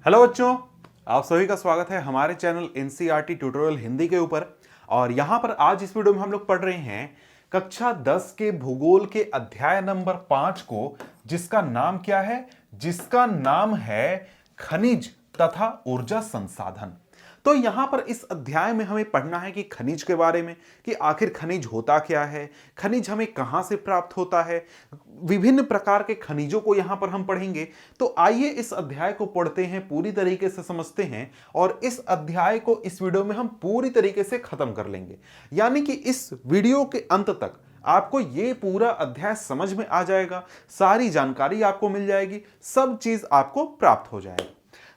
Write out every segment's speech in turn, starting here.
Hello बच्चों, आप सभी का स्वागत है हमारे चैनल एनसीईआरटी ट्यूटोरियल हिंदी के ऊपर। और यहां पर आज इस वीडियो में हम लोग पढ़ रहे हैं कक्षा 10 के भूगोल के अध्याय नंबर 5 को, जिसका नाम क्या है? जिसका नाम है खनिज तथा ऊर्जा संसाधन। तो यहां पर इस अध्याय में हमें पढ़ना है कि खनिज के बारे में, कि आखिर खनिज होता क्या है, खनिज हमें कहां से प्राप्त होता है, विभिन्न प्रकार के खनिजों को यहां पर हम पढ़ेंगे। तो आइए इस अध्याय को पढ़ते हैं, पूरी तरीके से समझते हैं और इस अध्याय को इस वीडियो में हम पूरी तरीके से खत्म कर लेंगे। यानी कि इस वीडियो के अंत तक आपको ये पूरा अध्याय समझ में आ जाएगा, सारी जानकारी आपको मिल जाएगी, सब चीज आपको प्राप्त हो जाएगी।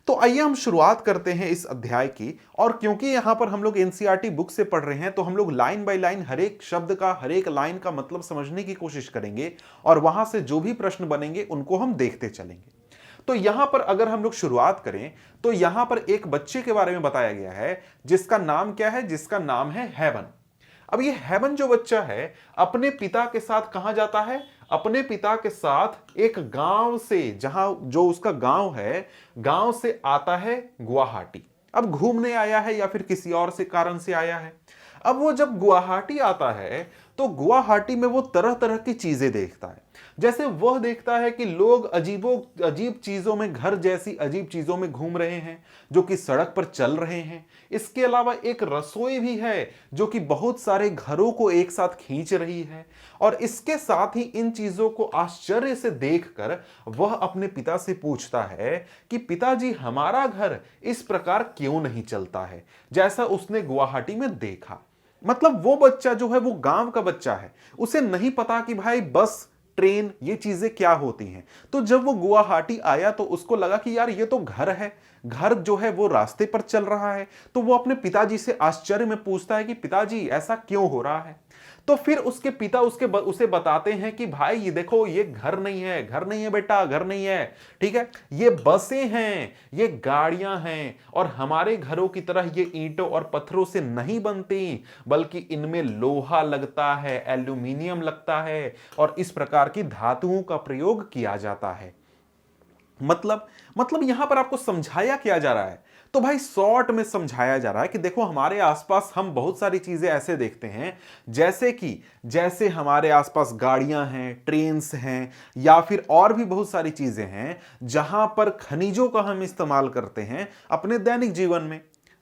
तो आइए हम शुरुआत करते हैं इस अध्याय की। और क्योंकि यहां पर हम लोग एनसीईआरटी बुक से पढ़ रहे हैं, तो हम लोग लाइन बाय लाइन हर एक शब्द का, हर एक लाइन का मतलब समझने की कोशिश करेंगे और वहां से जो भी प्रश्न बनेंगे उनको हम देखते चलेंगे। तो यहां पर अगर हम लोग शुरुआत करें तो यहां पर एक बच्चे के बारे में बताया गया है, जिसका नाम क्या है? जिसका नाम है हेवन। अब ये हेवन जो बच्चा है, अपने पिता के साथ कहां जाता है? अपने पिता के साथ एक गांव से, जहां जो उसका गांव है, गांव से आता है गुवाहाटी। अब घूमने आया है या फिर किसी और से कारण से आया है। अब वो जब गुवाहाटी आता है तो गुवाहाटी में वो तरह तरह की चीजें देखता है। जैसे वह देखता है कि लोग अजीब चीजों में, घर जैसी अजीब चीजों में घूम रहे हैं, जो कि सड़क पर चल रहे हैं। इसके अलावा एक रसोई भी है जो कि बहुत सारे घरों को एक साथ खींच रही है। और इसके साथ ही इन चीजों को आश्चर्य से देखकर वह अपने पिता से पूछता है कि पिताजी, हमारा घर इस प्रकार क्यों नहीं चलता है जैसा उसने गुवाहाटी में देखा। मतलब वो बच्चा जो है, वो गांव का बच्चा है, उसे नहीं पता कि भाई बस, ट्रेन, ये चीजें क्या होती हैं। तो जब वो गुवाहाटी आया तो उसको लगा कि यार ये तो घर है, घर जो है वो रास्ते पर चल रहा है। तो वो अपने पिताजी से आश्चर्य में पूछता है कि पिताजी ऐसा क्यों हो रहा है। तो फिर उसके पिता उसे बताते हैं कि भाई ये देखो, ये घर नहीं है, घर नहीं है बेटा, घर नहीं है, ठीक है, ये बसें हैं, ये गाड़ियां हैं। और हमारे घरों की तरह ये ईंटों और पत्थरों से नहीं बनती, बल्कि इनमें लोहा लगता है, एल्यूमिनियम लगता है और इस प्रकार की धातुओं का प्रयोग किया जाता है। मतलब यहां पर आपको समझाया क्या जा रहा है? तो भाई शॉर्ट में समझाया जा रहा है कि देखो, हमारे आसपास हम बहुत सारी चीजें ऐसे देखते हैं, जैसे हमारे आसपास गाड़ियां हैं, ट्रेन्स हैं, या फिर और भी बहुत सारी चीजें हैं जहां पर खनिजों का हम इस्तेमाल करते हैं अपने दैनिक जीवन में।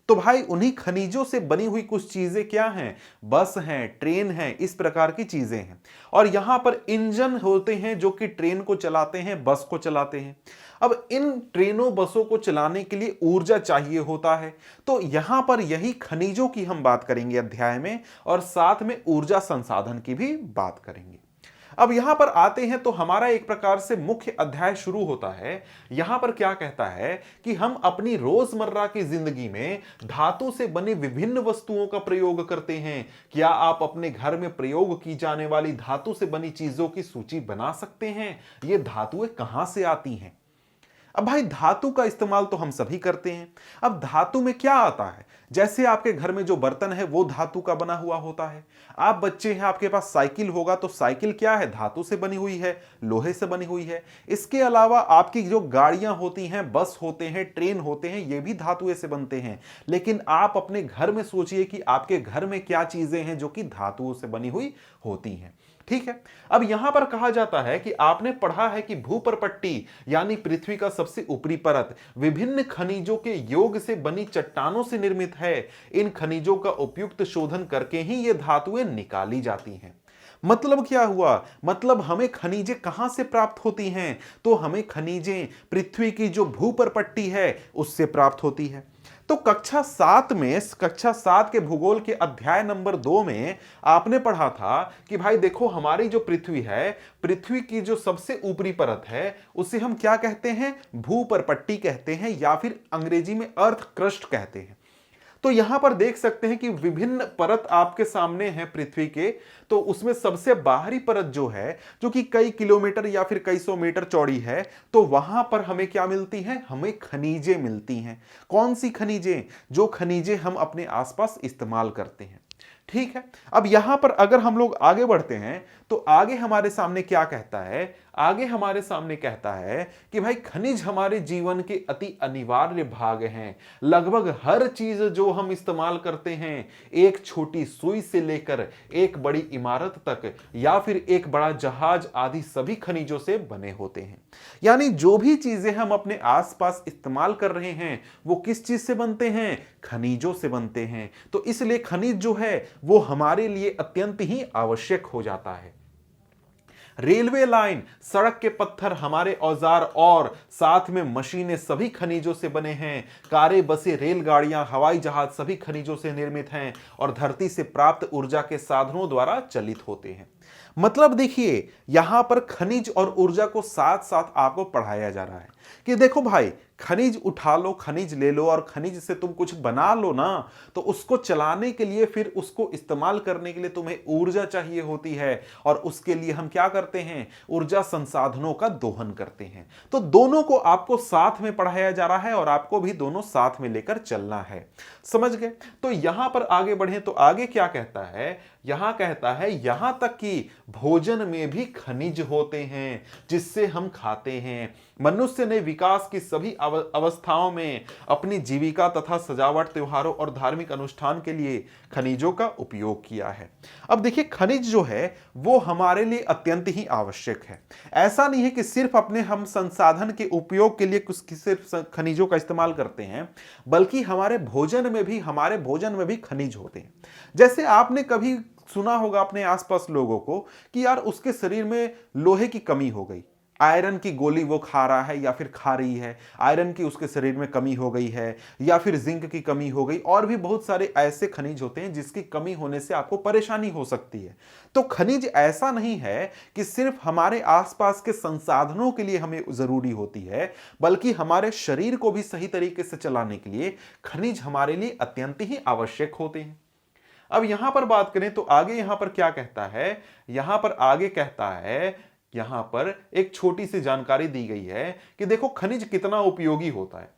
तो भाई उन्हीं खनिजों से बनी हुई कुछ चीजें क्या हैं? बस हैं, ट्रेन हैं, इस प्रकार की चीजें हैं। और यहां पर इंजन होते हैं जो कि ट्रेन को चलाते हैं, बस को चलाते हैं। अब इन ट्रेनों बसों को चलाने के लिए ऊर्जा चाहिए होता है। तो यहां पर यही खनिजों की हम बात करेंगे अध्याय में, और साथ में ऊर्जा संसाधन की भी बात करेंगे। अब यहां पर आते हैं तो हमारा एक प्रकार से मुख्य अध्याय शुरू होता है। यहां पर क्या कहता है कि हम अपनी रोजमर्रा की जिंदगी में धातु से बनी विभिन्न वस्तुओं का प्रयोग करते हैं। क्या आप अपने घर में प्रयोग की जाने वाली धातु से बनी चीजों की सूची बना सकते हैं? ये धातुएं कहां से आती हैं? अब भाई धातु का इस्तेमाल तो हम सभी करते हैं। अब धातु में क्या आता है? जैसे आपके घर में जो बर्तन है वो धातु का बना हुआ होता है। आप बच्चे हैं, आपके पास साइकिल होगा, तो साइकिल क्या है? धातु से बनी हुई है, लोहे से बनी हुई है। इसके अलावा आपकी जो गाड़ियां होती हैं, बस होते हैं, ट्रेन होते हैं, ये भी धातुएं से बनते हैं। लेकिन आप अपने घर में सोचिए कि आपके घर में क्या चीजें हैं जो कि धातुओं से बनी हुई होती हैं। ठीक है। अब यहां पर कहा जाता है कि आपने पढ़ा है कि भूपर्पट्टी यानी पृथ्वी का सबसे ऊपरी परत विभिन्न खनिजों के योग से बनी चट्टानों से निर्मित है। इन खनिजों का उपयुक्त शोधन करके ही ये धातुएं निकाली जाती हैं। मतलब क्या हुआ? मतलब हमें खनिजें कहां से प्राप्त होती हैं? तो हमें खनिजें पृथ्वी की जो भूपर्पट्टी है उससे प्राप्त होती है। तो कक्षा 7 के भूगोल के अध्याय नंबर 2 में आपने पढ़ा था कि भाई देखो, हमारी जो पृथ्वी है, पृथ्वी की जो सबसे ऊपरी परत है, उसे हम क्या कहते हैं? भूपर्पट्टी कहते हैं, या फिर अंग्रेजी में अर्थ क्रस्ट कहते हैं। तो यहां पर देख सकते हैं कि विभिन्न परत आपके सामने है पृथ्वी के। तो उसमें सबसे बाहरी परत जो है, जो कि कई किलोमीटर या फिर कई सौ मीटर चौड़ी है, तो वहां पर हमें क्या मिलती है? हमें खनिजें मिलती हैं। कौन सी खनिजें? जो खनिजें हम अपने आसपास इस्तेमाल करते हैं। ठीक है। अब यहां पर अगर हम लोग आगे बढ़ते हैं तो आगे हमारे सामने क्या कहता है, आगे हमारे सामने कहता है कि भाई खनिज हमारे जीवन के अति अनिवार्य भाग हैं। लगभग हर चीज जो हम इस्तेमाल करते हैं, एक छोटी सुई से लेकर एक बड़ी इमारत तक या फिर एक बड़ा जहाज आदि सभी खनिजों से बने होते हैं। यानी जो भी चीजें हम अपने आसपास इस्तेमाल कर रहे हैं वो किस चीज से बनते हैं, खनिजों से बनते हैं। तो इसलिए खनिज जो है वो हमारे लिए अत्यंत ही आवश्यक हो जाता है। रेलवे लाइन, सड़क के पत्थर, हमारे औजार और साथ में मशीनें सभी खनिजों से बने हैं। कारें, बसें, रेलगाड़ियां, हवाई जहाज सभी खनिजों से निर्मित हैं और धरती से प्राप्त ऊर्जा के साधनों द्वारा चलित होते हैं। मतलब देखिए यहां पर खनिज और ऊर्जा को साथ साथ आपको पढ़ाया जा रहा है कि देखो भाई, खनिज उठा लो, खनिज ले लो और खनिज से तुम कुछ बना लो ना, तो उसको चलाने के लिए, फिर उसको इस्तेमाल करने के लिए तुम्हें ऊर्जा चाहिए होती है और उसके लिए हम क्या करते हैं, ऊर्जा संसाधनों का दोहन करते हैं। तो दोनों को आपको साथ में पढ़ाया जा रहा है और आपको भी दोनों साथ में लेकर चलना है। समझ गए? तो यहां पर आगे बढ़े तो आगे क्या कहता है, यहां कहता है यहां तक कि भोजन में भी खनिज होते हैं जिससे हम खाते हैं। मनुष्य ने विकास की सभी अवस्थाओं में अपनी जीविका तथा सजावट, त्योहारों और धार्मिक अनुष्ठान के लिए खनिजों का उपयोग किया है। अब देखिए खनिज जो है वो हमारे लिए अत्यंत ही आवश्यक है। ऐसा नहीं है कि सिर्फ अपने हम संसाधन के उपयोग के लिए कुछ सिर्फ खनिजों का इस्तेमाल करते हैं, बल्कि हमारे भोजन में भी खनिज होते हैं। जैसे आपने कभी सुना होगा अपने आसपास लोगों को कि यार उसके शरीर में लोहे की कमी हो गई, आयरन की गोली वो खा रहा है या फिर खा रही है, आयरन की उसके शरीर में कमी हो गई है या फिर जिंक की कमी हो गई, और भी बहुत सारे ऐसे खनिज होते हैं जिसकी कमी होने से आपको परेशानी हो सकती है। तो खनिज ऐसा नहीं है कि सिर्फ हमारे आसपास के संसाधनों के लिए हमें जरूरी होती है, बल्कि हमारे शरीर को भी सही तरीके से चलाने के लिए खनिज हमारे लिए अत्यंत ही आवश्यक होते हैं। अब यहां पर बात करें तो आगे यहां पर क्या कहता है, यहां पर आगे कहता है, यहां पर एक छोटी सी जानकारी दी गई है कि देखो खनिज कितना उपयोगी होता है।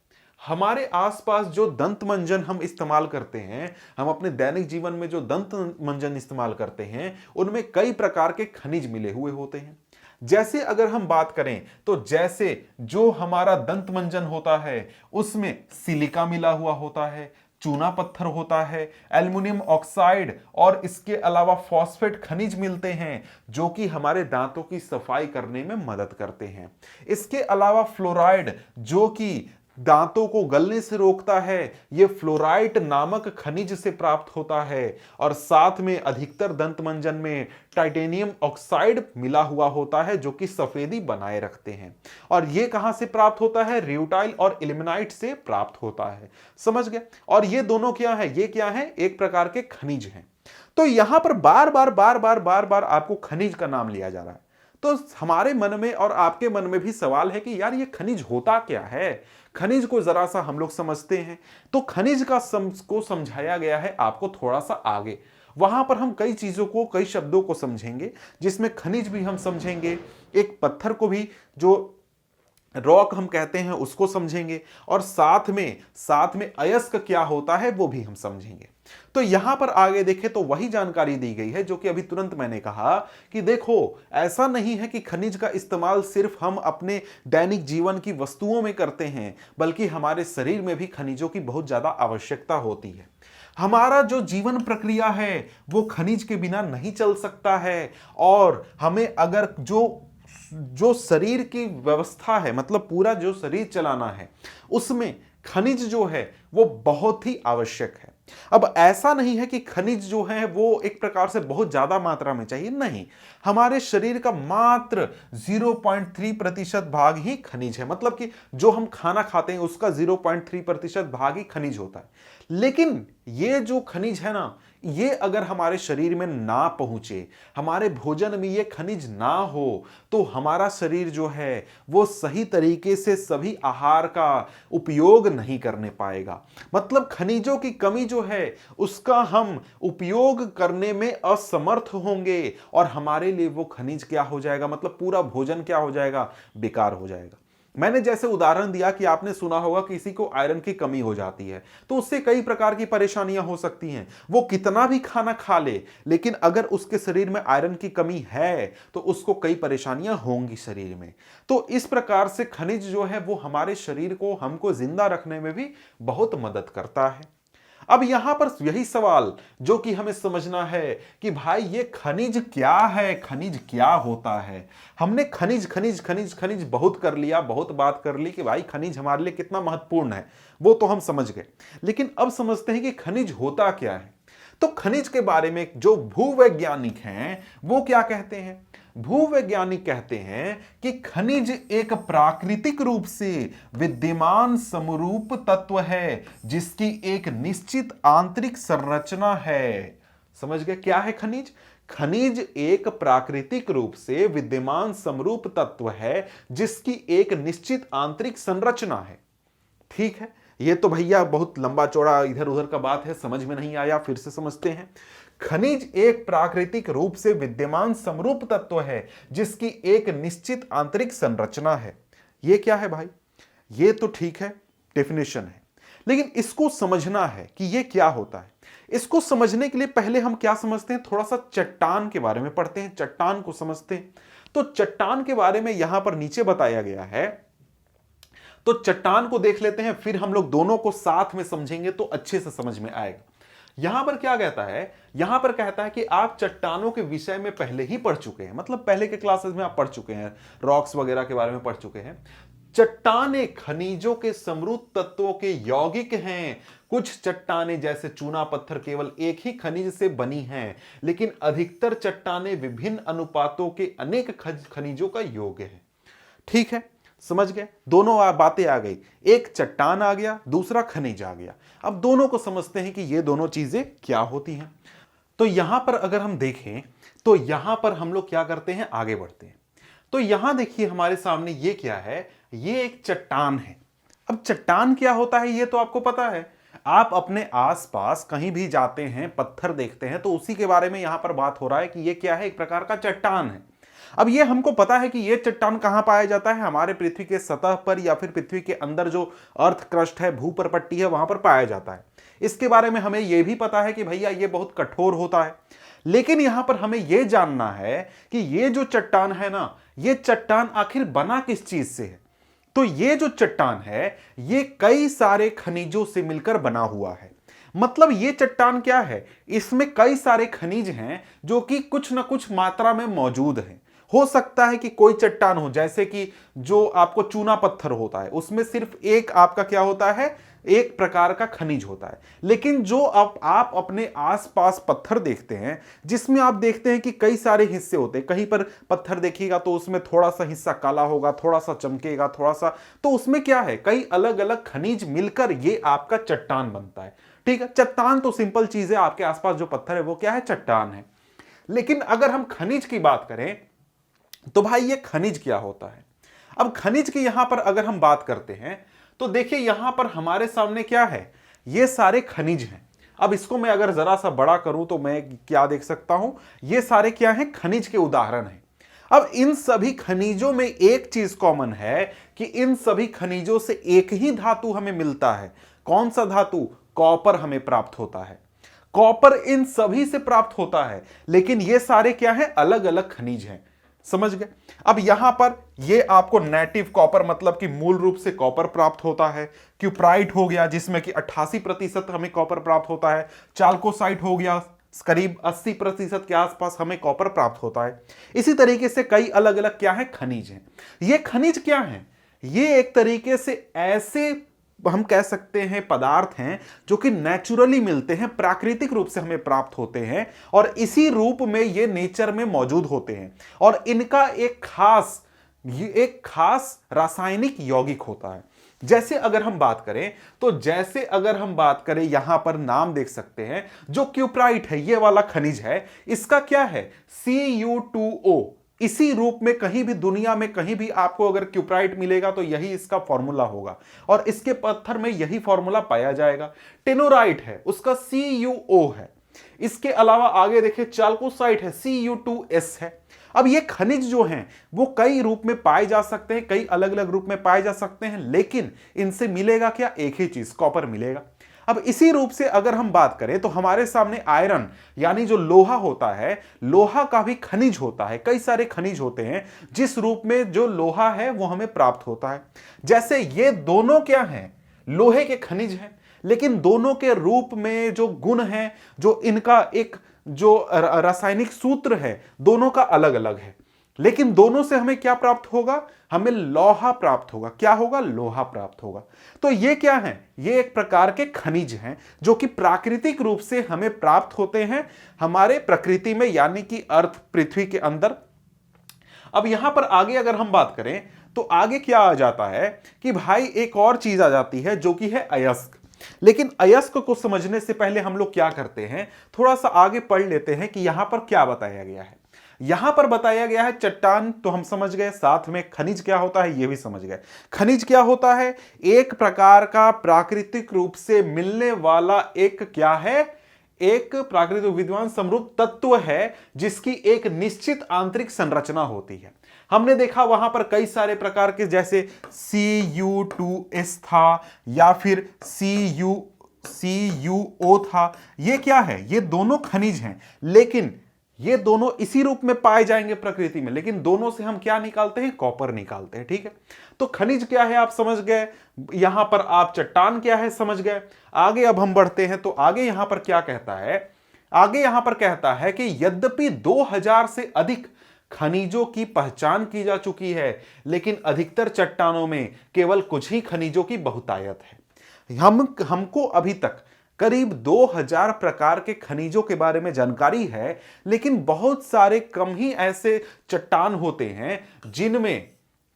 हमारे आसपास जो दंत मंजन हम इस्तेमाल करते हैं, हम अपने दैनिक जीवन में जो दंत मंजन इस्तेमाल करते हैं, उनमें कई प्रकार के खनिज मिले हुए होते हैं। जैसे अगर हम बात करें तो जैसे जो हमारा दंत मंजन होता है उसमें सिलिका मिला हुआ होता है, चूना पत्थर होता है, एल्युमिनियम ऑक्साइड और इसके अलावा फॉस्फेट खनिज मिलते हैं जो कि हमारे दांतों की सफाई करने में मदद करते हैं। इसके अलावा फ्लोराइड जो कि दांतों को गलने से रोकता है, यह फ्लोराइड नामक खनिज से प्राप्त होता है। और साथ में अधिकतर दंत मंजन में टाइटेनियम ऑक्साइड मिला हुआ होता है जो कि सफेदी बनाए रखते हैं। और यह कहां से प्राप्त होता है, रियूटाइल और इल्मेनाइट से प्राप्त होता है। समझ गए? और ये दोनों क्या है, ये क्या है, एक प्रकार के खनिज हैं। तो यहां पर बार बार आपको खनिज का नाम लिया जा रहा है। तो हमारे मन में और आपके मन में भी सवाल है कि यार ये खनिज होता क्या है, खनिज को जरा सा हम लोग समझते हैं। तो खनिज को समझाया गया है आपको थोड़ा सा आगे, वहां पर हम कई चीजों को, कई शब्दों को समझेंगे, जिसमें खनिज भी हम समझेंगे, एक पत्थर को भी जो रॉक हम कहते हैं उसको समझेंगे, और साथ में अयस्क क्या होता है वो भी हम समझेंगे। तो यहां पर आगे देखें तो वही जानकारी दी गई है जो कि अभी तुरंत मैंने कहा कि देखो ऐसा नहीं है कि खनिज का इस्तेमाल सिर्फ हम अपने दैनिक जीवन की वस्तुओं में करते हैं, बल्कि हमारे शरीर में भी खनिजों की बहुत ज्यादा आवश्यकता होती है। हमारा जो जीवन प्रक्रिया है वो खनिज के बिना नहीं चल सकता है। और हमें अगर जो शरीर की व्यवस्था है, मतलब पूरा जो शरीर चलाना है, उसमें खनिज जो है वो बहुत ही आवश्यक है। अब ऐसा नहीं है कि खनिज जो है वो एक प्रकार से बहुत ज्यादा मात्रा में चाहिए, नहीं, हमारे शरीर का मात्र 0.3% भाग ही खनिज है। मतलब कि जो हम खाना खाते हैं उसका 0.3% भाग ही खनिज होता है। लेकिन ये जो खनिज है ना, ये अगर हमारे शरीर में ना पहुंचे, हमारे भोजन में ये खनिज ना हो, तो हमारा शरीर जो है वो सही तरीके से सभी आहार का उपयोग नहीं करने पाएगा। मतलब खनिजों की कमी जो है उसका हम उपयोग करने में असमर्थ होंगे और हमारे लिए वो खनिज क्या हो जाएगा, मतलब पूरा भोजन क्या हो जाएगा, बेकार हो जाएगा। मैंने जैसे उदाहरण दिया कि आपने सुना होगा किसी को आयरन की कमी हो जाती है तो उससे कई प्रकार की परेशानियां हो सकती हैं। वो कितना भी खाना खा ले लेकिन अगर उसके शरीर में आयरन की कमी है तो उसको कई परेशानियां होंगी शरीर में। तो इस प्रकार से खनिज जो है वो हमारे शरीर को, हमको जिंदा रखने में भी बहुत मदद करता है। अब यहां पर यही सवाल जो कि हमें समझना है कि भाई ये खनिज क्या है, खनिज क्या होता है। हमने खनिज खनिज खनिज खनिज बहुत कर लिया, बहुत बात कर ली कि भाई खनिज हमारे लिए कितना महत्वपूर्ण है, वो तो हम समझ गए। लेकिन अब समझते हैं कि खनिज होता क्या है। तो खनिज के बारे में जो भूवैज्ञानिक हैं वो क्या कहते हैं। भूवैज्ञानिक कहते हैं कि खनिज एक प्राकृतिक रूप से विद्यमान समरूप तत्व है जिसकी एक निश्चित आंतरिक संरचना है। समझ गए क्या है खनिज। खनिज एक प्राकृतिक रूप से विद्यमान समरूप तत्व है जिसकी एक निश्चित आंतरिक संरचना है। ठीक है, ये तो भैया बहुत लंबा चौड़ा इधर उधर का बात है, समझ में नहीं आया, फिर से समझते हैं। खनिज एक प्राकृतिक रूप से विद्यमान समरूप तत्व है जिसकी एक निश्चित आंतरिक संरचना है। ये क्या है भाई, ये तो ठीक है, डेफिनेशन है, लेकिन इसको समझना है कि ये क्या होता है। इसको समझने के लिए पहले हम क्या समझते हैं, थोड़ा सा चट्टान के बारे में पढ़ते हैं, चट्टान को समझते हैं। तो चट्टान के बारे में यहां पर नीचे बताया गया है, तो चट्टान को देख लेते हैं, फिर हम लोग दोनों को साथ में समझेंगे तो अच्छे से समझ में आएगा। यहां पर क्या कहता है, यहां पर कहता है कि आप चट्टानों के विषय में पहले ही पढ़ चुके हैं, मतलब पहले के क्लासेस में आप पढ़ चुके हैं, रॉक्स वगैरह के बारे में पढ़ चुके हैं। चट्टानें खनिजों के समृद्ध तत्वों के यौगिक हैं। कुछ चट्टानें जैसे चूना पत्थर केवल एक ही खनिज से बनी हैं, लेकिन अधिकतर चट्टानें विभिन्न अनुपातों के अनेक खनिजों का योग है। ठीक है, समझ गए, दोनों बातें आ गई, एक चट्टान आ गया, दूसरा खनिज आ गया। अब दोनों को समझते हैं कि ये दोनों चीजें क्या होती हैं। तो यहां पर अगर हम देखें तो यहां पर हम लोग क्या करते हैं, आगे बढ़ते हैं। तो यहां देखिए हमारे सामने ये क्या है, ये एक चट्टान है। अब चट्टान क्या होता है ये तो आपको पता है, आप अपने आसपास कहीं भी जाते हैं, पत्थर देखते हैं तो उसी के बारे में यहां पर बात हो रहा है कि ये क्या है, एक प्रकार का चट्टान है। अब ये हमको पता है कि ये चट्टान कहां पाया जाता है, हमारे पृथ्वी के सतह पर या फिर पृथ्वी के अंदर जो अर्थ क्रस्ट है, भूपरपट्टी है, वहां पर पाया जाता है। इसके बारे में हमें यह भी पता है कि भैया ये बहुत कठोर होता है। लेकिन यहां पर हमें यह जानना है कि ये जो चट्टान है ना, ये चट्टान आखिर बना किस चीज से है। तो ये जो चट्टान है ये कई सारे खनिजों से मिलकर बना हुआ है। मतलब ये चट्टान क्या है, इसमें कई सारे खनिज हैं जो कि कुछ ना कुछ मात्रा में मौजूद हैं। हो सकता है कि कोई चट्टान हो, जैसे कि जो आपको चूना पत्थर होता है उसमें सिर्फ एक आपका क्या होता है, एक प्रकार का खनिज होता है। लेकिन जो आप अपने आसपास पत्थर देखते हैं जिसमें आप देखते हैं कि कई सारे हिस्से होते हैं, कहीं पर पत्थर देखिएगा तो उसमें थोड़ा सा हिस्सा काला होगा, थोड़ा सा चमकेगा, थोड़ा सा, तो उसमें क्या है, कई अलग अलग खनिज मिलकर ये आपका चट्टान बनता है। ठीक है, चट्टान तो सिंपल चीज है, आपके आसपास जो पत्थर है वो क्या है, चट्टान है। लेकिन अगर हम खनिज की बात करें तो भाई ये खनिज क्या होता है। अब खनिज की यहां पर अगर हम बात करते हैं तो देखिए यहां पर हमारे सामने क्या है, ये सारे खनिज हैं। अब इसको मैं अगर जरा सा बड़ा करूं तो मैं क्या देख सकता हूं, ये सारे क्या हैं, खनिज के उदाहरण हैं। अब इन सभी खनिजों में एक चीज कॉमन है कि इन सभी खनिजों से एक ही धातु हमें मिलता है। कौन सा धातु, कॉपर हमें प्राप्त होता है। कॉपर इन सभी से प्राप्त होता है, लेकिन ये सारे क्या हैं, अलग अलग खनिज हैं। समझ गए। अब यहां पर ये आपको नेटिव कॉपर मतलब कि मूल रूप से कॉपर प्राप्त होता है। क्यूप्राइट हो गया जिसमें कि 88% हमें कॉपर प्राप्त होता है। चाल्कोसाइट हो गया, करीब 80% के आसपास हमें कॉपर प्राप्त होता है। इसी तरीके से कई अलग अलग क्या है, खनिज हैं। ये खनिज क्या है, ये एक तरीके से ऐसे हम कह सकते हैं पदार्थ हैं जो कि नेचुरली मिलते हैं, प्राकृतिक रूप से हमें प्राप्त होते हैं और इसी रूप में ये नेचर में मौजूद होते हैं और इनका एक खास रासायनिक यौगिक होता है। जैसे अगर हम बात करें तो जैसे अगर हम बात करें यहां पर नाम देख सकते हैं, जो क्यूप्राइट है ये वाला खनिज है, इसका क्या है, Cu2O। इसी रूप में कहीं भी दुनिया में कहीं भी आपको अगर क्यूप्राइट मिलेगा तो यही इसका फॉर्मूला होगा और इसके पत्थर में यही फॉर्मूला पाया जाएगा। टेनोराइट है, उसका CuO है। इसके अलावा आगे देखिए चाल्कोसाइट है, Cu2S है। अब ये खनिज जो हैं वो कई रूप में पाए जा सकते हैं, कई अलग अलग रूप में पाए जा सकते हैं, लेकिन इनसे मिलेगा क्या? एक ही चीज, कॉपर मिलेगा। अब इसी रूप से अगर हम बात करें तो हमारे सामने आयरन यानी जो लोहा होता है, लोहा का भी खनिज होता है, कई सारे खनिज होते हैं जिस रूप में जो लोहा है वो हमें प्राप्त होता है। जैसे ये दोनों क्या हैं? लोहे के खनिज हैं, लेकिन दोनों के रूप में जो गुण है, जो इनका एक जो रासायनिक सूत्र है, दोनों का अलग अलग है। लेकिन दोनों से हमें क्या प्राप्त होगा? हमें लोहा प्राप्त होगा। क्या होगा? लोहा प्राप्त होगा। तो ये क्या है? ये एक प्रकार के खनिज हैं जो कि प्राकृतिक रूप से हमें प्राप्त होते हैं हमारे प्रकृति में, यानी कि अर्थ, पृथ्वी के अंदर। अब यहां पर आगे अगर हम बात करें तो आगे क्या आ जाता है कि भाई एक और चीज आ जाती है जो कि है अयस्क। लेकिन अयस्क को समझने से पहले हम लोग क्या करते हैं, थोड़ा सा आगे पढ़ लेते हैं कि यहां पर क्या बताया गया है। यहां पर बताया गया है चट्टान तो हम समझ गए, साथ में खनिज क्या होता है ये भी समझ गए। खनिज क्या होता है? एक प्रकार का प्राकृतिक रूप से मिलने वाला एक क्या है? एक प्राकृतिक विद्वान समरूप तत्व है जिसकी एक निश्चित आंतरिक संरचना होती है। हमने देखा वहां पर कई सारे प्रकार के, जैसे Cu2S था या फिर CuO था। ये क्या है? ये दोनों खनिज हैं, लेकिन ये दोनों इसी रूप में पाए जाएंगे प्रकृति में, लेकिन दोनों से हम क्या निकालते हैं? कॉपर निकालते हैं। ठीक है, तो खनिज क्या है आप समझ गए, यहां पर आप चट्टान क्या है समझ गए। आगे अब हम बढ़ते हैं तो आगे यहां पर क्या कहता है? आगे यहां पर कहता है कि यद्यपि 2000 से अधिक खनिजों की पहचान की जा चुकी है, लेकिन अधिकतर चट्टानों में केवल कुछ ही खनिजों की बहुतायत है। हमको अभी तक करीब 2000 प्रकार के खनिजों के बारे में जानकारी है, लेकिन बहुत सारे कम ही ऐसे चट्टान होते हैं जिनमें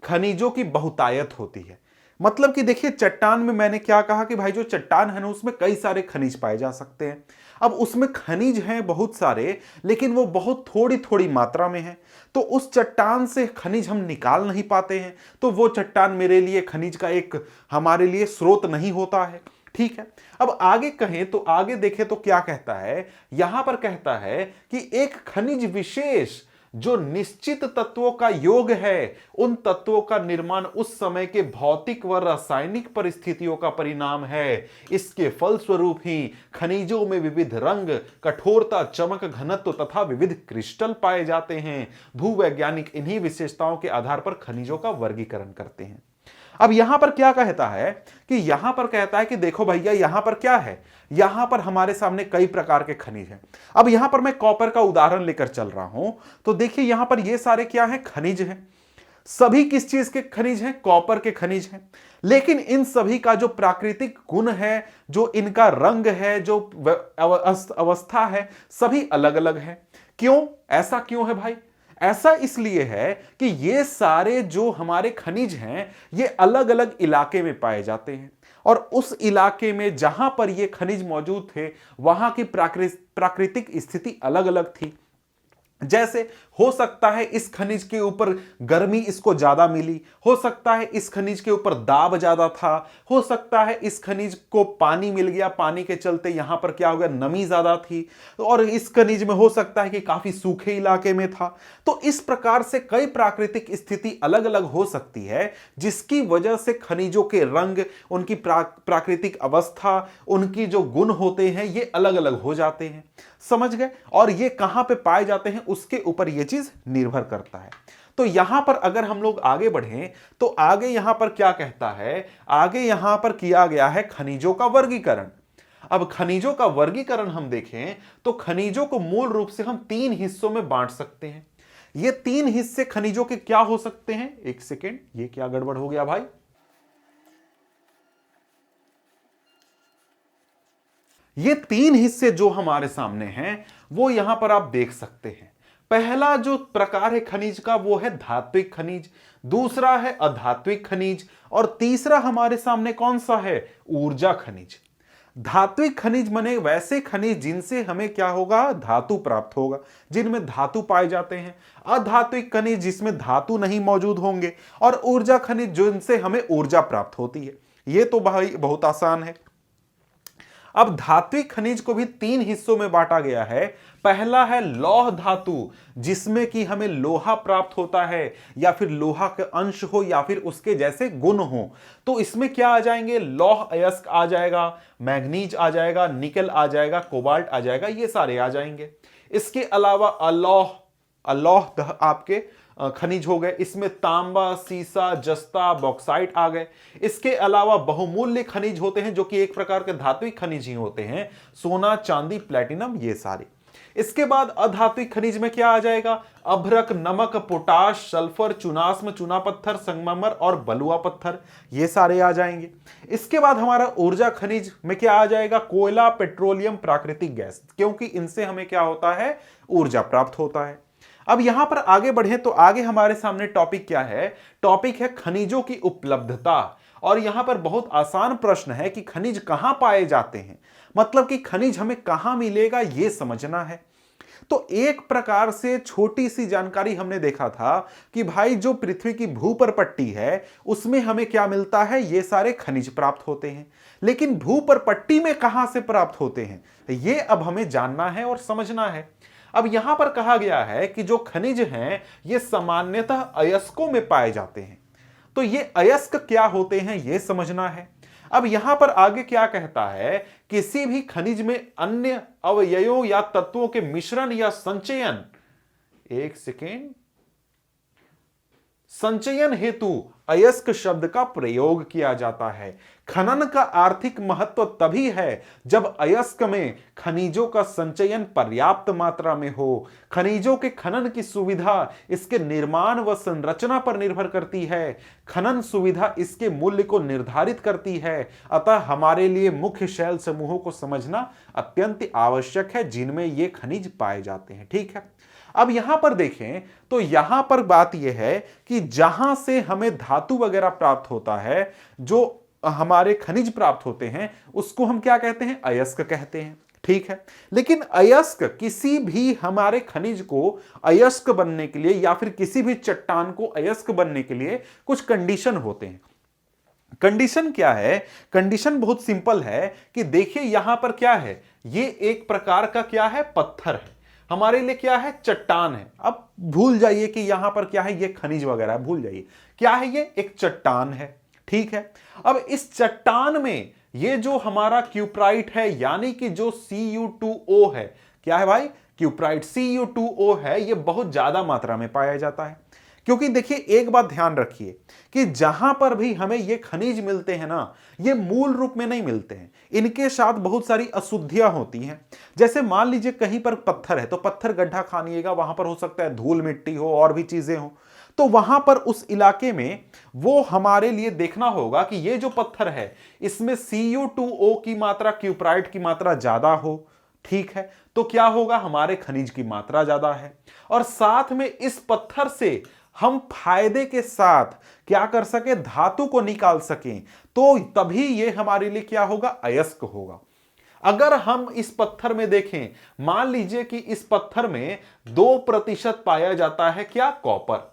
खनिजों की बहुतायत होती है। मतलब कि देखिए, चट्टान में मैंने क्या कहा कि भाई जो चट्टान है ना उसमें कई सारे खनिज पाए जा सकते हैं। अब उसमें खनिज हैं बहुत सारे, लेकिन वो बहुत थोड़ी थोड़ी मात्रा में है, तो उस चट्टान से खनिज हम निकाल नहीं पाते हैं, तो वो चट्टान मेरे लिए खनिज का एक हमारे लिए स्रोत नहीं होता है। ठीक है, अब आगे कहें तो आगे देखें तो क्या कहता है? यहां पर कहता है कि एक खनिज विशेष जो निश्चित तत्वों का योग है, उन तत्वों का निर्माण उस समय के भौतिक व रासायनिक परिस्थितियों का परिणाम है। इसके फलस्वरूप ही खनिजों में विविध रंग, कठोरता, चमक, घनत्व तथा विविध क्रिस्टल पाए जाते हैं। भूवैज्ञानिक इन्हीं विशेषताओं के आधार पर खनिजों का वर्गीकरण करते हैं। अब यहां पर क्या कहता है कि यहां पर कहता है कि देखो भैया, यहां पर क्या है? यहां पर हमारे सामने कई प्रकार के खनिज हैं। अब यहां पर मैं कॉपर का उदाहरण लेकर चल रहा हूं, तो देखिए यहां पर ये सारे क्या हैं? खनिज हैं। सभी किस चीज के खनिज हैं? कॉपर के खनिज हैं। लेकिन इन सभी का जो प्राकृतिक गुण है, जो इनका रंग है, जो अवस्था है, सभी अलग अलग है। क्यों? ऐसा क्यों है भाई? ऐसा इसलिए है कि ये सारे जो हमारे खनिज हैं ये अलग अलग इलाके में पाए जाते हैं, और उस इलाके में जहां पर ये खनिज मौजूद थे वहां की प्राकृतिक स्थिति अलग अलग थी। जैसे हो सकता है इस खनिज के ऊपर गर्मी इसको ज्यादा मिली, हो सकता है इस खनिज के ऊपर दाब ज्यादा था, हो सकता है इस खनिज को पानी मिल गया, पानी के चलते यहां पर क्या हो गया? नमी ज्यादा थी, और इस खनिज में हो सकता है कि काफी सूखे इलाके में था। तो इस प्रकार से कई प्राकृतिक स्थिति अलग अलग हो सकती है, जिसकी वजह से खनिजों के रंग, उनकी प्राकृतिक अवस्था, उनकी जो गुण होते हैं ये अलग अलग हो जाते हैं। समझ गए? और ये कहां पे पाए जाते हैं उसके ऊपर ये चीज निर्भर करता है। तो यहां पर अगर हम लोग आगे बढ़ें तो आगे यहां पर क्या कहता है? आगे यहां पर किया गया है खनिजों का वर्गीकरण। अब खनिजों का वर्गीकरण हम देखें तो खनिजों को मूल रूप से हम 3 हिस्सों में बांट सकते हैं। ये 3 हिस्से खनिजों के क्या हो सकते हैं? एक सेकेंड, ये क्या गड़बड़ हो गया भाई? ये 3 हिस्से जो हमारे सामने हैं वो यहां पर आप देख सकते हैं। पहला जो प्रकार है खनिज का वो है धात्विक खनिज, दूसरा है अधात्विक खनिज, और तीसरा हमारे सामने कौन सा है? ऊर्जा खनिज। धात्विक खनिज माने वैसे खनिज जिनसे हमें क्या होगा? धातु प्राप्त होगा, जिनमें धातु पाए जाते हैं। अधात्विक खनिज जिसमें धातु नहीं मौजूद होंगे, और ऊर्जा खनिज जिनसे हमें ऊर्जा प्राप्त होती है। ये तो भाई बहुत आसान है। अब धात्विक खनिज को भी 3 हिस्सों में बांटा गया है। पहला है लौह धातु, जिसमें कि हमें लोहा प्राप्त होता है या फिर लोहा के अंश हो या फिर उसके जैसे गुण हो। तो इसमें क्या आ जाएंगे, लौह अयस्क आ जाएगा, मैग्नीज आ जाएगा, निकल आ जाएगा, कोबाल्ट आ जाएगा, ये सारे आ जाएंगे। इसके अलावा अलौह आपके खनिज हो गए, इसमें तांबा, सीसा, जस्ता, बॉक्साइट आ गए। इसके अलावा बहुमूल्य खनिज होते हैं जो कि एक प्रकार के धात्विक खनिज ही होते हैं, सोना, चांदी, प्लेटिनम, ये सारे। इसके बाद अधात्विक खनिज में क्या आ जाएगा, अभ्रक, नमक, पोटाश, सल्फर, चुनास्म, चुना पत्थर, संगमरमर और बलुआ पत्थर, ये सारे आ जाएंगे। इसके बाद हमारा ऊर्जा खनिज में क्या आ जाएगा, कोयला, पेट्रोलियम, प्राकृतिक गैस, क्योंकि इनसे हमें क्या होता है, ऊर्जा प्राप्त होता है। अब यहां पर आगे बढ़े तो आगे हमारे सामने टॉपिक क्या है, टॉपिक है खनिजों की उपलब्धता। और यहां पर बहुत आसान प्रश्न है कि खनिज कहां पाए जाते हैं, मतलब कि खनिज हमें कहां मिलेगा यह समझना है। तो एक प्रकार से छोटी सी जानकारी हमने देखा था कि भाई जो पृथ्वी की भूपर पट्टी है उसमें हमें क्या मिलता है, ये सारे खनिज प्राप्त होते हैं। लेकिन भूपर पट्टी में कहां से प्राप्त होते हैं, ये अब हमें जानना है और समझना है। अब यहां पर कहा गया है कि जो खनिज हैं ये सामान्यतः अयस्कों में पाए जाते हैं। तो ये अयस्क क्या होते हैं ये समझना है। अब यहां पर आगे क्या कहता है, किसी भी खनिज में अन्य अवयवों या तत्वों के मिश्रण या संचयन, एक सेकेंड, संचयन हेतु अयस्क शब्द का प्रयोग किया जाता है। खनन का आर्थिक महत्व तभी है जब अयस्क में खनिजों का संचयन पर्याप्त मात्रा में हो। खनिजों के खनन की सुविधा इसके निर्माण व संरचना पर निर्भर करती है। खनन सुविधा इसके मूल्य को निर्धारित करती है। अतः हमारे लिए मुख्य शैल समूहों को समझना अत्यंत आवश्यक है जिनमें ये खनिज पाए जाते हैं। ठीक है, अब यहां पर देखें तो यहां पर बात यह है कि जहां से हमें धातु वगैरह प्राप्त होता है, जो हमारे खनिज प्राप्त होते हैं, उसको हम क्या कहते हैं, अयस्क कहते हैं। ठीक है, लेकिन अयस्क, किसी भी हमारे खनिज को अयस्क बनने के लिए या फिर किसी भी चट्टान को अयस्क बनने के लिए कुछ कंडीशन होते हैं। कंडीशन क्या है, कंडीशन बहुत सिंपल है कि देखिए यहां पर क्या है, ये एक प्रकार का क्या है, पत्थर है, हमारे लिए क्या है, चट्टान है। अब भूल जाइए कि यहां पर क्या है, ये खनिज वगैरह है, भूल जाइए, क्या है, ये एक चट्टान है। ठीक है, अब इस चट्टान में ये जो हमारा क्यूप्राइट है, यानी कि जो Cu2O है, क्या है भाई, क्यूप्राइट Cu2O है, ये बहुत ज्यादा मात्रा में पाया जाता है। क्योंकि देखिए एक बात ध्यान रखिए कि जहां पर भी हमें ये खनिज मिलते हैं ना, ये मूल रूप में नहीं मिलते हैं, इनके साथ बहुत सारी अशुद्धियां होती हैं। जैसे मान लीजिए कहीं पर पत्थर है तो पत्थर गड्ढा खानिएगा, वहां पर हो सकता है धूल मिट्टी हो और भी चीजें हो, तो वहां पर उस इलाके में वो हमारे लिए देखना होगा कि ये जो पत्थर है इसमें Cu2O की मात्रा, क्यूप्राइट की मात्रा ज्यादा हो। ठीक है, तो क्या होगा, हमारे खनिज की मात्रा ज्यादा है और साथ में इस पत्थर से हम फायदे के साथ क्या कर सके, धातु को निकाल सकें, तो तभी ये हमारे लिए क्या होगा, अयस्क होगा। अगर हम इस पत्थर में देखें, मान लीजिए कि इस पत्थर में 2% पाया जाता है क्या, कॉपर,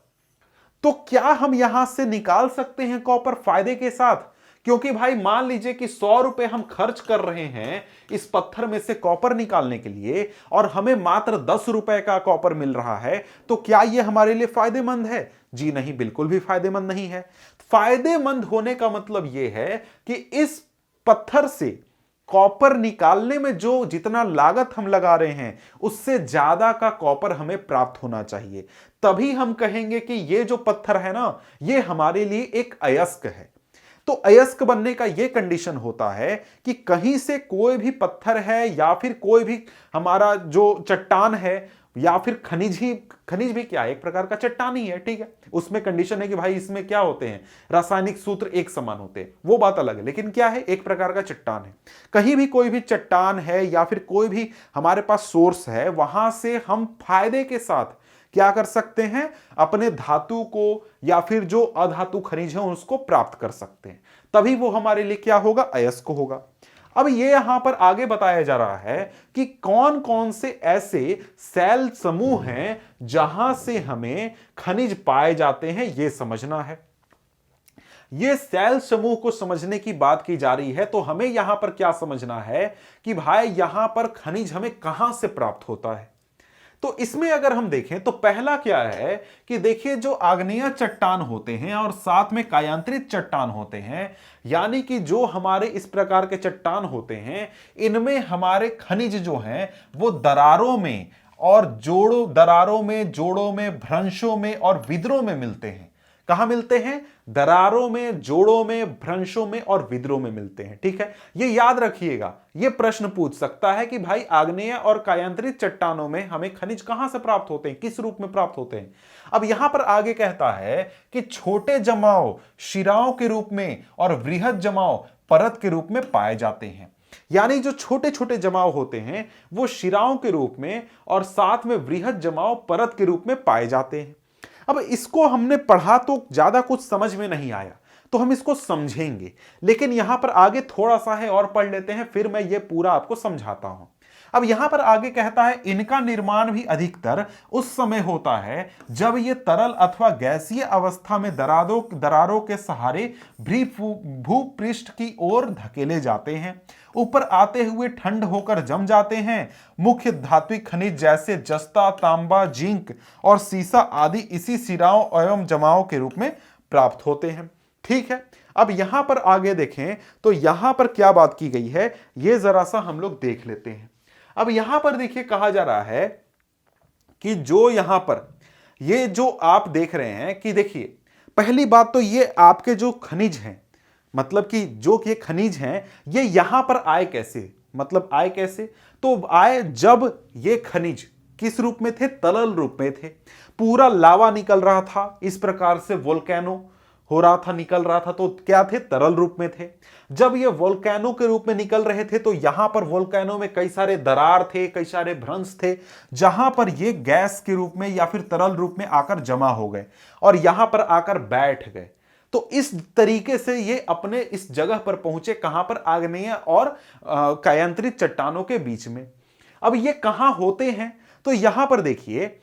तो क्या हम यहां से निकाल सकते हैं कॉपर फायदे के साथ? क्योंकि भाई मान लीजिए कि 100 रुपए हम खर्च कर रहे हैं इस पत्थर में से कॉपर निकालने के लिए और हमें मात्र 10 रुपए का कॉपर मिल रहा है, तो क्या यह हमारे लिए फायदेमंद है? जी नहीं, बिल्कुल भी फायदेमंद नहीं है। फायदेमंद होने का मतलब यह है कि इस पत्थर से कॉपर निकालने में जो जितना लागत हम लगा रहे हैं उससे ज्यादा का कॉपर हमें प्राप्त होना चाहिए, तभी हम कहेंगे कि ये जो पत्थर है ना, ये हमारे लिए एक अयस्क है। तो अयस्क बनने का यह कंडीशन होता है कि कहीं से कोई भी पत्थर है या फिर कोई भी हमारा जो चट्टान है या फिर खनिज भी क्या है, एक प्रकार का चट्टान ही है। ठीक है, उसमें कंडीशन है कि भाई इसमें क्या होते हैं, रासायनिक सूत्र एक समान होते हैं, वो बात अलग है, लेकिन क्या है, एक प्रकार का चट्टान है। कहीं भी कोई भी चट्टान है या फिर कोई भी हमारे पास सोर्स है, वहां से हम फायदे के साथ क्या कर सकते हैं, अपने धातु को या फिर जो अधातु खनिज है उसको प्राप्त कर सकते हैं, तभी वो हमारे लिए क्या होगा, अयस्क होगा। अब ये यहां पर आगे बताया जा रहा है कि कौन कौन से ऐसे सेल समूह हैं जहां से हमें खनिज पाए जाते हैं, ये समझना है। ये सेल समूह को समझने की बात की जा रही है, तो हमें यहां पर क्या समझना है कि भाई यहां पर खनिज हमें कहां से प्राप्त होता है। तो इसमें अगर हम देखें तो पहला क्या है कि देखिए जो आग्नेय चट्टान होते हैं और साथ में कायांतरित चट्टान होते हैं, यानी कि जो हमारे इस प्रकार के चट्टान होते हैं, इनमें हमारे खनिज जो हैं वो दरारों में और जोड़ों में, भ्रंशों में और विद्रों में मिलते हैं। कहां मिलते हैं? दरारों में, जोड़ों में, भ्रंशों में और विद्रों में मिलते हैं। ठीक है, ये याद रखिएगा। ये प्रश्न पूछ सकता है कि भाई आग्नेय और कायांतरित चट्टानों में हमें खनिज कहां से प्राप्त होते हैं, किस रूप में प्राप्त होते हैं। अब यहां पर आगे कहता है कि छोटे जमाव शिराओं के रूप में और वृहद जमाव परत के रूप में पाए जाते हैं। यानी जो छोटे छोटे जमाव होते हैं वो शिराओं के रूप में और साथ में वृहद जमाव परत के रूप में पाए जाते हैं। अब इसको हमने पढ़ा तो ज्यादा कुछ समझ में नहीं आया, तो हम इसको समझेंगे, लेकिन यहां पर आगे थोड़ा सा है और पढ़ लेते हैं, फिर मैं ये पूरा आपको समझाता हूं। अब यहां पर आगे कहता है इनका निर्माण भी अधिकतर उस समय होता है जब ये तरल अथवा गैसीय अवस्था में दरारों के सहारे भूपृष्ठ की ओर धकेले जाते हैं। ऊपर आते हुए ठंड होकर जम जाते हैं। मुख्य धात्विक खनिज जैसे जस्ता, तांबा, जिंक और सीसा आदि इसी सिराओं एवं जमाओं के रूप में प्राप्त होते हैं। ठीक है, अब यहां पर आगे देखें तो यहां पर क्या बात की गई है ये जरा सा हम लोग देख लेते हैं। अब यहां पर देखिए कहा जा रहा है कि जो यहां पर ये जो आप देख रहे हैं कि देखिए पहली बात तो ये आपके जो खनिज हैं, मतलब कि जो ये खनिज हैं ये यहां पर आए कैसे, मतलब आए कैसे, तो आए जब ये खनिज किस रूप में थे, तरल रूप में थे। पूरा लावा निकल रहा था, इस प्रकार से वोल्केनो हो रहा था, निकल रहा था, तो क्या थे, तरल रूप में थे। जब ये वोल्केनो के रूप में निकल रहे थे तो यहां पर वोल्केनो में कई सारे दरार थे, कई सारे भ्रंश थे, जहां पर ये गैस के रूप में या फिर तरल रूप में आकर जमा हो गए और यहां पर आकर बैठ गए। तो इस तरीके से ये अपने इस जगह पर पहुंचे, कहां पर, आग्नेय और कायांतरित चट्टानों के बीच में। अब ये कहां होते हैं, तो यहां पर देखिए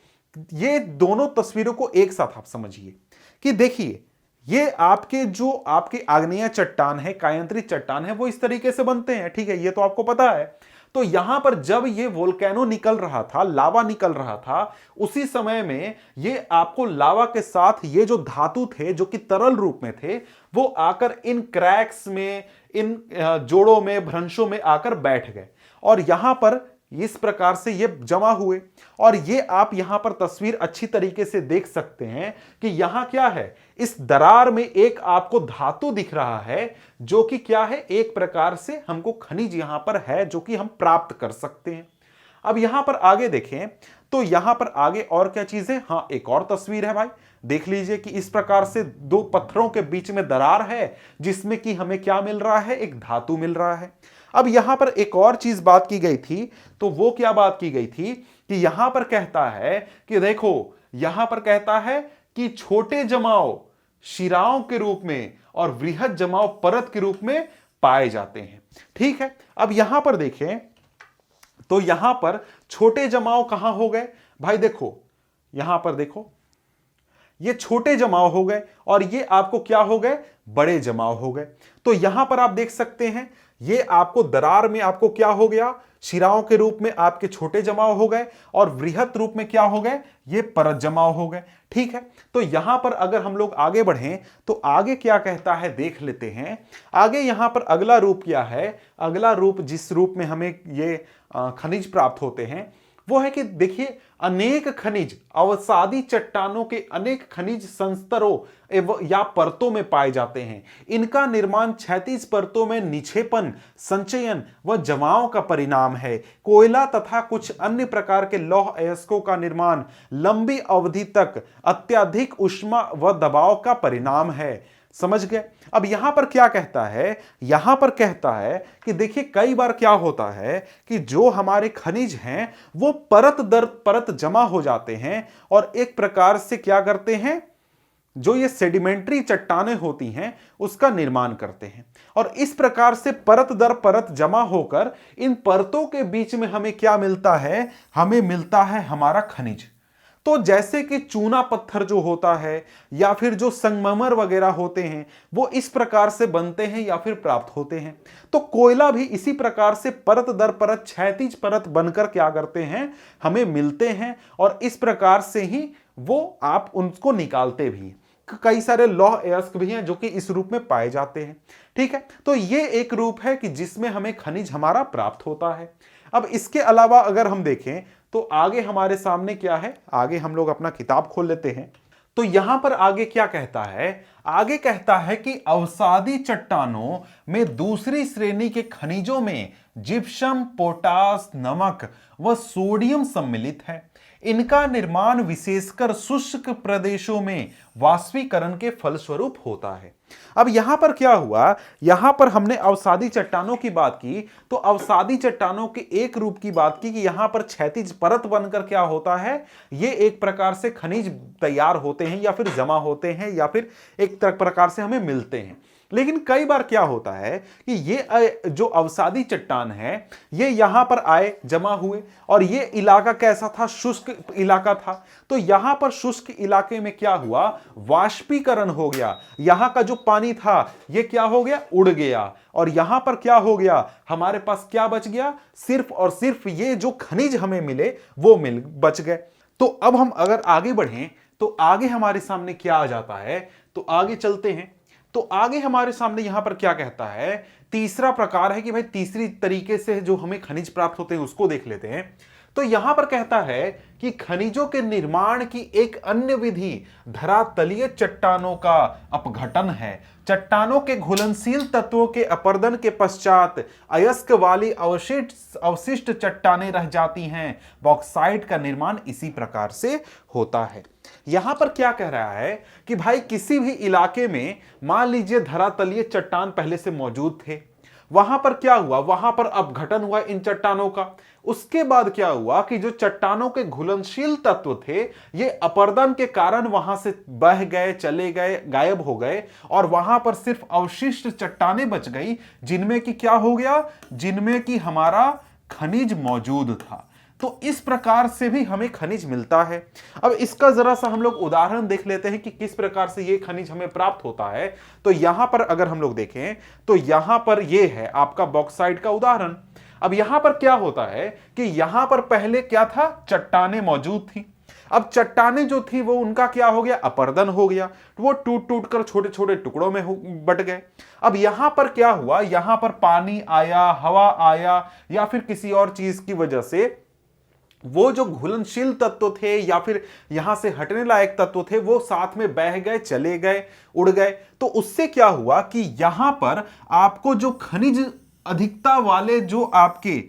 ये दोनों तस्वीरों को एक साथ आप समझिए कि देखिए ये आपके आग्नेय चट्टान है, कायांतरित चट्टान है, वो इस तरीके से बनते हैं। ठीक है, ये तो आपको पता है। तो यहां पर जब ये वोल्केनो निकल रहा था, लावा निकल रहा था, उसी समय में ये आपको लावा के साथ ये जो धातु थे जो कि तरल रूप में थे वो आकर इन क्रैक्स में, इन जोड़ों में, भ्रंशों में आकर बैठ गए और यहां पर इस प्रकार से ये जमा हुए। और ये आप यहां पर तस्वीर अच्छी तरीके से देख सकते हैं कि यहां क्या है, इस दरार में एक आपको धातु दिख रहा है जो कि क्या है, एक प्रकार से हमको खनिज यहां पर है जो कि हम प्राप्त कर सकते हैं। अब यहां पर आगे देखें तो यहां पर आगे और क्या चीज है, हाँ एक और तस्वीर है भाई, देख लीजिए कि इस प्रकार से दो पत्थरों के बीच में दरार है जिसमें कि हमें क्या मिल रहा है, एक धातु मिल रहा है। अब यहां पर एक और चीज बात की गई थी, तो वो क्या बात की गई थी कि यहां पर कहता है कि देखो यहां पर कहता है कि छोटे जमाव शिराओं के रूप में और वृहद जमाव परत के रूप में पाए जाते हैं। ठीक है, अब यहां पर देखें तो यहां पर छोटे जमाव कहां हो गए भाई, देखो यहां पर देखो ये छोटे जमाव हो गए और ये आपको क्या हो गए, बड़े जमाव हो गए। तो यहां पर आप देख सकते हैं ये आपको दरार में आपको क्या हो गया, शिराओं के रूप में आपके छोटे जमाव हो गए और वृहत रूप में क्या हो गए, ये परत जमाव हो गए। ठीक है, तो यहां पर अगर हम लोग आगे बढ़ें तो आगे क्या कहता है देख लेते हैं। आगे यहां पर अगला रूप क्या है, अगला रूप जिस रूप में हमें ये खनिज प्राप्त होते हैं वो है कि देखिए अनेक खनिज अवसादी चट्टानों के अनेक खनिज संस्तरों या परतों में पाए जाते हैं। इनका निर्माण क्षैतिज परतों में निक्षेपण, संचयन व जमाव का परिणाम है। कोयला तथा कुछ अन्य प्रकार के लौह अयस्कों का निर्माण लंबी अवधि तक अत्यधिक ऊष्मा व दबाव का परिणाम है। समझ गए। अब यहां पर क्या कहता है, यहां पर कहता है कि देखिए कई बार क्या होता है कि जो हमारे खनिज हैं वो परत दर परत जमा हो जाते हैं और एक प्रकार से क्या करते हैं, जो ये सेडिमेंट्री चट्टानें होती हैं उसका निर्माण करते हैं और इस प्रकार से परत दर परत जमा होकर इन परतों के बीच में हमें क्या मिलता है, हमें मिलता है हमारा खनिज। तो जैसे कि चूना पत्थर जो होता है या फिर जो संगमरमर वगैरह होते हैं वो इस प्रकार से बनते हैं या फिर प्राप्त होते हैं। तो कोयला भी इसी प्रकार से परत दर परत, क्षैतिज परत बनकर क्या करते हैं, हमें मिलते हैं और इस प्रकार से ही वो आप उनको निकालते भी। कई सारे लौह अयस्क भी हैं जो कि इस रूप में पाए जाते हैं। ठीक है, तो ये एक रूप है कि जिसमें हमें खनिज हमारा प्राप्त होता है। अब इसके अलावा अगर हम देखें तो आगे हमारे सामने क्या है, आगे हम लोग अपना किताब खोल लेते हैं तो यहां पर आगे क्या कहता है, आगे कहता है कि अवसादी चट्टानों में दूसरी श्रेणी के खनिजों में जिप्सम, पोटास, नमक व सोडियम सम्मिलित है। इनका निर्माण विशेषकर शुष्क प्रदेशों में वाष्पीकरण के फलस्वरूप होता है। अब यहां पर क्या हुआ, यहां पर हमने अवसादी चट्टानों की बात की तो अवसादी चट्टानों के एक रूप की बात की कि यहां पर क्षैतिज परत बनकर क्या होता है, ये एक प्रकार से खनिज तैयार होते हैं या फिर जमा होते हैं या फिर एक प्रकार से हमें मिलते हैं। लेकिन कई बार क्या होता है कि ये जो अवसादी चट्टान है ये यहां पर आए, जमा हुए और ये इलाका कैसा था, शुष्क इलाका था। तो यहां पर शुष्क इलाके में क्या हुआ, वाष्पीकरण हो गया, यहां का जो पानी था ये क्या हो गया, उड़ गया और यहां पर क्या हो गया, हमारे पास क्या बच गया, सिर्फ और सिर्फ ये जो खनिज हमें मिले वो बच गए। तो अब हम अगर आगे बढ़ें तो आगे हमारे सामने क्या आ जाता है, तो आगे चलते हैं तो आगे हमारे सामने यहां पर क्या कहता है, तीसरा प्रकार है कि भाई तीसरी तरीके से जो हमें खनिज प्राप्त होते हैं उसको देख लेते हैं। तो यहां पर कहता है कि खनिजों के निर्माण की एक अन्य विधि धरातलीय चट्टानों का अपघटन है। चट्टानों के घुलनशील तत्वों के अपर्दन के पश्चात अयस्क वाली अवशिष्ट चट्टानें रह जाती हैं। बॉक्साइट का निर्माण इसी प्रकार से होता है। यहां पर क्या कह रहा है कि भाई किसी भी इलाके में मान लीजिए धरातलीय चट्टान पहले से मौजूद थे, वहां पर क्या हुआ, वहां पर अपघटन हुआ इन चट्टानों का। उसके बाद क्या हुआ कि जो चट्टानों के घुलनशील तत्व थे ये अपर्दन के कारण वहां से बह गए, चले गए, गायब हो गए और वहां पर सिर्फ अवशिष्ट चट्टानें बच गई जिनमें कि क्या हो गया, जिनमें कि हमारा खनिज मौजूद था। तो इस प्रकार से भी हमें खनिज मिलता है। अब इसका जरा सा हम लोग उदाहरण देख लेते हैं कि किस प्रकार से ये खनिज हमें प्राप्त होता है। तो यहां पर अगर हम लोग देखें तो यहां पर ये है आपका बॉक्साइट का उदाहरण। अब यहां पर क्या होता है कि यहां पर पहले क्या था, चट्टानें मौजूद थी। अब चट्टानें जो थी वो उनका क्या हो गया, अपर्दन हो गया, वो टूट टूट कर छोटे छोटे टुकड़ों में बट गए। अब यहां पर क्या हुआ, यहां पर पानी आया, हवा आया या फिर किसी और चीज की वजह से वो जो घुलनशील तत्व थे या फिर यहां से हटने लायक तत्व थे वो साथ में बह गए, चले गए, उड़ गए। तो उससे क्या हुआ कि यहां पर आपको जो खनिज अधिकता वाले जो आपके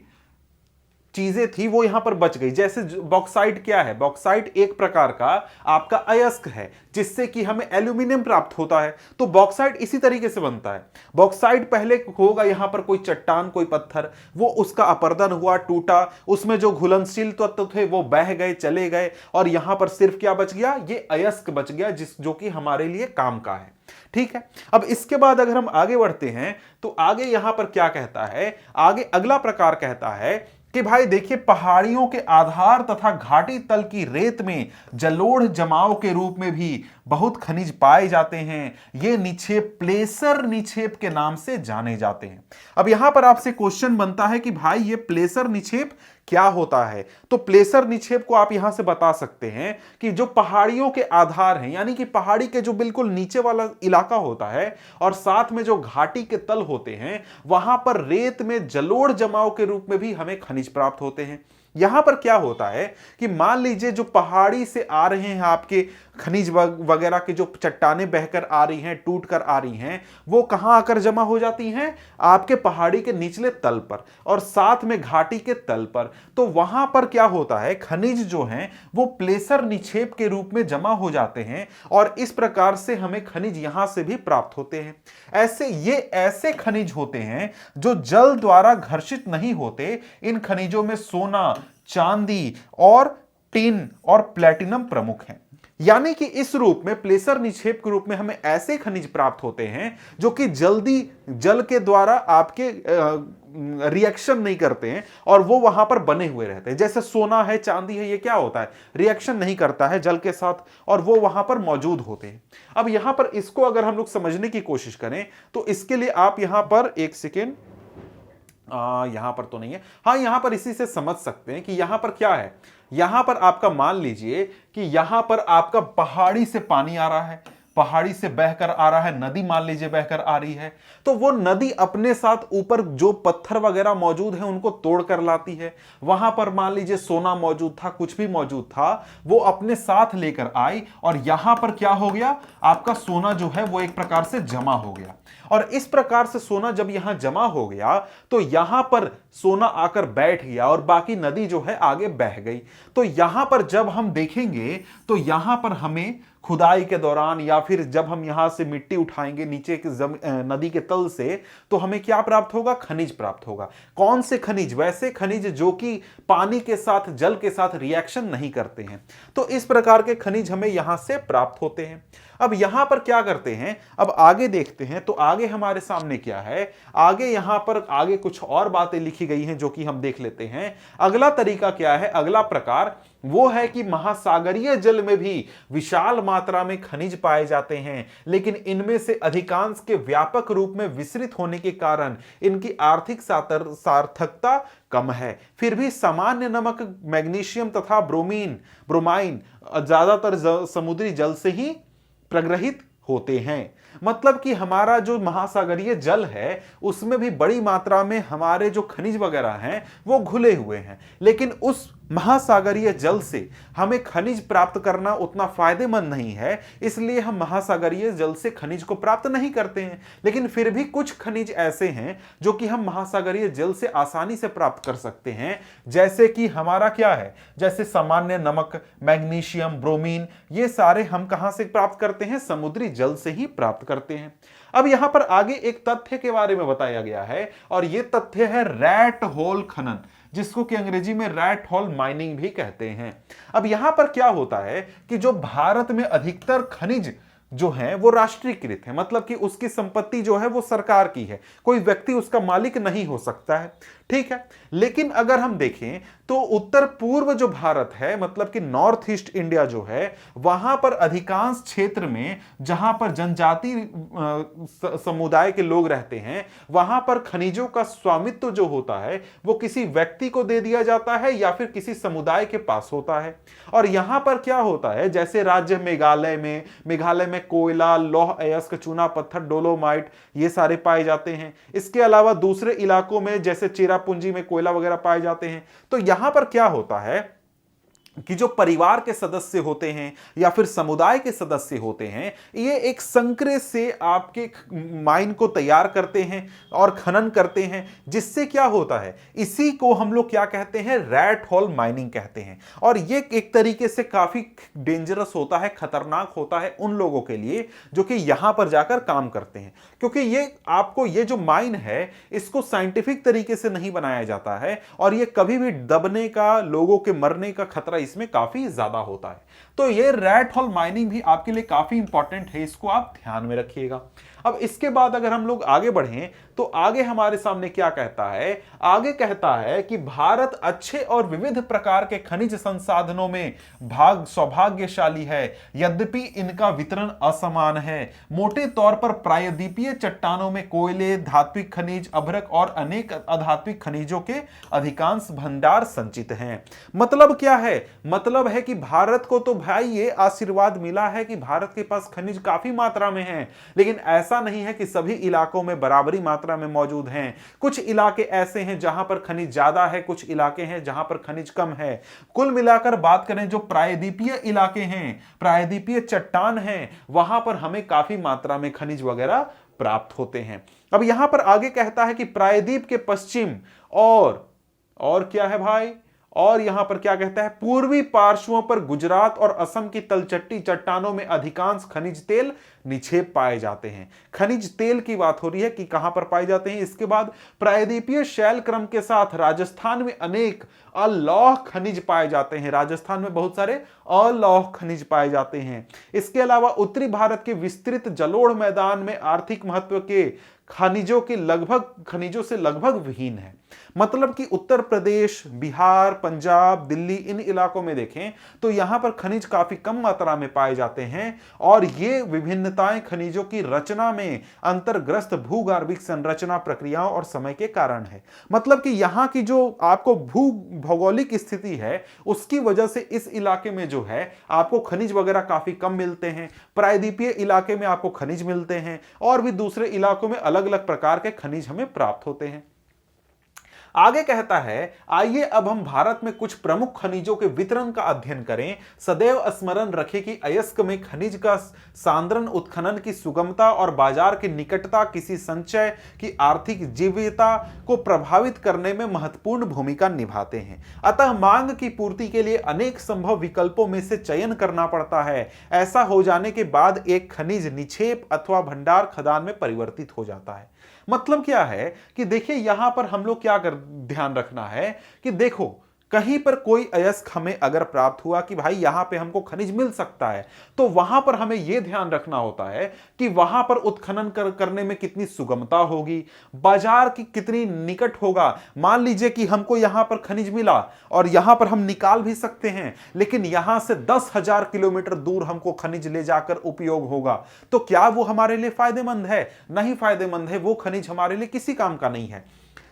चीजें थी वो यहां पर बच गई। जैसे बॉक्साइट क्या है, बॉक्साइट एक प्रकार का आपका अयस्क है जिससे कि हमें एल्यूमिनियम प्राप्त होता है। तो बॉक्साइट इसी तरीके से बनता है। बॉक्साइट पहले होगा यहां पर कोई चट्टान, कोई पत्थर, वो उसका अपर्दन हुआ, टूटा, उसमें जो घुलनशील तत्व थे वो बह गए, चले गए और यहां पर सिर्फ क्या बच गया, ये अयस्क बच गया जो कि हमारे लिए काम का है। ठीक है, अब इसके बाद अगर हम आगे बढ़ते हैं तो आगे यहां पर क्या कहता है, आगे अगला प्रकार कहता है कि भाई देखिए पहाड़ियों के आधार तथा घाटी तल की रेत में जलोढ़ जमाव के रूप में भी बहुत खनिज पाए जाते हैं। ये निक्षेप प्लेसर निक्षेप के नाम से जाने जाते हैं। अब यहां पर आपसे क्वेश्चन बनता है कि भाई ये प्लेसर निक्षेप क्या होता है। तो प्लेसर निक्षेप को आप यहां से बता सकते हैं कि जो पहाड़ियों के आधार हैं, यानी कि पहाड़ी के जो बिल्कुल नीचे वाला इलाका होता है और साथ में जो घाटी के तल होते हैं वहां पर रेत में जलोढ़ जमाव के रूप में भी हमें खनिज प्राप्त होते हैं। यहां पर क्या होता है कि मान लीजिए जो पहाड़ी से आ रहे हैं आपके खनिज वगैरह के जो चट्टानें बहकर आ रही हैं, टूट कर आ रही हैं, वो कहां आकर जमा हो जाती हैं, आपके पहाड़ी के निचले तल पर और साथ में घाटी के तल पर। तो वहां पर क्या होता है, खनिज जो हैं वो प्लेसर निक्षेप के रूप में जमा हो जाते हैं और इस प्रकार से हमें खनिज यहां से भी प्राप्त होते हैं। ये ऐसे खनिज होते हैं जो जल द्वारा घर्षित नहीं होते। इन खनिजों में सोना, चांदी और टिन और प्लेटिनम प्रमुख हैं। यानी कि इस रूप में प्लेसर निक्षेप के रूप में हमें ऐसे खनिज प्राप्त होते हैं जो कि जल्दी जल के द्वारा आपके रिएक्शन नहीं करते हैं और वो वहां पर बने हुए रहते हैं। जैसे सोना है, चांदी है, ये क्या होता है, रिएक्शन नहीं करता है जल के साथ और वो वहां पर मौजूद होते हैं। अब यहां पर इसको अगर हम लोग समझने की कोशिश करें तो इसके लिए आप यहां पर एक सेकेंड, यहां पर तो नहीं है, हाँ यहां पर इसी से समझ सकते हैं कि यहां पर क्या है। यहां पर आपका मान लीजिए कि यहां पर आपका पहाड़ी से पानी आ रहा है, पहाड़ी से बहकर आ रहा है, नदी मान लीजिए बहकर आ रही है, तो वो नदी अपने साथ ऊपर जो पत्थर वगैरह मौजूद है उनको तोड़ कर लाती है। वहां पर मान लीजिए सोना मौजूद था, कुछ भी मौजूद था, वो अपने साथ लेकर आई और यहां पर क्या हो गया, आपका सोना जो है वो एक प्रकार से जमा हो गया। और इस प्रकार से सोना जब यहां जमा हो गया तो यहां पर सोना आकर बैठ गया और बाकी नदी जो है आगे बह गई। तो यहां पर जब हम देखेंगे तो यहां पर हमें खुदाई के दौरान या फिर जब हम यहां से मिट्टी उठाएंगे नीचे के नदी के तल से, तो हमें क्या प्राप्त होगा, खनिज प्राप्त होगा। कौन से खनिज, वैसे खनिज जो कि पानी के साथ, जल के साथ रिएक्शन नहीं करते हैं। तो इस प्रकार के खनिज हमें यहां से प्राप्त होते हैं। अब यहां पर क्या करते हैं, अब आगे देखते हैं तो आगे हमारे सामने क्या है, आगे यहां पर आगे कुछ और बातें लिखी गई हैं जो कि हम देख लेते हैं। अगला तरीका क्या है, अगला प्रकार वो है कि महासागरीय जल में भी विशाल मात्रा में खनिज पाए जाते हैं, लेकिन इनमें से अधिकांश के व्यापक रूप में विस्तृत होने के कारण इनकी आर्थिक सार्थकता कम है। फिर भी सामान्य नमक, मैग्नीशियम तथा ब्रोमाइन ज्यादातर समुद्री जल से ही प्रग्रहित होते हैं। मतलब कि हमारा जो महासागरीय जल है उसमें भी बड़ी मात्रा में हमारे जो खनिज वगैरह हैं वो घुले हुए हैं, लेकिन उस महासागरीय जल से हमें खनिज प्राप्त करना उतना फायदेमंद नहीं है, इसलिए हम महासागरीय जल से खनिज को प्राप्त नहीं करते हैं। लेकिन फिर भी कुछ खनिज ऐसे हैं जो कि हम महासागरीय जल से आसानी से प्राप्त कर सकते हैं, जैसे कि हमारा क्या है, जैसे सामान्य नमक, मैग्नीशियम, ब्रोमीन, ये सारे हम कहां से प्राप्त करते हैं, समुद्री जल से ही प्राप्त करते हैं। अब यहां पर आगे एक तथ्य के बारे में बताया गया है और यह तथ्य है रैट होल खनन, जिसको कि अंग्रेजी में रैट होल माइनिंग भी कहते हैं। अब यहां पर क्या होता है कि जो भारत में अधिकतर खनिज जो है वो राष्ट्रीयकृत है, मतलब कि उसकी संपत्ति जो है वो सरकार की है, कोई व्यक्ति उसका मालिक नहीं हो सकता है, ठीक है। लेकिन अगर हम देखें तो उत्तर पूर्व जो भारत है, मतलब कि नॉर्थ ईस्ट इंडिया जो है, वहां पर अधिकांश क्षेत्र में जहां पर जनजाति समुदाय के लोग रहते हैं, वहां पर खनिजों का स्वामित्व जो होता है वो किसी व्यक्ति को दे दिया जाता है या फिर किसी समुदाय के पास होता है। और यहां पर क्या होता है, जैसे राज्य मेघालय में कोयला, लौह अयस्क, चूना पत्थर, डोलोमाइट, ये सारे पाए जाते हैं। इसके अलावा दूसरे इलाकों में जैसे चेरापूंजी में कोयला वगैरह पाए जाते हैं। तो यहां पर क्या होता है कि जो परिवार के सदस्य होते हैं या फिर समुदाय के सदस्य होते हैं, ये एक संक्रे से आपके माइन को तैयार करते हैं और खनन करते हैं, जिससे क्या होता है, इसी को हम लोग क्या कहते हैं, रैट होल माइनिंग कहते हैं। और ये एक तरीके से काफी डेंजरस होता है, खतरनाक होता है उन लोगों के लिए जो कि यहां पर जाकर काम करते हैं, क्योंकि ये जो माइन है इसको साइंटिफिक तरीके से नहीं बनाया जाता है और ये कभी भी दबने का, लोगों के मरने का खतरा इसमें काफी ज्यादा होता है। तो ये रैट होल माइनिंग भी आपके लिए काफी इंपॉर्टेंट है, इसको आप ध्यान में रखिएगा। अब इसके बाद अगर हम लोग आगे बढ़ें तो आगे हमारे सामने क्या कहता है, आगे कहता है कि भारत अच्छे और विविध प्रकार के खनिज संसाधनों में सौभाग्यशाली है, यद्यपि इनका वितरण असमान है। मोटे तौर पर प्रायद्वीपीय चट्टानों में कोयले, धात्विक खनिज, अभ्रक और अनेक अधात्विक खनिजों के अधिकांश भंडार संचित हैं। मतलब क्या है, मतलब है कि भारत को तो भाई ये आशीर्वाद मिला है कि भारत के पास खनिज काफी मात्रा में है, लेकिन ऐसा नहीं है कि सभी इलाकों में बराबरी मात्रा में मौजूद हैं। कुछ इलाके ऐसे हैं जहां पर खनिज ज्यादा है, कुछ इलाके हैं जहां पर खनिज कम है। कुल मिलाकर बात करें, जो प्रायद्वीपीय इलाके हैं, प्रायद्वीपीय चट्टान हैं, वहां पर हमें काफी मात्रा में खनिज वगैरह प्राप्त होते हैं। अब यहां पर आगे कहता है कि प्रायद्वीप के पश्चिम और क्या है भाई, और यहां पर क्या कहता है, पूर्वी पार्श्वों पर गुजरात और असम की तलचट्टी चट्टानों में अधिकांश खनिज तेल निक्षेप पाए जाते हैं। खनिज तेल की बात हो रही है कि कहां पर पाए जाते हैं। इसके बाद प्रायद्वीपीय शैल क्रम के साथ राजस्थान में अनेक अलौह खनिज पाए जाते हैं। राजस्थान में बहुत सारे अलौह खनिज पाए जाते हैं। इसके अलावा उत्तरी भारत के विस्तृत जलोढ़ मैदान में आर्थिक महत्व के खनिजों से लगभग विहीन है। मतलब कि उत्तर प्रदेश, बिहार, पंजाब, दिल्ली, इन इलाकों में देखें तो यहां पर खनिज काफी कम मात्रा में पाए जाते हैं और ये विभिन्नताएं खनिजों की रचना में अंतर्ग्रस्त भूगर्भिक संरचना प्रक्रियाओं और समय के कारण है। मतलब कि यहां की जो आपको भौगोलिक स्थिति है उसकी वजह से इस इलाके में जो है आपको खनिज वगैरह काफी कम मिलते हैं। प्रायद्वीपीय इलाके में आपको खनिज मिलते हैं और भी दूसरे इलाकों में अलग अलग प्रकार के खनिज हमें प्राप्त होते हैं। आगे कहता है, आइए अब हम भारत में कुछ प्रमुख खनिजों के वितरण का अध्ययन करें। सदैव स्मरण रखें कि अयस्क में खनिज का सांद्रण, उत्खनन की सुगमता और बाजार की निकटता किसी संचय की आर्थिक जीवयता को प्रभावित करने में महत्वपूर्ण भूमिका निभाते हैं। अतः मांग की पूर्ति के लिए अनेक संभव विकल्पों में से चयन करना पड़ता है। ऐसा हो जाने के बाद एक खनिज निक्षेप अथवा भंडार खदान में परिवर्तित हो जाता है। मतलब क्या है कि देखिए यहां पर हम लोग क्या ध्यान रखना है कि देखो कहीं पर कोई अयस्क हमें अगर प्राप्त हुआ कि भाई यहां पे हमको खनिज मिल सकता है, तो वहां पर हमें यह ध्यान रखना होता है कि वहां पर उत्खनन करने में कितनी सुगमता होगी, बाजार की कितनी निकट होगा। मान लीजिए कि हमको यहां पर खनिज मिला और यहां पर हम निकाल भी सकते हैं, लेकिन यहां से 10,000 किलोमीटर दूर हमको खनिज ले जाकर उपयोग होगा, तो क्या वो हमारे लिए फायदेमंद है? नहीं फायदेमंद है, वो खनिज हमारे लिए किसी काम का नहीं है।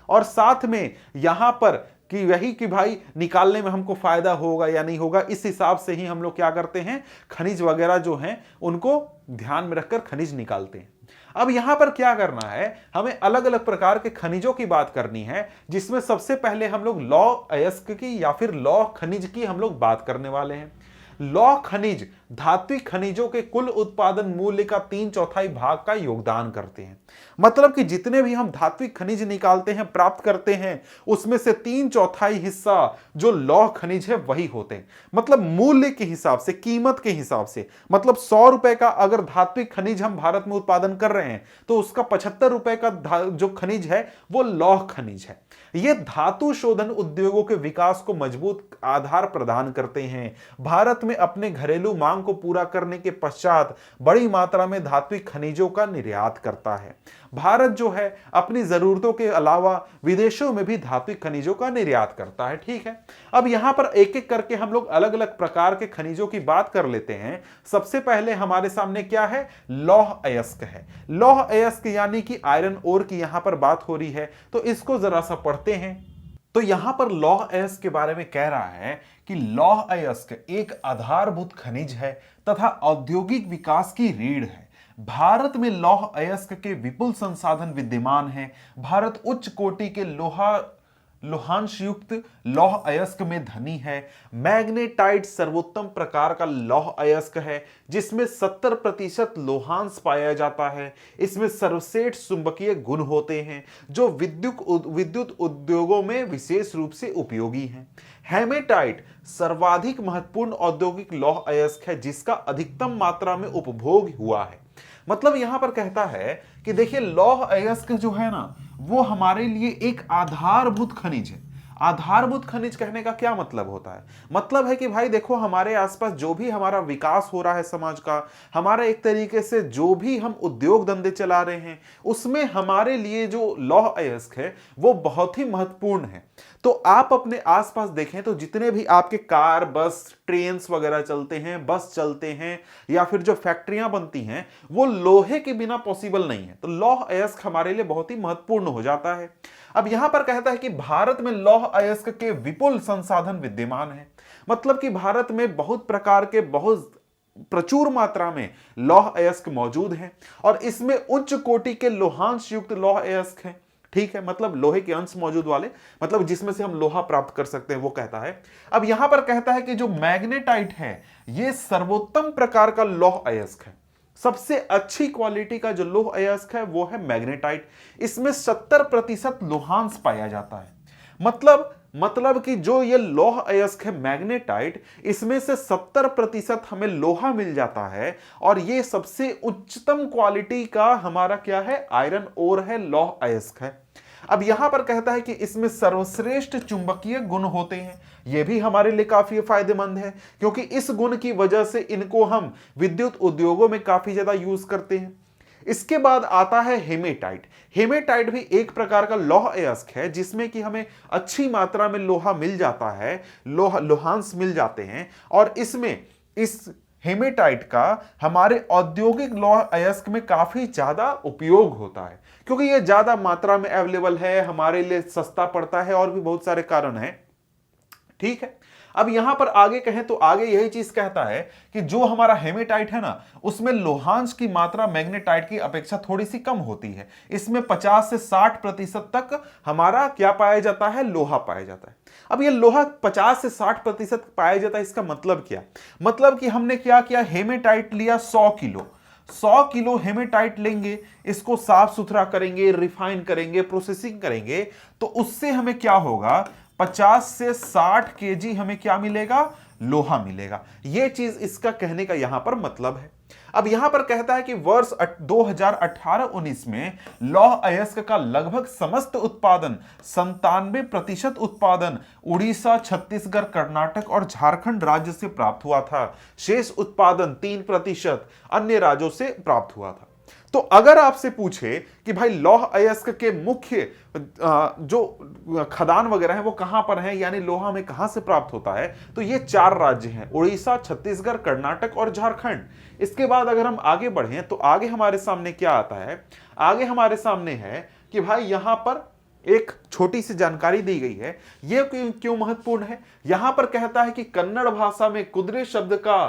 और साथ में यहां पर कि वही कि भाई निकालने में हमको फायदा होगा या नहीं होगा, इस हिसाब से ही हम लोग क्या करते हैं, खनिज वगैरह जो हैं उनको ध्यान में रखकर खनिज निकालते हैं। अब यहां पर क्या करना है, हमें अलग अलग प्रकार के खनिजों की बात करनी है, जिसमें सबसे पहले हम लोग लौह अयस्क की या फिर लौह खनिज की हम लोग बात करने वाले हैं। लौह खनिज धात्विक खनिजों के कुल उत्पादन मूल्य का 3/4 भाग का योगदान करते हैं। मतलब कि जितने भी हम धात्विक खनिज निकालते हैं, प्राप्त करते हैं, उसमें से 3/4 हिस्सा जो लौह खनिज है वही होते हैं। मतलब मूल्य के हिसाब से, कीमत के हिसाब से, मतलब 100 रुपए का अगर धात्विक खनिज हम भारत में उत्पादन कर रहे हैं तो उसका 75 रुपए का जो खनिज है वो लौह खनिज है। ये धातु शोधन उद्योगों के विकास को मजबूत आधार प्रदान करते हैं। भारत में अपने घरेलू मांग को पूरा करने के पश्चात बड़ी मात्रा में धात्विक खनिजों का निर्यात करता है। भारत जो है अपनी जरूरतों के अलावा विदेशों में भी धात्विक खनिजों का निर्यात करता है। ठीक है, अब यहां पर एक एक करके हम लोग अलग अलग प्रकार के खनिजों की बात कर लेते हैं। सबसे पहले हमारे सामने क्या है, लौह अयस्क है। लौह अयस्क यानी कि आयरन ओर की यहां पर बात हो रही है, तो इसको जरा सा पढ़ते हैं। तो यहां पर लौह अयस्क के बारे में कह रहा है कि लौह अयस्क एक आधारभूत खनिज है तथा औद्योगिक विकास की रीढ़ है। भारत में लौह अयस्क के विपुल संसाधन विद्यमान हैं। भारत उच्च कोटि के लोहांश युक्त लौह अयस्क में धनी है। मैग्नेटाइट सर्वोत्तम प्रकार का लौह अयस्क है जिसमें 70% लोहांश पाया जाता है। इसमें सर्वश्रेष्ठ चुंबकीय गुण होते हैं जो विद्युत उद्योगों में विशेष रूप से उपयोगी हैं। हेमेटाइट सर्वाधिक महत्वपूर्ण औद्योगिक लौह अयस्क है जिसका अधिकतम मात्रा में उपभोग हुआ है। मतलब यहां पर कहता है कि देखिए लौह अयस्क जो है ना वो हमारे लिए एक आधारभूत खनिज है। आधारभूत खनिज कहने का क्या मतलब होता है, मतलब है कि भाई देखो हमारे आसपास जो भी हमारा विकास हो रहा है समाज का, हमारा एक तरीके से जो भी हम उद्योग धंधे चला रहे हैं, उसमें हमारे लिए जो लौह अयस्क है वो बहुत ही महत्वपूर्ण है। तो आप अपने आसपास देखें तो जितने भी आपके कार, बस, ट्रेन्स वगैरह चलते हैं, बस चलते हैं या फिर जो फैक्ट्रियां बनती हैं वो लोहे के बिना पॉसिबल नहीं है। तो लौह अयस्क हमारे लिए बहुत ही महत्वपूर्ण हो जाता है। अब यहां पर कहता है कि भारत में लौह अयस्क के विपुल संसाधन विद्यमान है। मतलब कि भारत में बहुत प्रकार के, बहुत प्रचुर मात्रा में लौह अयस्क मौजूद हैं और इसमें उच्च कोटि के लोहांश युक्त लौह अयस्क हैं। ठीक है, मतलब लोहे के अंश मौजूद वाले, मतलब जिसमें से हम लोहा प्राप्त कर सकते हैं वो कहता है। अब यहां पर कहता है कि जो मैग्नेटाइट है ये सर्वोत्तम प्रकार का लौह अयस्क है। सबसे अच्छी क्वालिटी का जो लौह अयस्क है वो है मैग्नेटाइट। इसमें 70% लोहांश पाया जाता है। मतलब मतलब कि जो ये लौह अयस्क है मैग्नेटाइट, इसमें से 70% हमें लोहा मिल जाता है और ये सबसे उच्चतम क्वालिटी का हमारा क्या है, आयरन ओर है, लौह अयस्क है। अब यहां पर कहता है कि इसमें सर्वश्रेष्ठ चुंबकीय गुण होते हैं। यह भी हमारे लिए काफी फायदेमंद है क्योंकि इस गुण की वजह से इनको हम विद्युत उद्योगों में काफी ज्यादा यूज करते हैं। इसके बाद आता है हेमेटाइट। हेमेटाइट भी एक प्रकार का लौह अयस्क है जिसमें कि हमें अच्छी मात्रा में लोहा मिल जाता है, लोहांश मिल जाते हैं और इस हेमेटाइट का हमारे औद्योगिक लौह अयस्क में काफी ज्यादा उपयोग होता है क्योंकि यह ज्यादा मात्रा में अवेलेबल है, हमारे लिए सस्ता पड़ता है और भी बहुत सारे कारण हैं। ठीक है, अब यहां पर आगे कहें तो आगे यही चीज कहता है कि जो हमारा हेमेटाइट है ना, उसमें लोहांश की मात्रा मैग्नेटाइट की अपेक्षा थोड़ी सी कम होती है। इसमें 50 से 60% तक हमारा क्या पाया जाता है, लोहा पाया जाता है। अब ये लोहा 50 से 60% पाया जाता है, इसका मतलब क्या, मतलब कि हमने क्या किया, हेमेटाइट लिया 100 किलो, 100 किलो हेमेटाइट लेंगे, इसको साफ सुथरा करेंगे, रिफाइन करेंगे, प्रोसेसिंग करेंगे, तो उससे हमें क्या होगा, 50 से 60 केजी हमें क्या मिलेगा, लोहा मिलेगा। यह चीज इसका कहने का यहां पर मतलब है। अब यहां पर कहता है कि वर्ष 2018-19 में लौह अयस्क का लगभग समस्त उत्पादन 97% उत्पादन उड़ीसा, छत्तीसगढ़, कर्नाटक और झारखंड राज्य से प्राप्त हुआ था। शेष उत्पादन 3% अन्य राज्यों से प्राप्त हुआ था। तो अगर आपसे पूछे कि भाई लौह अयस्क के मुख्य जो खदान वगैरह हैं वो कहां पर हैं, यानी लोहा में कहां से प्राप्त होता है, तो ये 4 राज्य हैं, उड़ीसा, छत्तीसगढ़, कर्नाटक और झारखंड। इसके बाद अगर हम आगे बढ़ें तो आगे हमारे सामने क्या आता है, आगे हमारे सामने है कि भाई यहां पर एक छोटी सी जानकारी दी गई है। यह क्यों महत्वपूर्ण है, यहां पर कहता है कि कन्नड़ भाषा में कुदरे शब्द का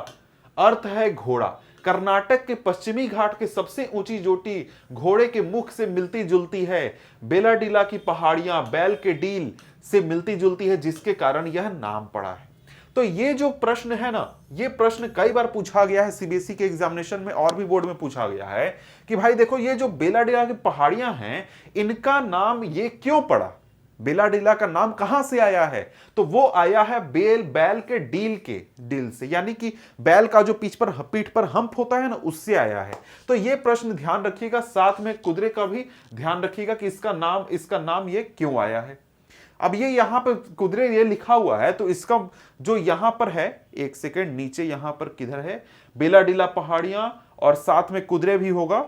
अर्थ है घोड़ा। कर्नाटक के पश्चिमी घाट की सबसे ऊंची चोटी घोड़े के मुख से मिलती जुलती है। बेलाडीला की पहाड़ियां बैल के डील से मिलती जुलती है, जिसके कारण यह नाम पड़ा है। तो ये जो प्रश्न है ना, ये प्रश्न कई बार पूछा गया है सीबीएसई के एग्जामिनेशन में और भी बोर्ड में पूछा गया है कि भाई देखो ये जो बेलाडीला की पहाड़ियां हैं, इनका नाम ये क्यों पड़ा, बेलाडीला का नाम कहां से आया है, तो वो आया है बैल के डील से, यानी कि बैल का जो पीठ पर हंप होता है ना, उससे आया है। तो ये प्रश्न ध्यान रखिएगा, साथ में कुदरे का भी ध्यान रखिएगा कि इसका नाम ये क्यों आया है। अब ये यहां पर कुदरे ये लिखा हुआ है, तो इसका जो यहां पर है, एक सेकेंड, नीचे यहां पर किधर है, बेलाडीला पहाड़ियां और साथ में कुदरे भी होगा,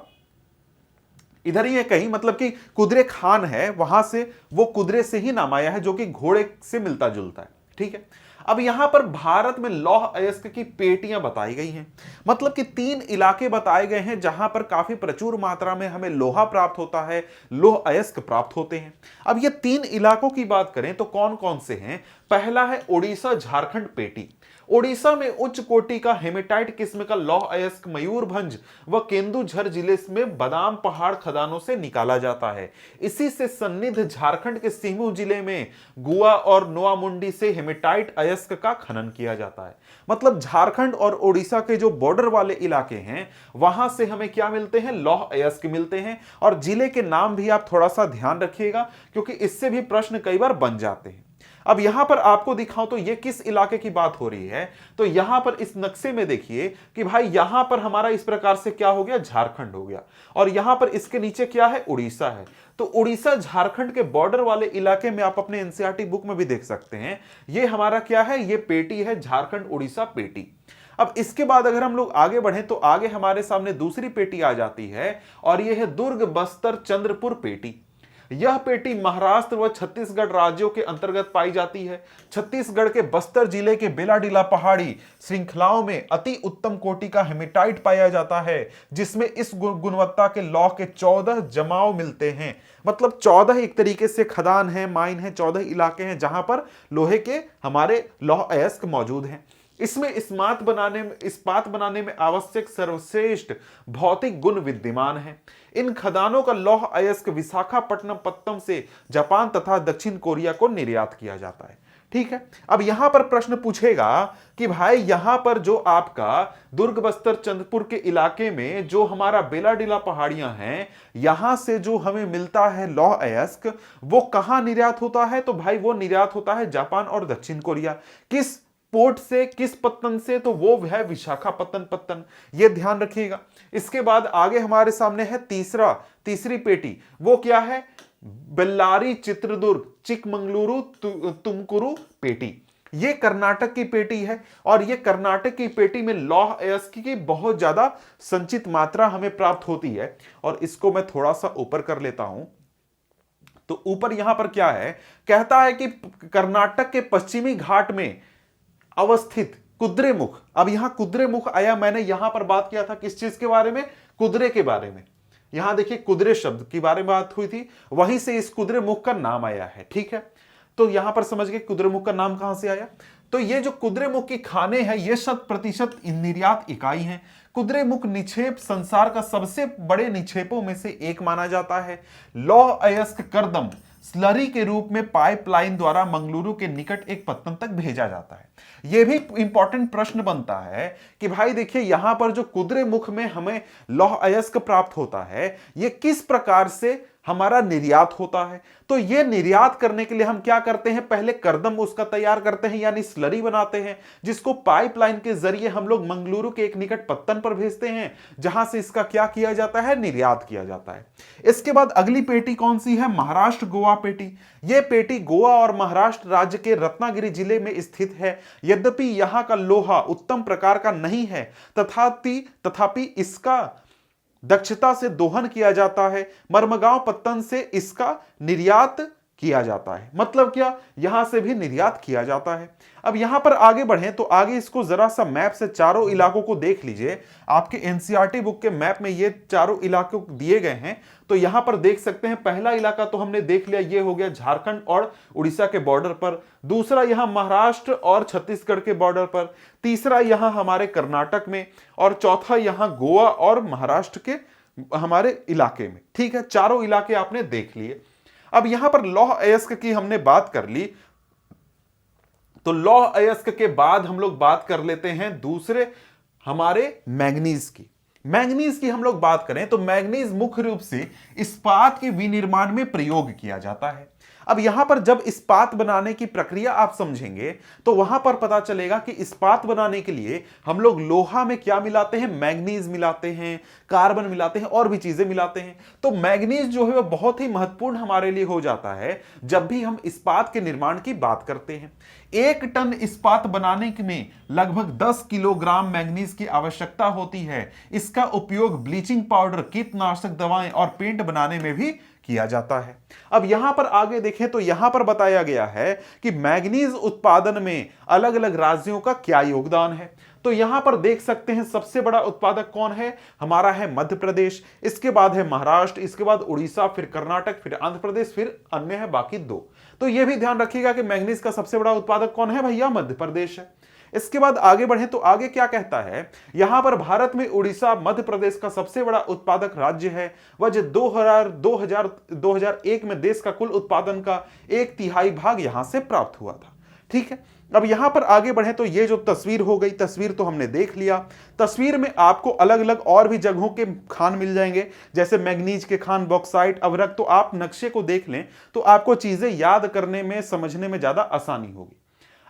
इधर ही है कहीं, मतलब कि कुदरे खान है, वहां से वो कुदरे से ही नाम आया है जो कि घोड़े से मिलता जुलता है। ठीक है, अब यहां पर भारत में लौह अयस्क की पेटियां बताई गई हैं, मतलब कि 3 इलाके बताए गए हैं जहां पर काफी प्रचुर मात्रा में हमें लोहा प्राप्त होता है, लौह अयस्क प्राप्त होते हैं। अब ये 3 इलाकों की बात करें तो कौन कौन से हैं, पहला है उड़ीसा झारखंड पेटी। ओडिशा में उच्च कोटि का हेमेटाइट किस्म का लौह अयस्क मयूरभंज व केंदुझर जिले में बादाम पहाड़ खदानों से निकाला जाता है। इसी से सन्निध झारखंड के सिमू जिले में गुआ और नोआमुंडी से हेमेटाइट अयस्क का खनन किया जाता है। मतलब झारखंड और ओडिशा के जो बॉर्डर वाले इलाके हैं वहां से हमें क्या मिलते हैं, लौह अयस्क मिलते हैं। और जिले के नाम भी आप थोड़ा सा ध्यान रखिएगा क्योंकि इससे भी प्रश्न कई बार बन जाते हैं। अब यहां पर आपको दिखाऊं तो ये किस इलाके की बात हो रही है, तो यहां पर इस नक्शे में देखिए कि भाई यहां पर हमारा इस प्रकार से क्या हो गया, झारखंड हो गया, और यहां पर इसके नीचे क्या है, उड़ीसा है। तो उड़ीसा झारखंड के बॉर्डर वाले इलाके में आप अपने एनसीईआरटी बुक में भी देख सकते हैं, ये हमारा क्या है, ये पेटी है, झारखंड उड़ीसा पेटी। अब इसके बाद अगर हम लोग आगे बढ़ें तो आगे हमारे सामने दूसरी पेटी आ जाती है और यह है दुर्ग बस्तर चंद्रपुर पेटी। यह पेटी महाराष्ट्र व छत्तीसगढ़ राज्यों के अंतर्गत पाई जाती है। छत्तीसगढ़ के बस्तर जिले के बेलाडीला पहाड़ी श्रृंखलाओं में अति उत्तम कोटि का हेमेटाइट पाया जाता है, जिसमें इस गुणवत्ता के लौह के 14 जमाव मिलते हैं। मतलब 14 एक तरीके से खदान है, माइन है, 14 इलाके हैं जहां पर लोहे के हमारे लौह अयस्क मौजूद हैं। इसमें इस्पात बनाने में आवश्यक सर्वश्रेष्ठ भौतिक गुण विद्यमान हैं। इन खदानों का लौह अयस्क विशाखापट्टनम से जापान तथा दक्षिण कोरिया को निर्यात किया जाता है। ठीक है। अब यहां पर प्रश्न पूछेगा कि भाई यहां पर जो आपका दुर्ग बस्तर चंद्रपुर के इलाके में जो हमारा बेलाडीला पहाड़ियां हैं, यहां से जो हमें मिलता है लौह अयस्क, वो कहां निर्यात होता है? तो भाई वो निर्यात होता है जापान और दक्षिण कोरिया। किस पोर्ट से, किस पत्तन से? तो वो है विशाखापत्तनम पत्तन, ये ध्यान रखिएगा। इसके बाद आगे हमारे सामने है तीसरी पेटी, वो क्या है? बेल्लारी चित्रदुर्ग चिकमंगलुरु तुमकुरु पेटी। ये कर्नाटक की पेटी है और ये कर्नाटक की पेटी में लौह अयस्क की बहुत ज्यादा संचित मात्रा हमें प्राप्त होती है। और इसको मैं थोड़ा सा ऊपर कर लेता हूं, तो ऊपर यहां पर क्या है, कहता है कि कर्नाटक के पश्चिमी घाट में अवस्थित कुद्रेमुख। अब यहां कुद्रेमुख आया, मैंने यहां पर बात किया था किस चीज के बारे में? कुद्रे के बारे में। यहां देखिए कुद्रे शब्द की बारे में बात हुई थी, वहीं से इस कुद्रेमुख का नाम आया है। ठीक है, तो यहां पर समझ गए कुद्रेमुख का नाम कहां से आया। तो ये जो कुद्रेमुख की खाने हैं ये 100% निर्यात इकाई है। कुद्रेमुख निक्षेप संसार का सबसे बड़े निक्षेपों में से एक माना जाता है। लौह अयस्क करदम स्लरी के रूप में पाइपलाइन द्वारा मंगलुरु के निकट एक पत्तन तक भेजा जाता है। यह भी इंपॉर्टेंट प्रश्न बनता है कि भाई देखिए यहां पर जो कुद्रेमुख में हमें लौह अयस्क प्राप्त होता है, यह किस प्रकार से हमारा निर्यात होता है। तो यह निर्यात करने के लिए हम क्या करते हैं? पहले करदम उसका तैयार करते हैं, यानी स्लरी बनाते हैं, जिसको पाइपलाइन के जरिए हम लोग मंगलुरु के एक निकट पत्तन पर भेजते हैं, जहां से इसका क्या किया जाता है? निर्यात किया जाता है। इसके बाद अगली पेटी कौन सी है? महाराष्ट्र गोवा पेटी। यह पेटी गोवा और महाराष्ट्र राज्य के रत्नागिरी जिले में स्थित है। यद्यपि यहां का लोहा उत्तम प्रकार का नहीं है, तथापि इसका दक्षता से दोहन किया जाता है। मर्मगांव पत्तन से इसका निर्यात किया जाता है। मतलब क्या? यहां से भी निर्यात किया जाता है। अब यहां पर आगे बढ़ें तो आगे इसको जरा सा मैप से चारों इलाकों को देख लीजिए। आपके एनसीईआरटी बुक के मैप में ये चारों इलाके दिए गए हैं। तो यहां पर देख सकते हैं पहला इलाका तो हमने देख लिया, ये हो गया झारखंड और उड़ीसा के बॉर्डर पर। दूसरा यहां महाराष्ट्र और छत्तीसगढ़ के बॉर्डर पर। तीसरा यहां हमारे कर्नाटक में, और चौथा यहां गोवा और महाराष्ट्र के हमारे इलाके में। ठीक है, चारों इलाके आपने देख लिए। अब यहां पर लौह अयस्क की हमने बात कर ली, तो लौह अयस्क के बाद हम लोग बात कर लेते हैं दूसरे हमारे मैंगनीज की। मैंगनीज की हम लोग बात करें तो मैंगनीज मुख्य रूप से इस्पात के विनिर्माण में प्रयोग किया जाता है। अब यहां पर जब इस्पात बनाने की प्रक्रिया आप समझेंगे तो वहां पर पता चलेगा कि इस्पात बनाने के लिए हम लोग लोहा में क्या मिलाते हैं? मैंगनीज मिलाते हैं, कार्बन मिलाते हैं और भी चीजें मिलाते हैं। तो मैंगनीज जो है वह बहुत ही महत्वपूर्ण हमारे लिए हो जाता है जब भी हम इस्पात के निर्माण की बात करते हैं। 1 टन इस्पात बनाने में लगभग 10 किलोग्राम मैंगनीज की आवश्यकता होती है। इसका उपयोग ब्लीचिंग पाउडर, कीटनाशक दवाएं और पेंट बनाने में भी किया जाता है। अब यहां पर आगे देखें तो यहां पर बताया गया है कि मैंगनीज उत्पादन में अलग अलग राज्यों का क्या योगदान है। तो यहां पर देख सकते हैं सबसे बड़ा उत्पादक कौन है? हमारा है मध्य प्रदेश, इसके बाद है महाराष्ट्र, इसके बाद उड़ीसा, फिर कर्नाटक, फिर आंध्र प्रदेश, फिर अन्य है बाकी 2। तो यह भी ध्यान रखिएगा कि मैंगनीज का सबसे बड़ा उत्पादक कौन है? भैया मध्य प्रदेश है। इसके बाद आगे बढ़े तो आगे क्या कहता है? यहां पर भारत में उड़ीसा मध्य प्रदेश का सबसे बड़ा उत्पादक राज्य है। वह 2001 में देश का कुल उत्पादन का 1/3 भाग यहां से प्राप्त हुआ था। ठीक है, अब यहां पर आगे बढ़े तो ये जो तस्वीर हो गई, तस्वीर तो हमने देख लिया। तस्वीर में आपको अलग अलग और भी जगहों के खान मिल जाएंगे, जैसे मैंगनीज के खान, बॉक्साइट, अभ्रक। तो आप नक्शे को देख लें तो आपको चीजें याद करने में, समझने में ज्यादा आसानी होगी।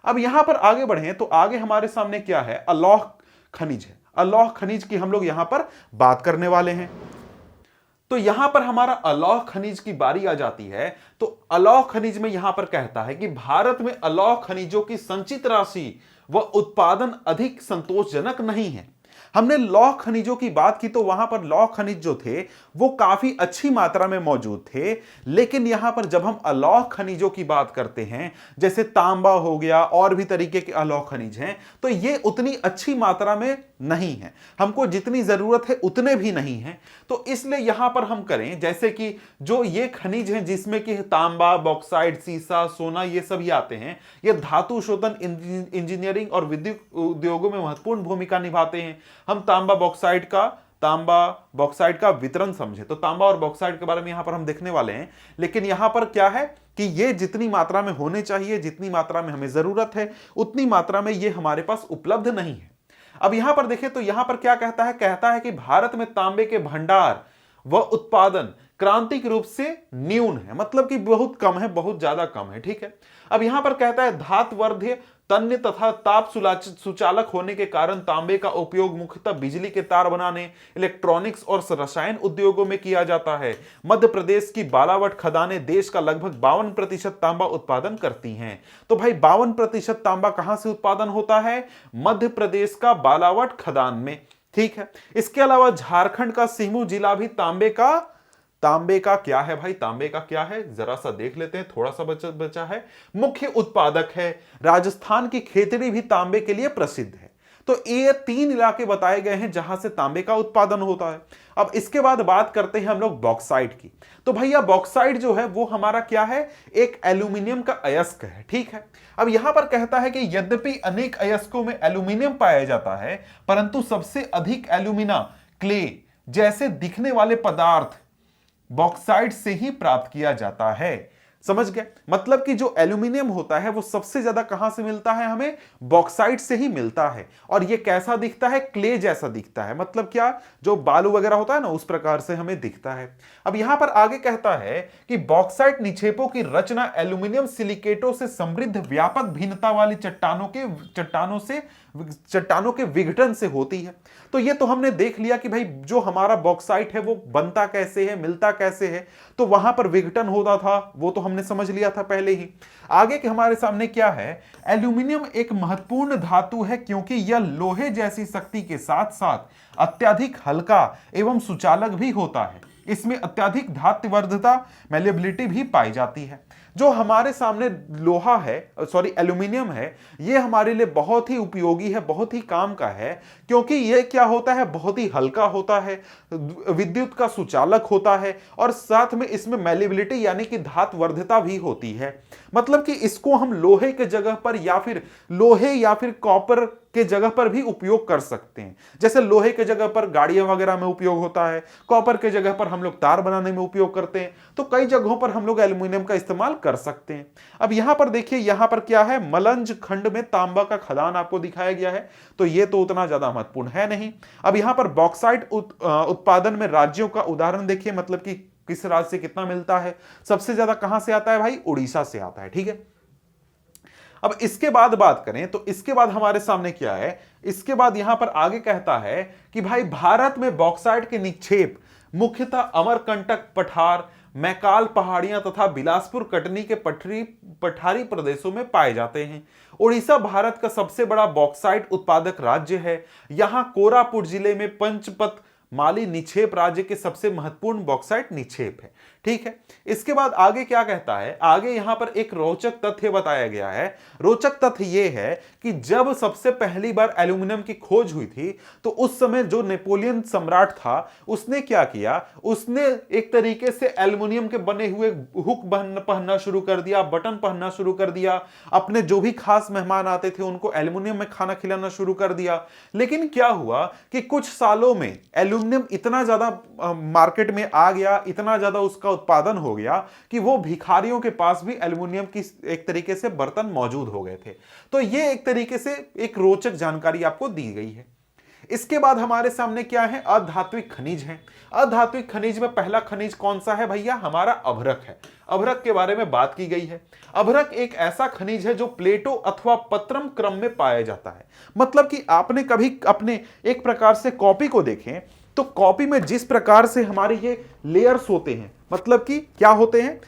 अब यहां पर आगे बढ़े तो आगे हमारे सामने क्या है? अलौह खनिज है। अलौह खनिज की हम लोग यहां पर बात करने वाले हैं। तो यहां पर हमारा अलौह खनिज की बारी आ जाती है। तो अलौह खनिज में यहां पर कहता है कि भारत में अलौह खनिजों की संचित राशि व उत्पादन अधिक संतोषजनक नहीं है। हमने लौह खनिजों की बात की तो वहां पर लौह खनिज जो थे वो काफी अच्छी मात्रा में मौजूद थे, लेकिन यहां पर जब हम अलौह खनिजों की बात करते हैं, जैसे तांबा हो गया और भी तरीके के अलौह खनिज हैं, तो ये उतनी अच्छी मात्रा में नहीं है। हमको जितनी जरूरत है उतने भी नहीं है। तो इसलिए यहां पर हम करें जैसे कि जो ये खनिज हैं जिसमें कि तांबा, बॉक्साइट, सीसा, सोना, ये सभी आते हैं, ये धातु शोधन, इंजीनियरिंग और विद्युत उद्योगों में महत्वपूर्ण भूमिका निभाते हैं। हम तांबा बॉक्साइट का तांबा बॉक्साइट का वितरण समझे। तो तांबा और बॉक्साइट के बारे में यहां पर हम देखने वाले हैं, लेकिन यहां पर क्या है कि ये जितनी मात्रा में होने चाहिए, जितनी मात्रा में हमें जरूरत है, उतनी मात्रा में ये हमारे पास उपलब्ध नहीं है। अब यहां पर देखें तो यहां पर क्या कहता है कि भारत में तांबे के भंडार व उत्पादन क्रांतिक रूप से न्यून है, मतलब कि बहुत कम है, बहुत ज्यादा कम है। ठीक है, अब यहां पर कहता है धातुवर्ध्य, तन्य तथा ताप सुचालक होने के कारण तांबे का उपयोग मुख्यतः बिजली के तार बनाने, इलेक्ट्रॉनिक्स और रसायन उद्योगों में किया जाता है। मध्य प्रदेश की बालावट खदानें देश का लगभग 52% तांबा उत्पादन करती हैं। तो भाई 52% तांबा कहां से उत्पादन होता है? मध्य प्रदेश का बालावट खदान में। ठीक है, इसके अलावा झारखंड का सिमू जिला भी तांबे का क्या है भाई? तांबे का क्या है जरा सा देख लेते हैं, थोड़ा सा बचा है, मुख्य उत्पादक है। राजस्थान की खेतड़ी भी तांबे के लिए प्रसिद्ध है। तो ये 3 इलाके बताए गए हैं जहां से तांबे का उत्पादन होता है। अब इसके बाद बात करते हैं हम लोग बॉक्साइट की। तो भैया बॉक्साइट जो है वो हमारा क्या है? एक एल्यूमिनियम का अयस्क है। ठीक है, अब यहां पर कहता है कि यद्यपि अनेक अयस्कों में एल्यूमिनियम पाया जाता है, परंतु सबसे अधिक एल्यूमिना, क्ले जैसे दिखने वाले पदार्थ बॉक्साइट से ही प्राप्त किया जाता है। समझ गए? मतलब कि जो एल्यूमिनियम होता है वो सबसे ज्यादा कहां से मिलता है? हमें बॉक्साइट से ही मिलता है। और ये कैसा दिखता है? क्ले जैसा दिखता है, मतलब क्या, जो बालू वगैरह होता है ना, उस प्रकार से हमें दिखता है। अब यहां पर आगे कहता है कि बॉक्साइट निक्षेपों की रचना एल्यूमिनियम सिलिकेटों से समृद्ध व्यापक भिन्नता वाली चट्टानों के विघटन से होती है। तो ये तो हमने देख लिया कि भाई जो हमारा बॉक्साइट है वो बनता कैसे है, मिलता कैसे है, तो वहां पर विघटन होता था, वो तो हमने समझ लिया था पहले ही। आगे के हमारे सामने क्या है? एल्यूमिनियम एक महत्वपूर्ण धातु है क्योंकि यह लोहे जैसी शक्ति के साथ साथ अत्यधिक हल्का एवं सुचालक भी होता है। इसमें अत्यधिक धात्वर्धता, मैलिएबिलिटी भी पाई जाती है। जो हमारे सामने लोहा है, एल्यूमिनियम है, ये हमारे लिए बहुत ही उपयोगी है, बहुत ही काम का है, क्योंकि ये क्या होता है? बहुत ही हल्का होता है, विद्युत का सुचालक होता है, और साथ में इसमें मैलिएबिलिटी यानी कि धात्वर्धता भी होती है। मतलब कि इसको हम लोहे के जगह पर या फिर कॉपर के जगह पर भी उपयोग कर सकते हैं। जैसे लोहे के जगह पर गाड़ियां वगैरह में उपयोग होता है, कॉपर के जगह पर हम लोग तार बनाने में उपयोग करते हैं, तो कई जगहों पर हम लोग एल्यूमिनियम का इस्तेमाल कर सकते हैं। अब यहां पर देखिए, यहां पर क्या है? मलंज खंड में तांबा का खदान आपको दिखाया गया है, तो यह तो उतना ज्यादा महत्वपूर्ण है नहीं। अब यहां पर बॉक्साइट उत्पादन में राज्यों का उदाहरण देखिए, मतलब कि किस राज्य से कितना मिलता है। सबसे ज्यादा कहां से आता है भाई? उड़ीसा से आता है। ठीक है, अब इसके बाद बात करें तो इसके बाद हमारे सामने क्या है? इसके बाद यहां पर आगे कहता है कि भाई भारत में बॉक्साइट के निक्षेप मुख्यतः अमरकंटक पठार, मैकाल पहाड़ियां तथा बिलासपुर कटनी के पठारी प्रदेशों में पाए जाते हैं। उड़ीसा भारत का सबसे बड़ा बॉक्साइट उत्पादक राज्य है। यहां कोरापुट जिले में पंचपत माली निक्षेप राज्य के सबसे महत्वपूर्ण बॉक्साइट निक्षेप है। ठीक है, इसके बाद आगे क्या कहता है? आगे यहां पर एक रोचक तथ्य बताया गया है। रोचक तथ्य यह है कि जब सबसे पहली बार एल्यूमिनियम की खोज हुई थी, तो उस समय जो नेपोलियन सम्राट था, उसने क्या किया? उसने एक तरीके से एल्यूमिनियम के बने हुए हुक पहनना शुरू कर दिया, बटन पहनना शुरू कर दिया, अपने जो भी खास मेहमान आते थे उनको एल्यूमिनियम में खाना खिलाना शुरू कर दिया। लेकिन क्या हुआ कि कुछ सालों में एल्यूमिनियम इतना ज्यादा मार्केट में आ गया, इतना ज्यादा उसका उत्पादन हो गया कि वो भिखारियों के पास भी एल्युमिनियम की एक तरीके से बर्तन मौजूद हो गए थे। तो ये एक तरीके से एक रोचक जानकारी आपको दी गई है। इसके बाद हमारे सामने क्या है? अधात्विक खनिज है। अधात्विक खनिज में पहला खनिज कौन सा है भैया? हमारा अभ्रक है। अभ्रक के बारे में बात की गई है। अभ्रक एक ऐसा खनिज है जो प्लेटो अथवा पत्रम क्रम में पाया जाता है। मतलब कि आपने कभी अपने एक प्रकार से कॉपी को देखें तो कॉपी में जिस प्रकार से हमारे ये लेयर्स होते हैं, मतलब कि क्या होते हैं?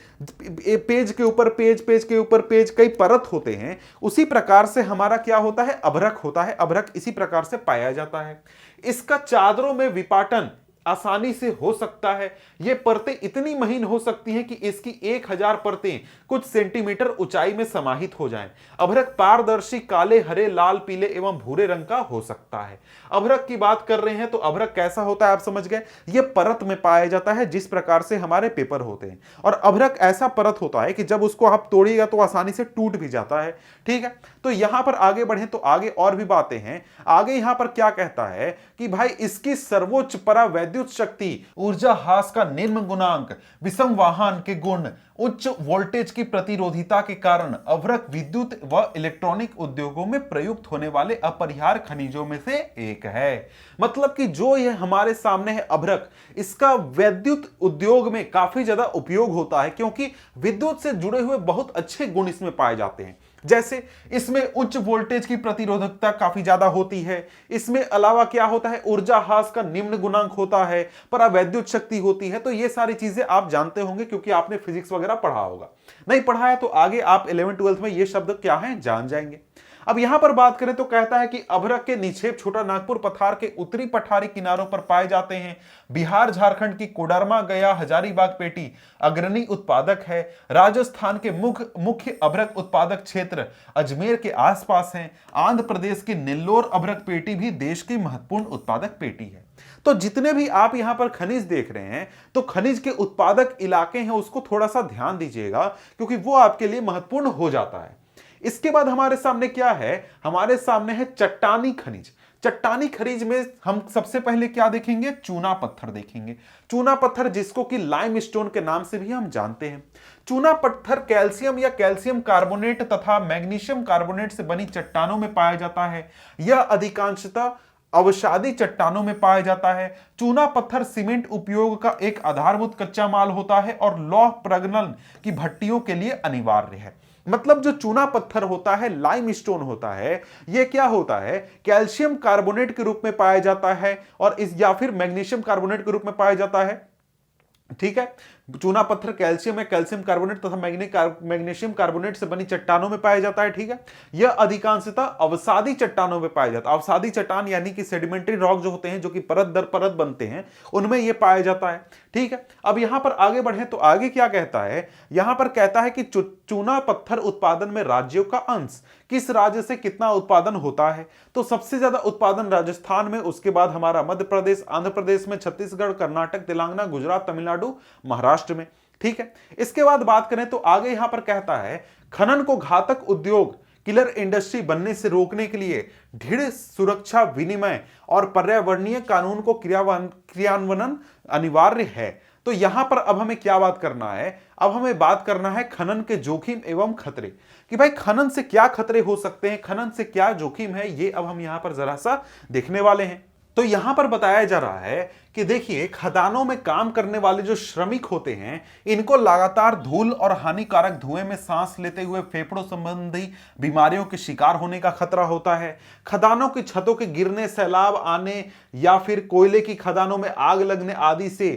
पेज के ऊपर पेज, पेज के ऊपर पेज, कई परत होते हैं, उसी प्रकार से हमारा क्या होता है? अभ्रक होता है। अभ्रक इसी प्रकार से पाया जाता है। इसका चादरों में विपाटन आसानी से हो सकता है। ये परतें इतनी महीन हो सकती हैं कि इसकी 1000 परतें कुछ सेंटीमीटर ऊंचाई में समाहित हो जाएं। अभ्रक पारदर्शी काले, हरे, लाल, पीले एवं भूरे रंग का हो सकता है। अभ्रक की बात कर रहे हैं तो अभ्रक कैसा होता है आप समझ गए, ये परत में पाया जाता है जिस प्रकार से हमारे पेपर होते हैं। और अभ्रक ऐसा परत होता है कि जब उसको आप तोड़िएगा तो आसानी से टूट भी जाता है। ठीक है, तो यहां पर आगे बढ़े तो आगे और भी बातें हैं। आगे यहां पर क्या कहता है कि भाई इसकी सर्वोच्च परा वैद्युत शक्ति, ऊर्जा हास का निम्न गुणांक, विषम वाहन के गुण, उच्च वोल्टेज की प्रतिरोधिता के कारण अभ्रक विद्युत व इलेक्ट्रॉनिक उद्योगों में प्रयुक्त होने वाले अपरिहार्य खनिजों में से एक है। मतलब कि जो ये हमारे सामने है अभ्रक, इसका वैद्युत उद्योग में काफी ज्यादा उपयोग होता है क्योंकि विद्युत से जुड़े हुए बहुत अच्छे गुण इसमें पाए जाते हैं। जैसे इसमें उच्च वोल्टेज की प्रतिरोधकता काफी ज्यादा होती है। इसमें अलावा क्या होता है, ऊर्जा हास का निम्न गुणांक होता है, परावैद्युत शक्ति होती है। तो ये सारी चीजें आप जानते होंगे क्योंकि आपने फिजिक्स वगैरह पढ़ा होगा। नहीं पढ़ा है तो आगे आप 11th 12th में ये शब्द क्या हैं जान जाएंगे। अब यहां पर बात करें तो कहता है कि अभ्रक के निक्षेप छोटा नागपुर पठार के उत्तरी पठारी किनारों पर पाए जाते हैं। बिहार झारखंड की कोडरमा, गया, हजारीबाग पेटी अग्रणी उत्पादक है। राजस्थान के मुख्य अभ्रक उत्पादक क्षेत्र अजमेर के आसपास हैं। आंध्र प्रदेश की नेल्लोर अभ्रक पेटी भी देश की महत्वपूर्ण उत्पादक पेटी है। तो जितने भी आप यहां पर खनिज देख रहे हैं तो खनिज के उत्पादक इलाके हैं उसको थोड़ा सा ध्यान दीजिएगा क्योंकि वो आपके लिए महत्वपूर्ण हो जाता है। इसके बाद हमारे सामने क्या है, हमारे सामने है चट्टानी खनिज। चट्टानी खनिज में हम सबसे पहले क्या देखेंगे, चूना पत्थर देखेंगे। चूना पत्थर जिसको कि लाइमस्टोन के नाम से भी हम जानते हैं। चूना पत्थर कैल्शियम या कैल्शियम कार्बोनेट तथा मैग्नीशियम कार्बोनेट से बनी चट्टानों में पाया जाता है। यह अधिकांशतः अवसादी चट्टानों में पाया जाता है। चूना पत्थर सीमेंट उपयोग का एक आधारभूत कच्चा माल होता है और लौह प्रगलन की भट्टियों के लिए अनिवार्य है। मतलब जो चूना पत्थर होता है, लाइमस्टोन होता है, यह क्या होता है, कैल्शियम कार्बोनेट के रूप में पाया जाता है और इस या फिर मैग्नीशियम कार्बोनेट के रूप में पाया जाता है। ठीक है, चूना पत्थर कैल्शियम है, कैल्शियम कार्बोनेट तथा मैग्नीशियम कार्बोनेट से बनी चट्टानों में पाया जाता है। ठीक है, यह अधिकांशतः अवसादी चट्टानों में पाया जाता है। अवसादी चट्टान यानी कि सेडिमेंट्री रॉक जो होते हैं, जो कि परत दर परत बनते हैं, उनमें यह पाया जाता है। ठीक है, अब यहां पर आगे बढ़े तो आगे क्या कहता है, यहां पर कहता है कि चूना पत्थर उत्पादन में राज्यों का अंश, किस राज्य से कितना उत्पादन होता है। तो सबसे ज्यादा उत्पादन राजस्थान में, उसके बाद हमारा मध्य प्रदेश, आंध्र प्रदेश में, छत्तीसगढ़, कर्नाटक, तेलंगाना, गुजरात, तमिलनाडु, महाराष्ट्र में। ठीक है, इसके बाद बात करें तो आगे यहां पर कहता है खनन को घातक उद्योग, किलर इंडस्ट्री बनने से रोकने के लिए दृढ़ सुरक्षा, विनिमय और पर्यावरणीय कानून को क्रियान्वयन अनिवार्य है। तो यहां पर अब हमें क्या बात करना है, अब हमें बात करना है खनन के जोखिम एवं खतरे, कि भाई खनन से क्या खतरे हो सकते हैं, खनन से क्या जोखिम है, ये अब हम यहां पर जरा सा देखने वाले हैं। तो यहां पर बताया जा रहा है कि देखिए खदानों में काम करने वाले जो श्रमिक होते हैं, इनको लगातार धूल और हानिकारक धुएं में सांस लेते हुए फेफड़ों संबंधी बीमारियों के शिकार होने का खतरा होता है। खदानों की छतों के गिरने, सैलाब आने या फिर कोयले की खदानों में आग लगने आदि से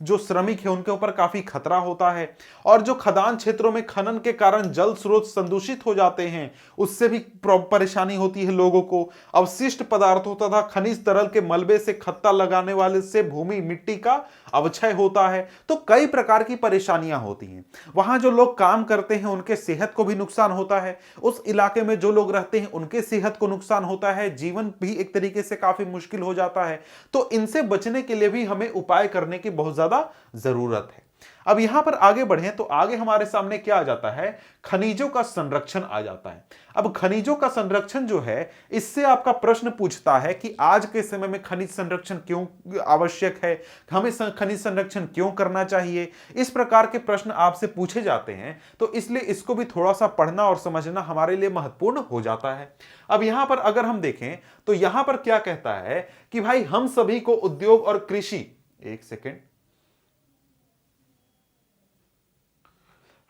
जो श्रमिक है उनके ऊपर काफी खतरा होता है। और जो खदान क्षेत्रों में खनन के कारण जल स्रोत संदूषित हो जाते हैं, उससे भी परेशानी होती है लोगों को। अवशिष्ट पदार्थों तथा खनिज तरल के मलबे से खत्ता लगाने वाले से भूमि मिट्टी का अवक्षय होता है। तो कई प्रकार की परेशानियां होती हैं। वहां जो लोग काम करते हैं उनके सेहत को भी नुकसान होता है, उस इलाके में जो लोग रहते हैं उनके सेहत को नुकसान होता है, जीवन भी एक तरीके से काफी मुश्किल हो जाता है। तो इनसे बचने के लिए भी हमें उपाय करने की बहुत ज्यादा जरूरत है। अब यहां पर आगे बढ़े तो आगे हमारे सामने क्या आ जाता है, खनिजों का संरक्षण आ जाता है। अब खनिजों का संरक्षण जो है, इससे आपका प्रश्न पूछता है कि आज के समय में खनिज संरक्षण क्यों आवश्यक है, हमें खनिज संरक्षण क्यों करना चाहिए, इस प्रकार के प्रश्न आपसे पूछे जाते हैं। तो इसलिए इसको भी थोड़ा सा पढ़ना और समझना हमारे लिए महत्वपूर्ण हो जाता है। अब यहां पर अगर हम देखें तो यहां पर क्या कहता है कि भाई हम सभी को उद्योग और कृषि, एक सेकेंड,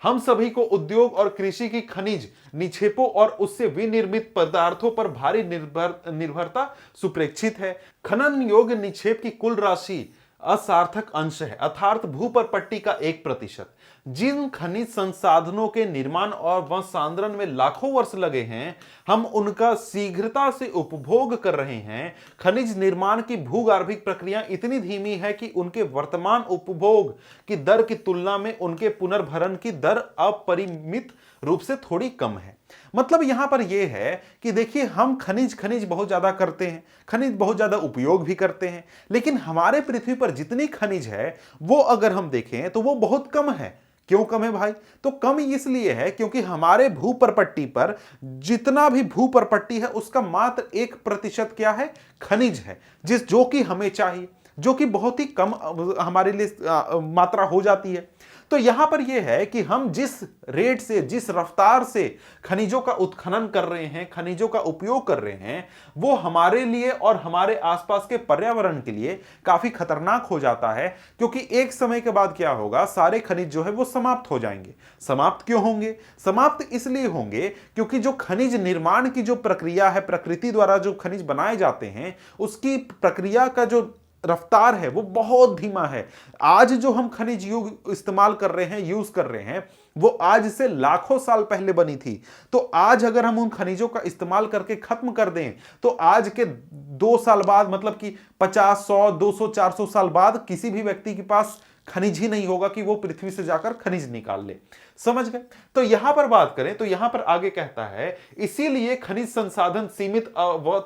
हम सभी को उद्योग और कृषि की खनिज निक्षेपों और उससे विनिर्मित पदार्थों पर भारी निर्भरता सुप्रेक्षित है। खनन योग्य निक्षेप की कुल राशि असार्थक अंश है, अर्थात भू पर पट्टी का 1%। जिन खनिज संसाधनों के निर्माण और वंशांतरण में लाखों वर्ष लगे हैं, हम उनका शीघ्रता से उपभोग कर रहे हैं। खनिज निर्माण की भूगर्भिक प्रक्रिया इतनी धीमी है कि उनके वर्तमान उपभोग की दर की तुलना में उनके पुनर्भरण की दर अपरिमित रूप से थोड़ी कम है। मतलब यहां पर यह है कि देखिए, हम खनिज खनिज बहुत ज्यादा करते हैं, खनिज बहुत ज्यादा उपयोग भी करते हैं, लेकिन हमारे पृथ्वी पर जितनी खनिज है वो अगर हम देखें तो वो बहुत कम है। क्यों कम है भाई? तो कम इसलिए है क्योंकि हमारे भूपरपट्टी पर जितना भी भूपरपट्टी है उसका मात्र 1% क्या है? खनिज है, जो कि हमें चाहिए, जो कि बहुत ही कम हमारे लिए मात्रा हो जाती है। तो यहां पर यह है कि हम जिस रेट से, जिस रफ्तार से खनिजों का उत्खनन कर रहे हैं, खनिजों का उपयोग कर रहे हैं, वो हमारे लिए और हमारे आसपास के पर्यावरण के लिए काफी खतरनाक हो जाता है। क्योंकि एक समय के बाद क्या होगा, सारे खनिज जो है वो समाप्त हो जाएंगे। समाप्त क्यों होंगे? समाप्त इसलिए होंगे क्योंकि जो खनिज निर्माण की जो प्रक्रिया है, प्रकृति द्वारा जो खनिज बनाए जाते हैं, उसकी प्रक्रिया का जो रफ्तार है वो बहुत धीमा है। आज जो हम खनिज इस्तेमाल कर रहे हैं, यूज कर रहे हैं, वो आज से लाखों साल पहले बनी थी। तो आज अगर हम उन खनिजों का इस्तेमाल करके खत्म कर दें तो आज के 2 साल बाद, मतलब कि 50, 100, 200, 400 साल बाद किसी भी व्यक्ति के पास खनिज ही नहीं होगा कि वो पृथ्वी से जाकर खनिज निकाल ले। समझ गए? तो यहां पर बात करें तो यहां पर आगे कहता है, इसीलिए खनिज संसाधन सीमित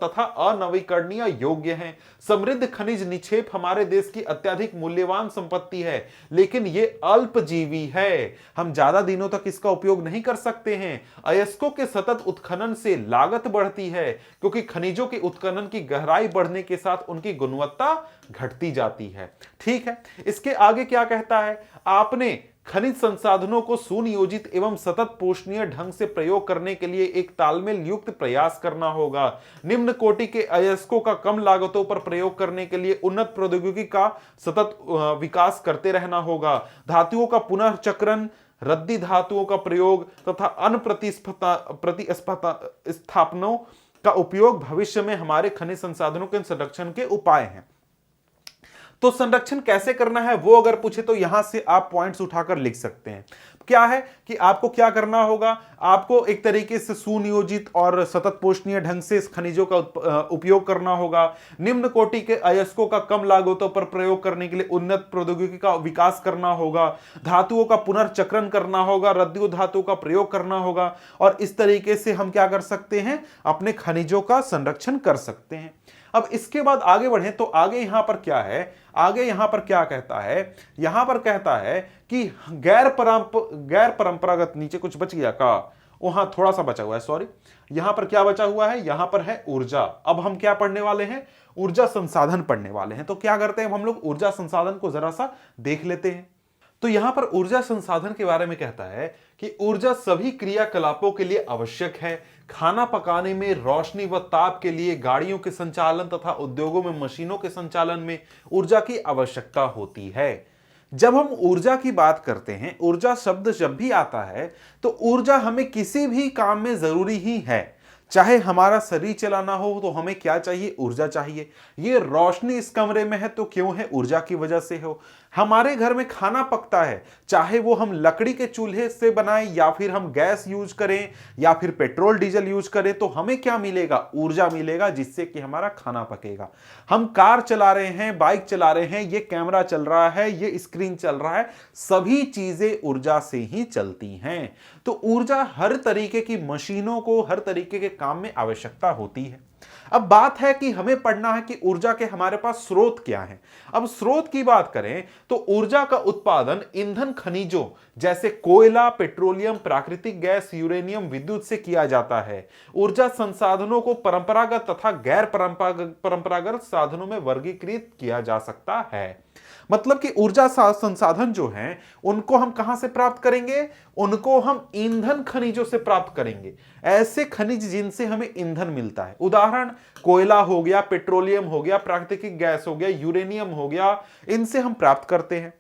तथा अनवीकरणीय योग्य हैं। समृद्ध खनिज निक्षेप हमारे देश की अत्यधिक मूल्यवान संपत्ति है, लेकिन ये अल्पजीवी है। हम ज्यादा दिनों तक इसका उपयोग नहीं कर सकते हैं। अयस्कों के सतत उत्खनन से लागत बढ़ती है, क्योंकि खनिजों के उत्खनन की गहराई बढ़ने के साथ उनकी गुणवत्ता घटती जाती है। ठीक है, इसके आगे क्या कहता है? आपने खनिज संसाधनों को सुनियोजित एवं सतत पोषणीय ढंग से प्रयोग करने के लिए एक तालमेल युक्त प्रयास करना होगा। निम्न कोटि के अयस्कों का कम लागतों पर प्रयोग करने के लिए उन्नत प्रौद्योगिकी का सतत विकास करते रहना होगा। धातुओं का पुनर्चक्रण, रद्दी धातुओं का प्रयोग तथा अन्य प्रतिस्थापनों का उपयोग भविष्य में हमारे खनिज संसाधनों के संरक्षण के उपाय हैं। तो संरक्षण कैसे करना है वो अगर पूछे तो यहां से आप पॉइंट्स उठाकर लिख सकते हैं। क्या है कि आपको क्या करना होगा? आपको एक तरीके से सुनियोजित और सतत पोषणीय ढंग से इस खनिजों का उपयोग करना होगा। निम्न कोटि के अयस्कों का कम लागतों पर प्रयोग करने के लिए उन्नत प्रौद्योगिकी का विकास करना होगा। धातुओं का पुनर्चक्रण करना होगा, रद्दी धातुओं का प्रयोग करना होगा, और इस तरीके से हम क्या कर सकते हैं? अपने खनिजों का संरक्षण कर सकते हैं। अब इसके बाद आगे बढ़े तो आगे यहां पर क्या है? आगे यहां पर क्या कहता है? यहां पर कहता है कि गैर परंपरागत, नीचे कुछ बच गया का, वहां थोड़ा सा बचा हुआ है, सॉरी। यहां पर क्या बचा हुआ है? यहां पर है ऊर्जा। अब हम क्या पढ़ने वाले हैं? ऊर्जा संसाधन पढ़ने वाले हैं। तो क्या करते हैं हम लोग? ऊर्जा संसाधन को जरा सा देख लेते हैं। तो यहां पर ऊर्जा संसाधन के बारे में कहता है कि ऊर्जा सभी क्रियाकलापों के लिए आवश्यक है। खाना पकाने में, रोशनी व ताप के लिए, गाड़ियों के संचालन तथा उद्योगों में मशीनों के संचालन में ऊर्जा की आवश्यकता होती है। जब हम ऊर्जा की बात करते हैं, ऊर्जा शब्द जब भी आता है तो ऊर्जा हमें किसी भी काम में जरूरी ही है। चाहे हमारा शरीर चलाना हो तो हमें क्या चाहिए? ऊर्जा चाहिए। ये रोशनी इस कमरे में है तो क्यों है? ऊर्जा की वजह से हो। हमारे घर में खाना पकता है, चाहे वो हम लकड़ी के चूल्हे से बनाएं या फिर हम गैस यूज करें या फिर पेट्रोल डीजल यूज करें, तो हमें क्या मिलेगा? ऊर्जा मिलेगा, जिससे कि हमारा खाना पकेगा। हम कार चला रहे हैं, बाइक चला रहे हैं, ये कैमरा चल रहा है, ये स्क्रीन चल रहा है, सभी चीजें ऊर्जा से ही चलती हैं। तो ऊर्जा हर तरीके की मशीनों को, हर तरीके के काम में आवश्यकता होती है। अब बात है कि हमें पढ़ना है कि ऊर्जा के हमारे पास स्रोत क्या हैं। अब स्रोत की बात करें तो ऊर्जा का उत्पादन ईंधन खनिजों जैसे कोयला, पेट्रोलियम, प्राकृतिक गैस, यूरेनियम, विद्युत से किया जाता है। ऊर्जा संसाधनों को परंपरागत तथा गैर परंपरागत साधनों में वर्गीकृत किया जा सकता है। मतलब कि ऊर्जा संसाधन जो हैं उनको हम कहां से प्राप्त करेंगे? उनको हम ईंधन खनिजों से प्राप्त करेंगे। ऐसे खनिज जिनसे हमें ईंधन मिलता है। उदाहरण कोयला हो गया, पेट्रोलियम हो गया, प्राकृतिक गैस हो गया, यूरेनियम हो गया, इनसे हम प्राप्त करते हैं।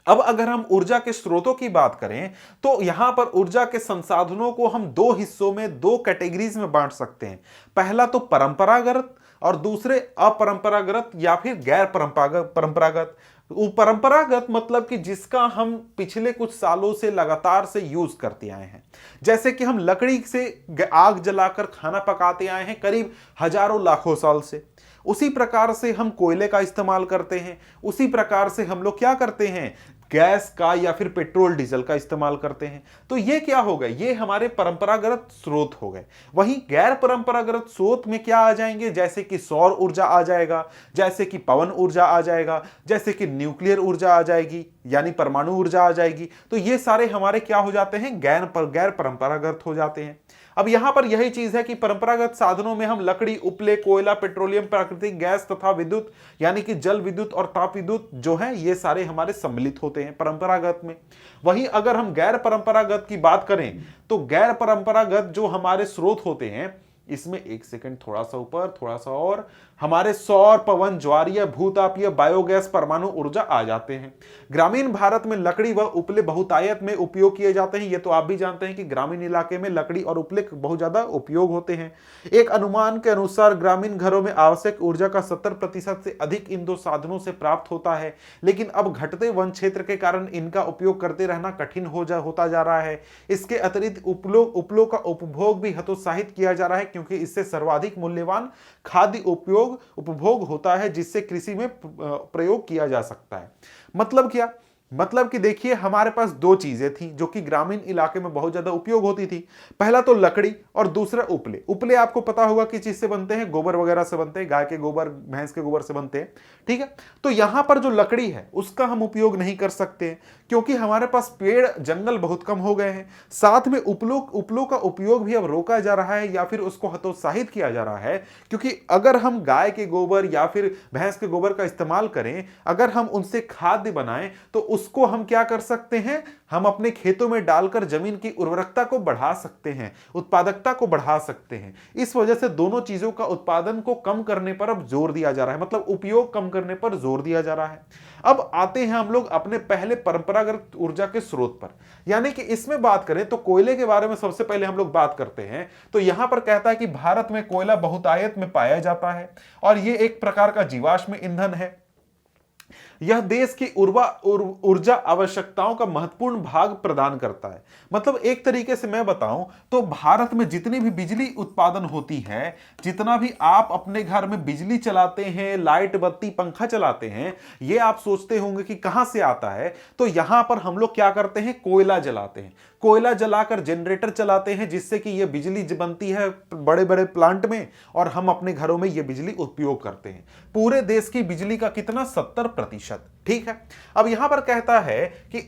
अब अगर हम ऊर्जा के स्रोतों की बात करें तो यहां पर ऊर्जा के संसाधनों को हम दो हिस्सों में, दो कैटेगरीज में बांट सकते हैं। पहला तो परंपरागत और दूसरे अपरंपरागत या फिर गैर परंपरागत। वो परंपरागत मतलब कि जिसका हम पिछले कुछ सालों से लगातार से यूज करते आए हैं। जैसे कि हम लकड़ी से आग जलाकर खाना पकाते आए हैं करीब हजारों लाखों साल से, उसी प्रकार से हम कोयले का इस्तेमाल करते हैं, उसी प्रकार से हम लोग क्या करते हैं, गैस का या फिर पेट्रोल डीजल का इस्तेमाल करते हैं। तो ये क्या हो गए, ये हमारे परंपरागत स्रोत हो गए। वहीं गैर परंपरागत स्रोत में क्या आ जाएंगे, जैसे कि सौर ऊर्जा आ जाएगा, जैसे कि पवन ऊर्जा आ जाएगा, जैसे कि न्यूक्लियर ऊर्जा आ जाएगी यानी परमाणु ऊर्जा आ जाएगी। तो ये सारे हमारे क्या हो जाते हैं, गैर परंपरागत हो जाते हैं। अब यहां पर यही चीज है कि परंपरागत साधनों में हम लकड़ी, उपले, कोयला, पेट्रोलियम, प्राकृतिक गैस तथा विद्युत यानी कि जल विद्युत और ताप विद्युत जो है ये सारे हमारे सम्मिलित होते हैं परंपरागत में। वहीं अगर हम गैर परंपरागत की बात करें तो गैर परंपरागत जो हमारे स्रोत होते हैं इसमें, एक सेकंड थोड़ा सा ऊपर, थोड़ा सा और, हमारे सौर, पवन, ज्वारीय, भूतापीय, बायोगैस, परमाणु ऊर्जा आ जाते हैं। ग्रामीण भारत में लकड़ी व उपले बहुतायत में उपयोग किए जाते हैं। ये तो आप भी जानते हैं कि ग्रामीण इलाके में लकड़ी और उपले बहुत ज्यादा उपयोग होते हैं। एक अनुमान के अनुसार ग्रामीण घरों में आवश्यक ऊर्जा का 70% से अधिक इन दो साधनों से प्राप्त होता है, लेकिन अब घटते वन क्षेत्र के कारण इनका उपयोग करते रहना कठिन होता जा रहा है। इसके अतिरिक्त उपलों का उपभोग भी हतोत्साहित किया जा रहा है, क्योंकि इससे सर्वाधिक मूल्यवान खाद्य उपभोग होता है जिससे कृषि में प्रयोग किया जा सकता है। मतलब क्या, मतलब कि देखिए हमारे पास दो चीजें थी जो कि ग्रामीण इलाके में बहुत ज्यादा उपयोग होती थी। पहला तो लकड़ी और दूसरा उपले। उपले आपको पता होगा कि चीज से बनते हैं, गोबर वगैरह से बनते हैं, गाय के गोबर, भैंस के गोबर से बनते हैं, ठीक है। तो यहां पर जो लकड़ी है उसका हम उपयोग नहीं कर सकते क्योंकि हमारे पास पेड़ जंगल बहुत कम हो गए हैं। साथ में उपलों का उपयोग भी अब रोका जा रहा है या फिर उसको हतोत्साहित किया जा रहा है, क्योंकि अगर हम गाय के गोबर या फिर भैंस के गोबर का इस्तेमाल करें, अगर हम उनसे खाद्य बनाएं तो उसको हम क्या कर सकते हैं, हम अपने खेतों में डालकर जमीन की उर्वरकता को बढ़ा सकते हैं, उत्पादकता को बढ़ा सकते हैं। इस वजह से दोनों चीजों का उत्पादन को कम करने पर अब जोर दिया जा रहा है, मतलब उपयोग कम करने पर जोर दिया जा रहा है। अब आते हैं हम लोग अपने पहले परंपरागत ऊर्जा के स्रोत पर, यानी कि इसमें बात करें तो कोयले के बारे में सबसे पहले हम लोग बात करते हैं। तो यहां पर कहता है कि भारत में कोयला बहुतायत में पाया जाता है और यह एक प्रकार का जीवाश्म ईंधन है। यह देश की ऊर्जा आवश्यकताओं का महत्वपूर्ण भाग प्रदान करता है। मतलब एक तरीके से मैं बताऊं तो भारत में जितनी भी बिजली उत्पादन होती है, जितना भी आप अपने घर में बिजली चलाते हैं, लाइट, बत्ती, पंखा चलाते हैं, ये आप सोचते होंगे कि कहां से आता है। तो यहां पर हम लोग क्या करते हैं, कोयला जलाते हैं। कोयला जलाकर जनरेटर चलाते हैं जिससे कि यह बिजली बनती है बड़े बड़े प्लांट में और हम अपने घरों में यह बिजली उपयोग करते हैं। पूरे देश की बिजली का कितना, 70%, ठीक है। अब यहां पर कहता है कि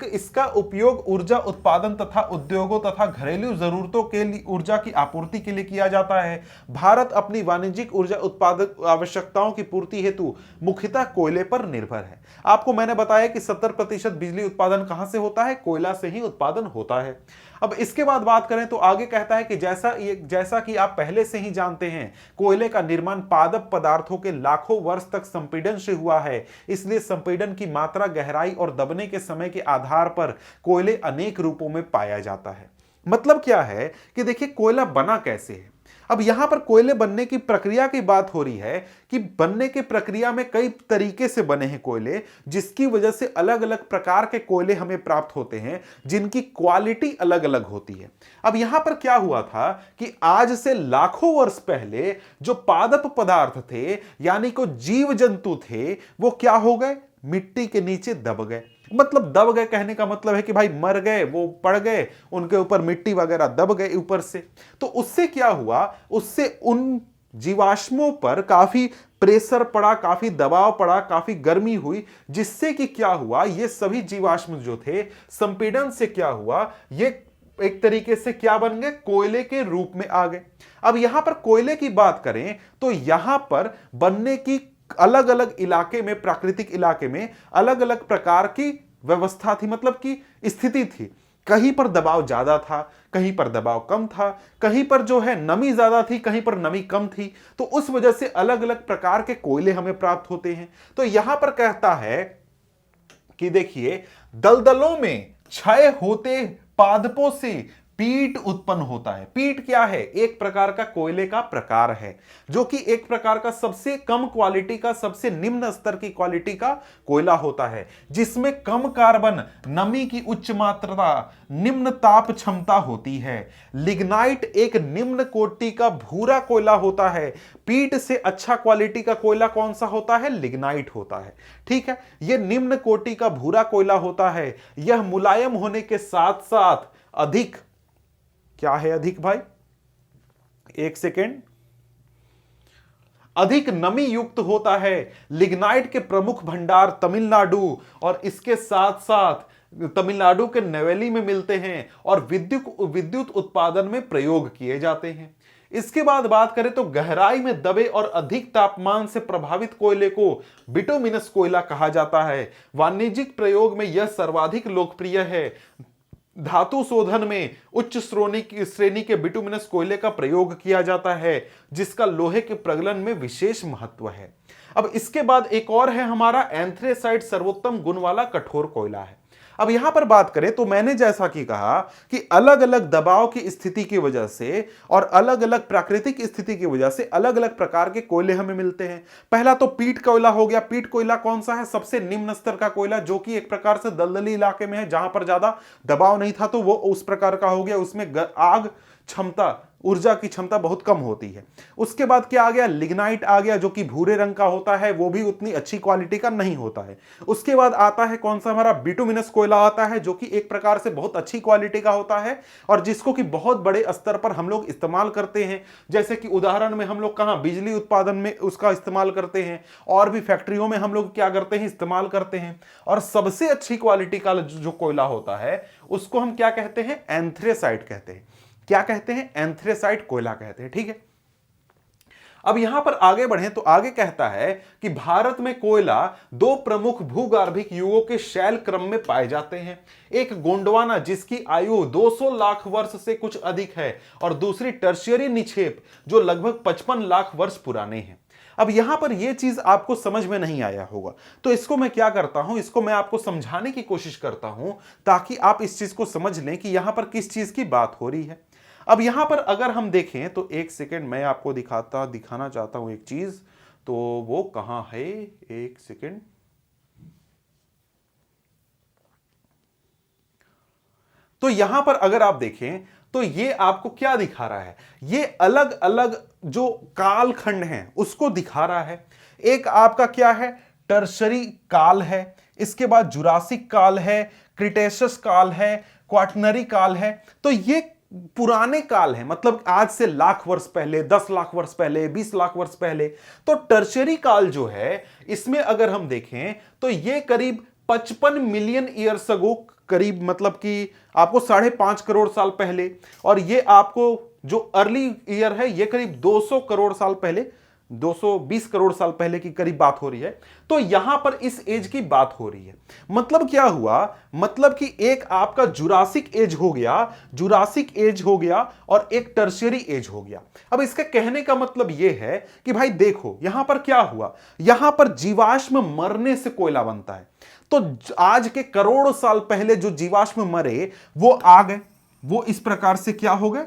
इसका उपयोग ऊर्जा उत्पादन तथा उद्योगों तथा घरेलू जरूरतों के लिए ऊर्जा की आपूर्ति के लिए किया जाता है। भारत अपनी वाणिज्यिक ऊर्जा उत्पादक आवश्यकताओं की पूर्ति हेतु मुख्यतः कोयले पर निर्भर है। आपको मैंने बताया कि 70% बिजली उत्पादन कहां से होता है, कोयला से ही उत्पादन होता है। अब इसके बाद बात करें तो आगे कहता है कि जैसा कि आप पहले से ही जानते हैं, कोयले का निर्माण पादप पदार्थों के लाखों वर्ष तक संपीड़न से हुआ है। इसलिए संपीड़न की मात्रा, गहराई और दबने के समय के आधार पर कोयले अनेक रूपों में पाया जाता है। मतलब क्या है कि देखिए कोयला बना कैसे है। अब यहां पर कोयले बनने की प्रक्रिया की बात हो रही है कि बनने की प्रक्रिया में कई तरीके से बने हैं कोयले, जिसकी वजह से अलग अलग प्रकार के कोयले हमें प्राप्त होते हैं जिनकी क्वालिटी अलग अलग होती है। अब यहां पर क्या हुआ था कि आज से लाखों वर्ष पहले जो पादप पदार्थ थे यानी को जीव जंतु थे, वो क्या हो गए, मिट्टी के नीचे दब गए। मतलब दब गए कहने का मतलब है कि भाई मर गए, वो पड़ गए, उनके ऊपर मिट्टी वगैरह दब गए ऊपर से। तो उससे क्या हुआ, उससे उन जीवाश्मों पर काफी प्रेशर पड़ा, काफी दबाव पड़ा, काफी गर्मी हुई, जिससे कि क्या हुआ, ये सभी जीवाश्म जो थे संपीड़न से क्या हुआ, ये एक तरीके से क्या बन गए, कोयले के रूप में आ गए। अब यहां पर कोयले की बात करें तो यहां पर बनने की अलग अलग इलाके में, प्राकृतिक इलाके में अलग अलग प्रकार की व्यवस्था थी, मतलब की स्थिति थी। कहीं पर दबाव ज्यादा था, कहीं पर दबाव कम था, कहीं पर जो है नमी ज्यादा थी, कहीं पर नमी कम थी। तो उस वजह से अलग अलग प्रकार के कोयले हमें प्राप्त होते हैं। तो यहां पर कहता है कि देखिए दलदलों में क्षय होते पादपों से पीट उत्पन्न होता है। पीट क्या है? एक प्रकार का कोयले का प्रकार है जो कि एक प्रकार का सबसे कम क्वालिटी का, सबसे निम्न स्तर की क्वालिटी का कोयला होता है, जिसमें कम कार्बन, नमी की उच्च मात्रा, निम्न ताप क्षमता होती है। लिग्नाइट एक निम्न कोटि का भूरा कोयला होता है। पीट से अच्छा क्वालिटी का कोयला कौन सा होता है? लिग्नाइट होता है। ठीक है, यह निम्न कोटि का भूरा कोयला होता है। यह मुलायम होने के साथ साथ अधिक, क्या है अधिक भाई? एक सेकेंड, अधिक नमी युक्त होता है। लिग्नाइट के प्रमुख भंडार तमिलनाडु और इसके साथ साथ तमिलनाडु के नवेली में मिलते हैं और विद्युत उत्पादन में प्रयोग किए जाते हैं। इसके बाद बात करें तो गहराई में दबे और अधिक तापमान से प्रभावित कोयले को बिटुमिनस कोयला कहा जाता है। वाणिज्यिक प्रयोग में यह सर्वाधिक लोकप्रिय है। धातु शोधन में उच्च श्रेणी के बिटुमिनस कोयले का प्रयोग किया जाता है, जिसका लोहे के प्रगलन में विशेष महत्व है। अब इसके बाद एक और है हमारा एंथ्रेसाइट, सर्वोत्तम गुण वाला कठोर कोयला है। अब यहां पर बात करें तो मैंने जैसा कि कहा कि अलग अलग दबाव की स्थिति की वजह से और अलग अलग प्राकृतिक स्थिति की वजह से अलग अलग प्रकार के कोयले हमें मिलते हैं। पहला तो पीट कोयला हो गया। पीट कोयला कौन सा है? सबसे निम्न स्तर का कोयला, जो कि एक प्रकार से दलदली इलाके में है, जहां पर ज्यादा दबाव नहीं था, तो वो उस प्रकार का हो गया। उसमें आग क्षमता, ऊर्जा की क्षमता बहुत कम होती है। उसके बाद क्या आ गया? लिग्नाइट आ गया, जो कि भूरे रंग का होता है, वो भी उतनी अच्छी क्वालिटी का नहीं होता है। उसके बाद आता है कौन सा? हमारा बिटुमिनस कोयला आता है, जो कि एक प्रकार से बहुत अच्छी क्वालिटी का होता है और जिसको कि बहुत बड़े स्तर पर हम लोग इस्तेमाल करते हैं। जैसे कि उदाहरण में हम लोग कहां बिजली उत्पादन में उसका इस्तेमाल करते हैं और भी फैक्ट्रियों में हम लोग क्या करते हैं? इस्तेमाल करते हैं। और सबसे अच्छी क्वालिटी का जो कोयला होता है उसको हम क्या कहते हैं? एंथ्रेसाइट कहते हैं। क्या कहते हैं? एंथ्रेसाइट कोयला कहते हैं। ठीक है, अब यहां पर आगे बढ़ें तो आगे कहता है कि भारत में कोयला दो प्रमुख भूगर्भिक युगों के शैल क्रम में पाए जाते हैं। एक गोंडवाना, जिसकी आयु 200 लाख वर्ष से कुछ अधिक है, और दूसरी टर्शियरी निक्षेप, जो लगभग 55 लाख वर्ष पुराने हैं। अब यहां पर यह चीज आपको समझ में नहीं आया होगा, तो इसको मैं क्या करता हूं, इसको मैं आपको समझाने की कोशिश करता हूं ताकि आप इस चीज को समझ लें कि यहां पर किस चीज की बात हो रही है। अब यहां पर अगर हम देखें तो एक सेकेंड मैं आपको दिखाना चाहता हूं एक चीज, तो वो कहां है? एक सेकेंड, तो यहां पर अगर आप देखें तो ये आपको क्या दिखा रहा है? ये अलग अलग जो कालखंड हैं उसको दिखा रहा है। एक आपका क्या है? टर्शरी काल है, इसके बाद जुरासिक काल है, क्रिटेशियस काल है, क्वाटरनरी काल है। तो ये पुराने काल है, मतलब आज से लाख वर्ष पहले, 10 लाख वर्ष पहले, 20 लाख वर्ष पहले। तो टर्शियरी काल जो है इसमें अगर हम देखें तो ये करीब 55 मिलियन ईयर्स अगो, करीब मतलब कि आपको 5.5 करोड़ साल पहले, और ये आपको जो अर्ली ईयर है ये करीब 200 करोड़ साल पहले, 220 करोड़ साल पहले की करीब बात हो रही है। तो यहां पर इस एज की बात हो रही है। मतलब क्या हुआ? मतलब कि एक आपका जुरासिक एज हो गया, जुरासिक एज हो गया, और एक टर्शियरी एज हो गया। अब इसका कहने का मतलब यह है कि भाई देखो यहां पर क्या हुआ, यहां पर जीवाश्म मरने से कोयला बनता है। तो आज के करोड़ों साल पहले जो जीवाश्म मरे वो आ गए, वो इस प्रकार से क्या हो गए?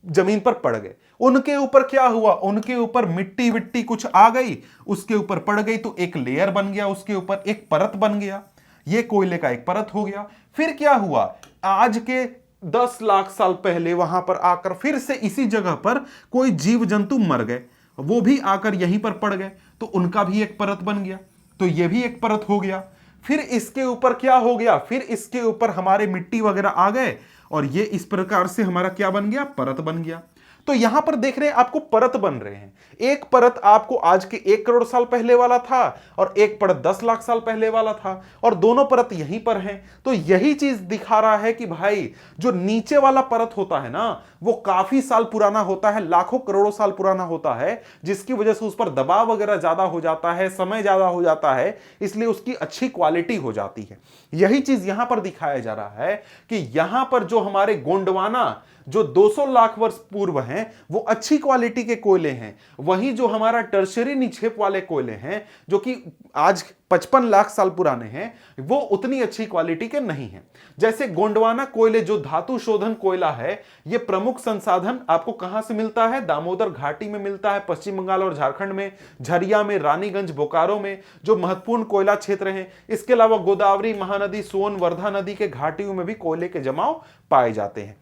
जमीन पर पड़ गए। उनके ऊपर क्या हुआ? उनके ऊपर मिट्टी विट्टी कुछ आ गई, उसके ऊपर पड़ गई, तो एक लेयर बन गया, उसके ऊपर एक परत बन गया, ये कोयले का एक परत हो गया। फिर क्या हुआ? आज के 10 लाख साल पहले वहां पर आकर फिर से इसी जगह पर कोई जीव जंतु मर गए, वो भी आकर यहीं पर पड़ गए, तो उनका भी एक परत बन गया, तो ये भी एक परत हो गया। फिर इसके ऊपर क्या हो गया? फिर इसके ऊपर हमारे मिट्टी वगैरह आ गए, और ये इस प्रकार से हमारा क्या बन गया? परत बन गया। तो यहां पर देख रहे हैं आपको परत बन रहे हैं। एक परत आपको आज के 1 करोड़ साल पहले वाला था, और एक परत 10 लाख साल पहले वाला था, और दोनों परत यहीं पर हैं। तो यही चीज दिखा रहा है कि भाई जो नीचे वाला परत होता है ना, वो काफी साल पुराना होता है, लाखों करोड़ों साल पुराना होता है, जिसकी वजह से उस पर दबाव वगैरह ज्यादा हो जाता है, समय ज्यादा हो जाता है, इसलिए उसकी अच्छी क्वालिटी हो जाती है। यही चीज यहां पर दिखाया जा रहा है कि यहां पर जो हमारे गोंडवाना जो 200 लाख वर्ष पूर्व हैं वो अच्छी क्वालिटी के कोयले हैं। वहीं जो हमारा टर्शियरी निक्षेप वाले कोयले हैं जो कि आज 55 लाख साल पुराने हैं, वो उतनी अच्छी क्वालिटी के नहीं हैं। जैसे गोंडवाना कोयले जो धातु शोधन कोयला है, ये प्रमुख संसाधन आपको कहां से मिलता है? दामोदर घाटी में मिलता है, पश्चिम बंगाल और झारखंड में, झरिया में, रानीगंज, बोकारो में जो महत्वपूर्ण कोयला क्षेत्र हैं। इसके अलावा गोदावरी, महानदी, सोन, वर्धा नदी के घाटियों में भी कोयले के जमाव पाए जाते हैं।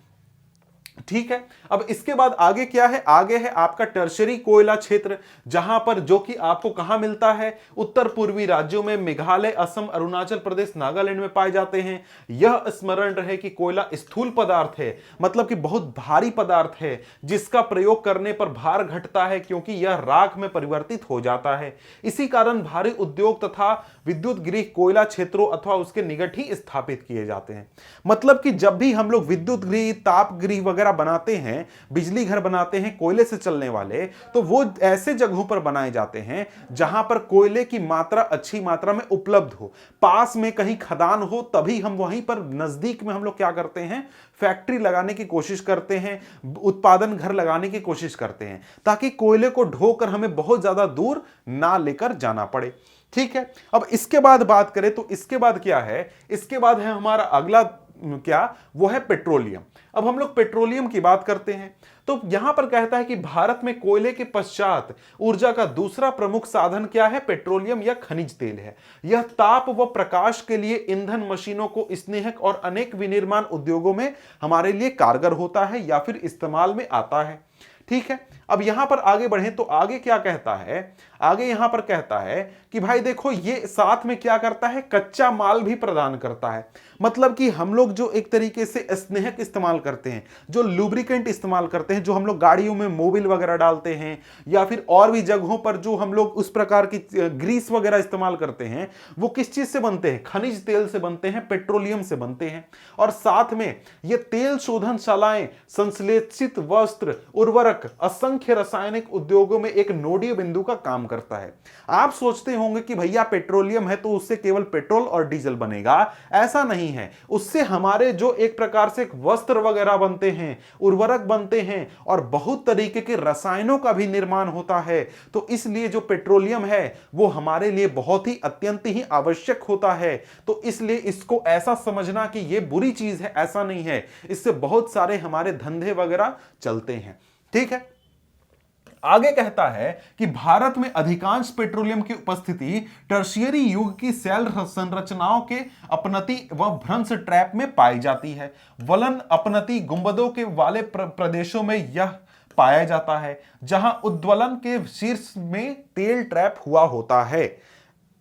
ठीक है, अब इसके बाद आगे क्या है? आगे है आपका टर्शियरी कोयला क्षेत्र, जहां पर जो कि आपको कहां मिलता है? उत्तर पूर्वी राज्यों में, मेघालय, असम, अरुणाचल प्रदेश, नागालैंड में पाए जाते हैं। यह स्मरण रहे कि कोयला स्थूल पदार्थ है, मतलब कि बहुत भारी पदार्थ है, जिसका प्रयोग करने पर भार घटता है क्योंकि यह राख में परिवर्तित हो जाता है। इसी कारण भारी उद्योग तथा विद्युत गृह कोयला क्षेत्रों अथवा उसके निकट ही स्थापित किए जाते हैं। मतलब कि जब भी हम लोग विद्युत गृह, ताप गृह वगैरह बनाते हैं, बिजली घर बनाते हैं कोयले से चलने वाले, तो वो ऐसे जगहों पर बनाए जाते हैं जहां पर कोयले की मात्रा अच्छी मात्रा में उपलब्ध हो। पास में कहीं खदान हो तभी हम वहीं पर नजदीक में हम लोग क्या करते हैं? फैक्ट्री लगाने की कोशिश करते हैं, उत्पादन घर लगाने की कोशिश करते हैं, ताकि कोयले को ढोकर हमें बहुत ज्यादा दूर ना लेकर जाना पड़े। ठीक है, अब इसके बाद बात करें तो इसके बाद क्या है? इसके बाद है हमारा अगला क्या? वो है पेट्रोलियम। अब हम लोग पेट्रोलियम की बात करते हैं तो यहां पर कहता है कि भारत में कोयले के पश्चात ऊर्जा का दूसरा प्रमुख साधन क्या है? पेट्रोलियम या खनिज तेल है। यह ताप व प्रकाश के लिए, ईंधन, मशीनों को स्नेहक और अनेक विनिर्माण उद्योगों में हमारे लिए कारगर होता है या फिर इस्तेमाल में आता है। ठीक है, अब यहां पर आगे बढ़े तो आगे क्या कहता है? आगे यहां पर कहता है कि भाई देखो, ये साथ में क्या करता है? कच्चा माल भी प्रदान करता है। मतलब कि हम लोग जो एक तरीके से स्नेहक इस्तेमाल करते हैं, जो लुब्रिकेंट इस्तेमाल करते हैं, जो हम लोग गाड़ियों में मोबिल वगैरह डालते हैं या फिर और भी जगहों पर जो हम लोग उस प्रकार की ग्रीस वगैरह इस्तेमाल करते हैं, वो किस चीज से बनते हैं? खनिज तेल से बनते हैं, पेट्रोलियम से बनते हैं। और साथ में ये तेल शोधनशालाएं, संश्लेषित वस्त्र, उर्वरक, असंख्य रासायनिक उद्योगों में एक नोडीय बिंदु का काम करता है। आप सोचते होंगे कि भैया पेट्रोलियम है तो उससे केवल पेट्रोल और डीजल बनेगा, ऐसा नहीं है। उससे हमारे जो एक प्रकार से वस्त्र वगैरह बनते हैं, उर्वरक बनते हैं और बहुत तरीके के रसायनों का भी निर्माण होता है। तो इसलिए जो पेट्रोलियम है वो हमारे लिए बहुत ही अत्यंत ही आवश्यक होता है। तो इसलिए इसको ऐसा समझना कि ये बुरी चीज है, ऐसा नहीं है। इससे बहुत सारे हमारे धंधे वगैरह चलते हैं। ठीक है, आगे कहता है कि भारत में अधिकांश पेट्रोलियम की उपस्थिति टर्शियरी युग की सेल संरचनाओं के अपनति व भ्रंश ट्रैप में पाई जाती है। वलन अपनति गुंबदों के वाले प्रदेशों में यह पाया जाता है, जहां उद्वलन के शीर्ष में तेल ट्रैप हुआ होता है।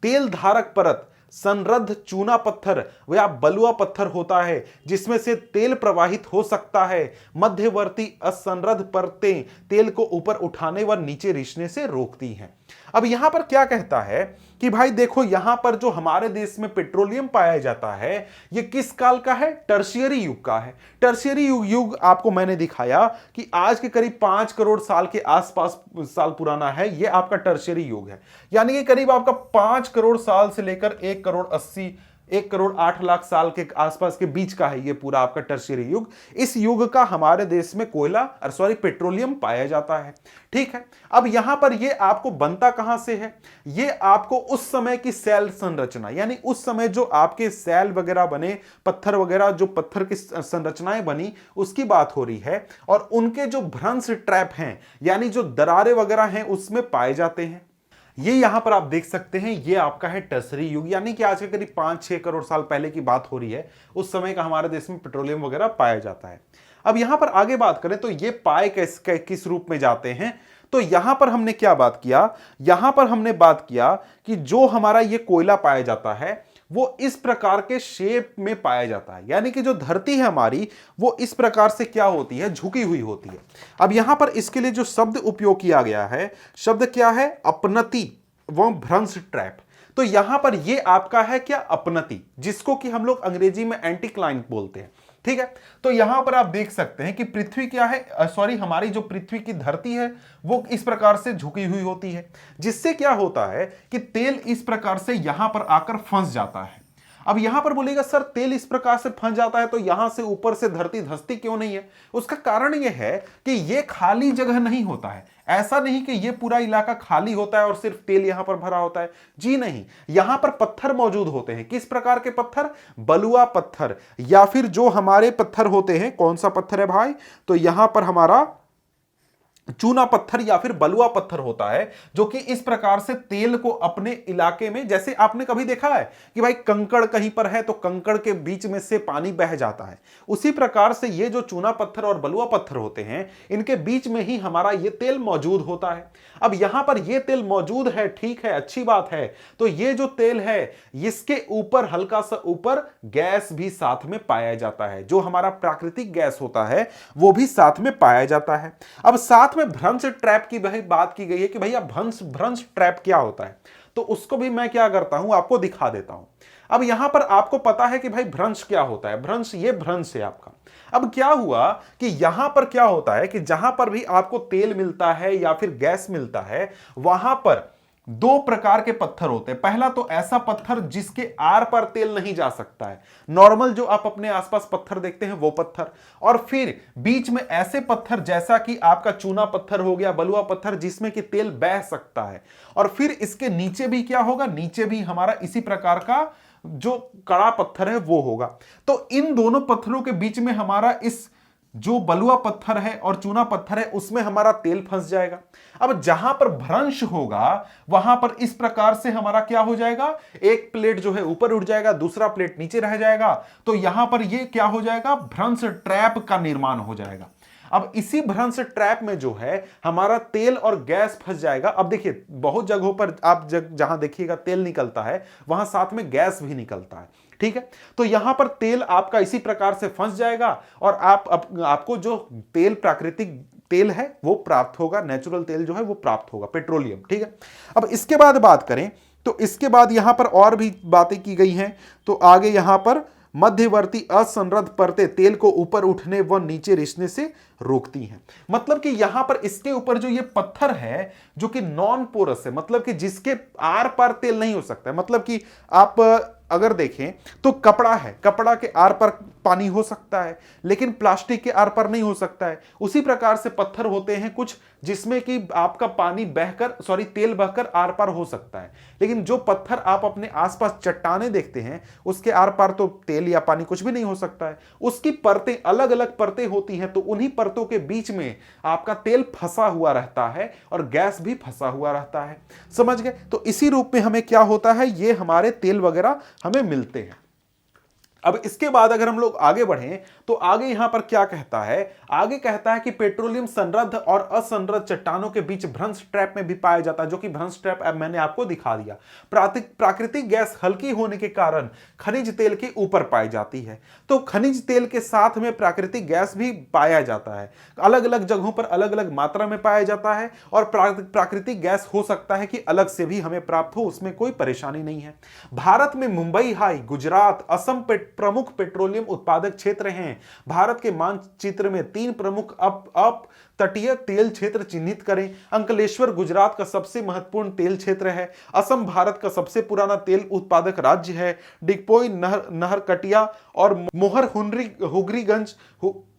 तेल धारक परत संरद्ध चूना पत्थर या बलुआ पत्थर होता है, जिसमें से तेल प्रवाहित हो सकता है। मध्यवर्ती असंरद्ध परतें तेल को ऊपर उठाने व नीचे रिसने से रोकती हैं। अब यहां पर क्या कहता है कि भाई देखो, यहां पर जो हमारे देश में पेट्रोलियम पाया जाता है, यह किस काल का है? टर्शियरी युग का है। टर्शियरी युग आपको मैंने दिखाया कि आज के करीब 5 करोड़ साल के आसपास साल पुराना है। यह आपका टर्शियरी युग है, यानी कि करीब आपका 5 करोड़ साल से लेकर 1 करोड़ 8 लाख साल के आसपास के बीच का है ये पूरा आपका टर्शियरी युग। इस युग का हमारे देश में पेट्रोलियम पाया जाता है। ठीक है, अब यहां पर ये आपको बनता कहां से है? ये आपको उस समय की सेल संरचना, यानी उस समय जो आपके सेल वगैरह बने, पत्थर वगैरह, जो पत्थर की संरचनाएं बनी, उसकी बात हो रही है। और उनके जो भ्रंश ट्रैप हैं, यानी जो दरारें वगैरह हैं, उसमें पाए जाते हैं। ये यहां पर आप देख सकते हैं, ये आपका है टर्शियरी युग, यानी कि आज के करीब 5-6 करोड़ साल पहले की बात हो रही है। उस समय का हमारे देश में पेट्रोलियम वगैरह पाया जाता है। अब यहां पर आगे बात करें तो ये पाए किस रूप में जाते हैं? तो यहां पर हमने क्या बात किया? यहां पर हमने बात किया कि जो हमारा ये कोयला पाया जाता है वो इस प्रकार के शेप में पाया जाता है, यानी कि जो धरती है हमारी वो इस प्रकार से क्या होती है? झुकी हुई होती है। अब यहां पर इसके लिए जो शब्द उपयोग किया गया है, शब्द क्या है? अपनति व भ्रंश ट्रैप। तो यहां पर ये आपका है क्या? अपनति, जिसको कि हम लोग अंग्रेजी में एंटीक्लाइन बोलते हैं। ठीक है, तो यहां पर आप देख सकते हैं कि पृथ्वी क्या है, हमारी जो पृथ्वी की धरती है वो इस प्रकार से झुकी हुई होती है, जिससे क्या होता है कि तेल इस प्रकार से यहां पर आकर फंस जाता है। अब यहां पर बोलेगा सर तेल इस प्रकार से फंस जाता है तो यहां से ऊपर से धरती धंसती क्यों नहीं है? उसका कारण यह है कि यह खाली जगह नहीं होता है। ऐसा नहीं कि यह पूरा इलाका खाली होता है और सिर्फ तेल यहां पर भरा होता है, जी नहीं। यहां पर पत्थर मौजूद होते हैं। किस प्रकार के पत्थर? बलुआ पत्थर, या फिर जो हमारे पत्थर होते हैं। कौन सा पत्थर है भाई? तो यहां पर हमारा चूना पत्थर या फिर बलुआ पत्थर होता है, जो कि इस प्रकार से तेल को अपने इलाके में, जैसे आपने कभी देखा है कि भाई कंकड़ कहीं पर है तो कंकड़ के बीच में से पानी बह जाता है, उसी प्रकार से ये जो चूना पत्थर और बलुआ पत्थर होते हैं, इनके बीच में ही हमारा ये तेल मौजूद होता है। अब यहां पर ये तेल मौजूद है, ठीक है, अच्छी बात है। तो ये जो तेल है इसके ऊपर हल्का सा ऊपर गैस भी साथ में पाया जाता है, जो हमारा प्राकृतिक गैस होता है वो भी साथ में पाया जाता है। अब साथ में भ्रंश ट्रैप की भाई बात की गई है कि भैया भ्रंश ट्रैप क्या होता है, तो उसको भी मैं क्या करता हूं आपको दिखा देता हूं। अब यहां पर आपको पता है कि भाई भ्रंश क्या होता है। भ्रंश, ये भ्रंश है आपका। अब क्या हुआ कि यहां पर क्या होता है कि जहां पर भी आपको तेल मिलता है या फिर गैस मिलता है, वहां पर दो प्रकार के पत्थर होते हैं। पहला तो ऐसा पत्थर जिसके आर पार तेल नहीं जा सकता है, नॉर्मल जो आप अपने आसपास पत्थर देखते हैं वो पत्थर। और फिर बीच में ऐसे पत्थर जैसा कि आपका चूना पत्थर हो गया, बलुआ पत्थर, जिसमें कि तेल बह सकता है। और फिर इसके नीचे भी क्या होगा? नीचे भी हमारा इसी प्रकार का जो कड़ा पत्थर है वो होगा। तो इन दोनों पत्थरों के बीच में हमारा इस जो बलुआ पत्थर है और चूना पत्थर है उसमें हमारा तेल फंस जाएगा। अब जहां पर भ्रंश होगा वहां पर इस प्रकार से हमारा क्या हो जाएगा? एक प्लेट जो है ऊपर उठ जाएगा, दूसरा प्लेट नीचे रह जाएगा। तो यहां पर ये क्या हो जाएगा? भ्रंश ट्रैप का निर्माण हो जाएगा। अब इसी भ्रंश ट्रैप में जो है हमारा तेल और गैस फंस जाएगा। अब देखिए बहुत जगहों पर आप जहां देखिएगा तेल निकलता है वहां साथ में गैस भी निकलता है, ठीक है। तो यहां पर तेल आपका इसी प्रकार से फंस जाएगा और आपको जो तेल, प्राकृतिक तेल है वो प्राप्त होगा, नेचुरल तेल जो है वो प्राप्त होगा, पेट्रोलियम, ठीक है। अब इसके बाद बात करें तो इसके बाद यहां पर और भी बातें की गई हैं। तो आगे यहां पर मध्यवर्ती असंरद्ध परतें तेल को ऊपर उठने व नीचे रिसने से रोकती हैं। मतलब कि यहां पर इसके ऊपर जो ये पत्थर है जो कि नॉन पोरस है, मतलब कि जिसके आर पार तेल नहीं हो सकता है। मतलब कि आप अगर देखें तो कपड़ा है, कपड़ा के आर पार पानी हो सकता है लेकिन प्लास्टिक के आर पार नहीं हो सकता है। उसी प्रकार से पत्थर होते हैं कुछ जिसमें कि आपका पानी बहकर तेल बहकर आर पार हो सकता है, लेकिन जो पत्थर आप अपने आसपास चट्टाने देखते हैं उसके आर पार तो तेल या पानी कुछ भी नहीं हो सकता है। उसकी परतें अलग अलग परतें होती हैं, तो उन्हीं परतों के बीच में आपका तेल फंसा हुआ रहता है और गैस भी फंसा हुआ रहता है। समझ गए? तो इसी रूप में हमें क्या होता है, ये हमारे तेल वगैरह हमें मिलते हैं। अब इसके बाद अगर हम लोग आगे बढ़ें तो आगे यहां पर क्या कहता है? आगे कहता है कि पेट्रोलियम संरद्ध और असंरद्ध चट्टानों के बीच भ्रंश ट्रैप में भी पाया जाता है, जो कि भ्रंश ट्रैप अब मैंने आपको दिखा दिया। प्राकृतिक गैस हल्की होने के कारण खनिज तेल के ऊपर पाई जाती है। तो खनिज तेल के साथ में प्राकृतिक गैस भी पाया जाता है, अलग अलग जगहों पर अलग अलग मात्रा में पाया जाता है। और प्राकृतिक गैस हो सकता है कि अलग से भी हमें प्राप्त हो, उसमें कोई परेशानी नहीं है। भारत में मुंबई हाई, गुजरात, असम प्रमुख पेट्रोलियम उत्पादक क्षेत्र हैं। भारत के मानचित्र में 3 प्रमुख अप तटीय तेल क्षेत्र चिन्हित करें। अंकलेश्वर गुजरात का सबसे महत्वपूर्ण तेल क्षेत्र है। असम भारत का सबसे पुराना तेल उत्पादक राज्य है। डिगबोई, नहरकटिया और मोहर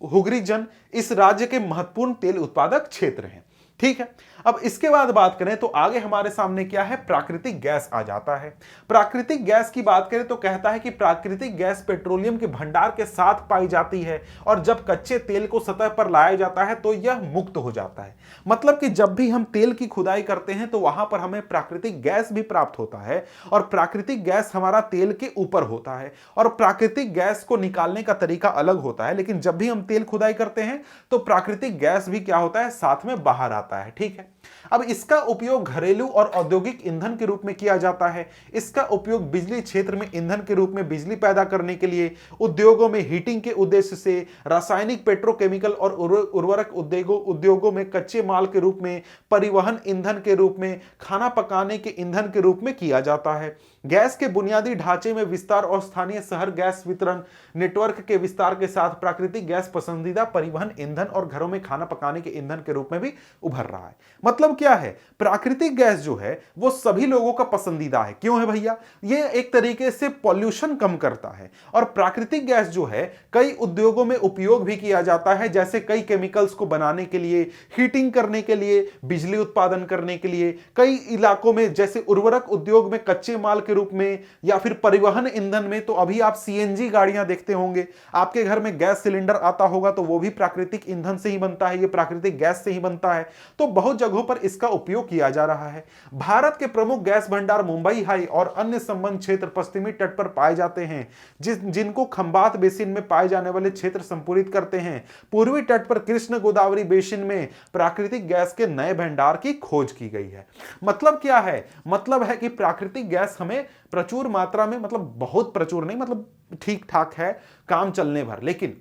हुगरीजन इस राज्य के महत्वपूर्ण तेल उत्पादक क्षेत्र हैं, ठीक है। अब इसके बाद बात करें तो आगे हमारे सामने क्या है? प्राकृतिक गैस आ जाता है। प्राकृतिक गैस की बात करें तो कहता है कि प्राकृतिक गैस पेट्रोलियम के भंडार के साथ पाई जाती है और जब कच्चे तेल को सतह पर लाया जाता है तो यह मुक्त हो जाता है। मतलब कि जब भी हम तेल की खुदाई करते हैं तो वहां पर हमें प्राकृतिक गैस भी प्राप्त होता है और प्राकृतिक गैस हमारा तेल के ऊपर होता है। और प्राकृतिक गैस को निकालने का तरीका अलग होता है, लेकिन जब भी हम तेल खुदाई करते हैं तो प्राकृतिक गैस भी क्या होता है? साथ में बाहर आता है, ठीक है। अब इसका उपयोग घरेलू और औद्योगिक ईंधन के रूप में किया जाता है। इसका उपयोग बिजली क्षेत्र में ईंधन के रूप में बिजली पैदा करने के लिए, उद्योगों में हीटिंग के उद्देश्य से, रासायनिक, पेट्रोकेमिकल और उर्वरक उद्योगों में कच्चे माल के रूप में, परिवहन ईंधन के रूप में, खाना पकाने के ईंधन के रूप में किया जाता है। गैस के बुनियादी ढांचे में विस्तार और स्थानीय शहर गैस वितरण नेटवर्क के विस्तार के साथ प्राकृतिक गैस पसंदीदा परिवहन ईंधन और घरों में खाना पकाने के ईंधन के रूप में भी उभर भर रहा है। मतलब क्या है, प्राकृतिक गैस जो है वो सभी लोगों का पसंदीदा है। क्यों है भैया? ये एक तरीके से पॉल्यूशन कम करता है और प्राकृतिक गैस जो है कई उद्योगों में उपयोग भी किया जाता है, जैसे कई केमिकल्स को बनाने के लिए, हीटिंग करने के लिए, बिजली उत्पादन करने के लिए, कई इलाकों में जैसे उर्वरक उद्योग में कच्चे माल के रूप में, या फिर परिवहन ईंधन में। तो अभी आप सीएनजी गाड़ियां देखते होंगे, आपके घर में गैस सिलेंडर आता होगा तो वो भी प्राकृतिक ईंधन से ही बनता है, ये प्राकृतिक गैस से ही बनता है। तो बहुत जगहों पर इसका उपयोग किया जा रहा है। भारत के प्रमुख गैस भंडार मुंबई हाई और अन्य संबंध क्षेत्र पश्चिमी तट पर पाए जाते हैं, जिनको खंबात बेसिन में पाए जाने वाले क्षेत्र संपूरित करते हैं। पूर्वी तट पर कृष्ण गोदावरी बेसिन में प्राकृतिक गैस के नए भंडार की खोज की गई है। मतलब क्या है? मतलब है कि प्राकृतिक गैस हमें प्रचुर मात्रा में, मतलब बहुत प्रचुर नहीं, मतलब ठीक ठाक है, काम चलने भर, लेकिन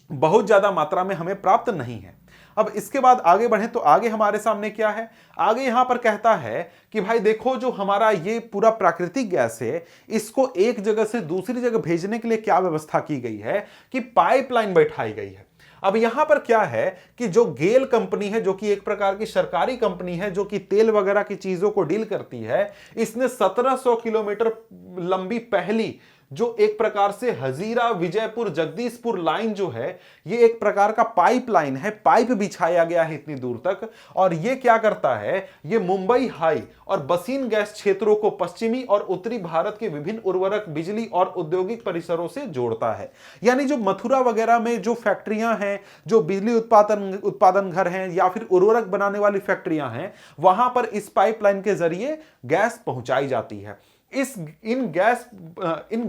बहुत ज्यादा मात्रा में हमें प्राप्त नहीं है। अब इसके बाद आगे बढ़े तो आगे हमारे सामने क्या है? आगे यहां पर कहता है कि भाई देखो, जो हमारा ये पूरा प्राकृतिक गैस है, इसको एक जगह से दूसरी जगह भेजने के लिए क्या व्यवस्था की गई है कि पाइपलाइन बैठाई गई है। अब यहां पर क्या है कि जो गेल कंपनी है, जो कि एक प्रकार की सरकारी कंपनी है, जो कि तेल वगैरह की चीजों को डील करती है, इसने 1700 किलोमीटर लंबी पहली जो एक प्रकार से हजीरा विजयपुर जगदीशपुर लाइन जो है, ये एक प्रकार का पाइपलाइन है, पाइप बिछाया गया है इतनी दूर तक। और ये क्या करता है, ये मुंबई हाई और बसीन गैस क्षेत्रों को पश्चिमी और उत्तरी भारत के विभिन्न उर्वरक, बिजली और औद्योगिक परिसरों से जोड़ता है। यानी जो मथुरा वगैरह में जो फैक्ट्रियां हैं, जो बिजली उत्पादन घर हैं या फिर उर्वरक बनाने वाली फैक्ट्रियां हैं, वहां पर इस पाइपलाइन के जरिए गैस पहुंचाई जाती है। इन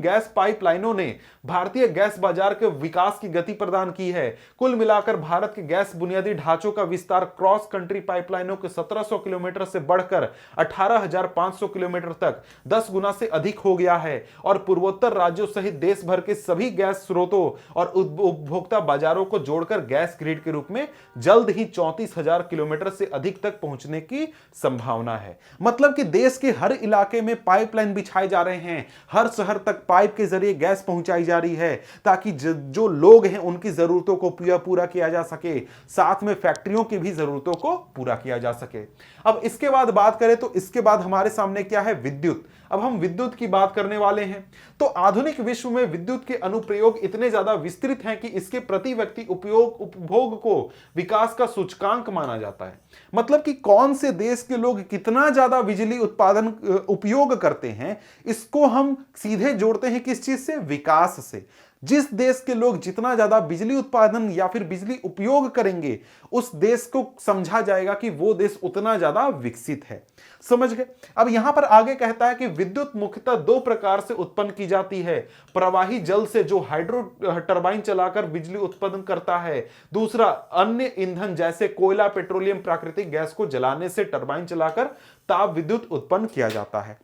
गैस पाइपलाइनों ने भारतीय गैस बाजार के विकास की गति प्रदान की है। कुल मिलाकर भारत के गैस बुनियादी ढांचों का विस्तार क्रॉस कंट्री पाइपलाइनों के 1700 किलोमीटर से बढ़कर 18,500 किलोमीटर तक 10 गुना से अधिक हो गया है और पूर्वोत्तर राज्यों सहित देश भर के सभी गैस स्रोतों और उपभोक्ता बाजारों को जोड़कर गैस ग्रिड के रूप में जल्द ही 34,000 किलोमीटर से अधिक तक पहुंचने की संभावना है। मतलब कि देश के हर इलाके में पाइपलाइन बिछाए जा रहे हैं, हर शहर तक पाइप के जरिए गैस पहुंचाई जा रही है, ताकि जो लोग हैं उनकी जरूरतों को पूरा किया जा सके, साथ में फैक्ट्रियों की भी जरूरतों को पूरा किया जा सके। अब इसके बाद बात करें तो इसके बाद हमारे सामने क्या है? विद्युत। अब हम विद्युत की बात करने वाले हैं। तो आधुनिक विश्व में विद्युत के अनुप्रयोग इतने ज्यादा विस्तृत हैं कि इसके प्रति व्यक्ति उपभोग को विकास का सूचकांक माना जाता है। मतलब कि कौन से देश के लोग कितना ज्यादा बिजली उत्पादन उपयोग करते हैं, इसको हम सीधे जोड़ते हैं किस चीज से? विकास से। जिस देश के लोग जितना ज्यादा बिजली उत्पादन या फिर बिजली उपयोग करेंगे, उस देश को समझा जाएगा कि वो देश उतना ज्यादा विकसित है। समझ गए? अब यहां पर आगे कहता है कि विद्युत मुख्यतः दो प्रकार से उत्पन्न की जाती है। प्रवाही जल से, जो हाइड्रो टरबाइन चलाकर बिजली उत्पन्न करता है। दूसरा, अन्य ईंधन जैसे कोयला, पेट्रोलियम, प्राकृतिक गैस को जलाने से टरबाइन चलाकर ताप विद्युत उत्पन्न किया जाता है।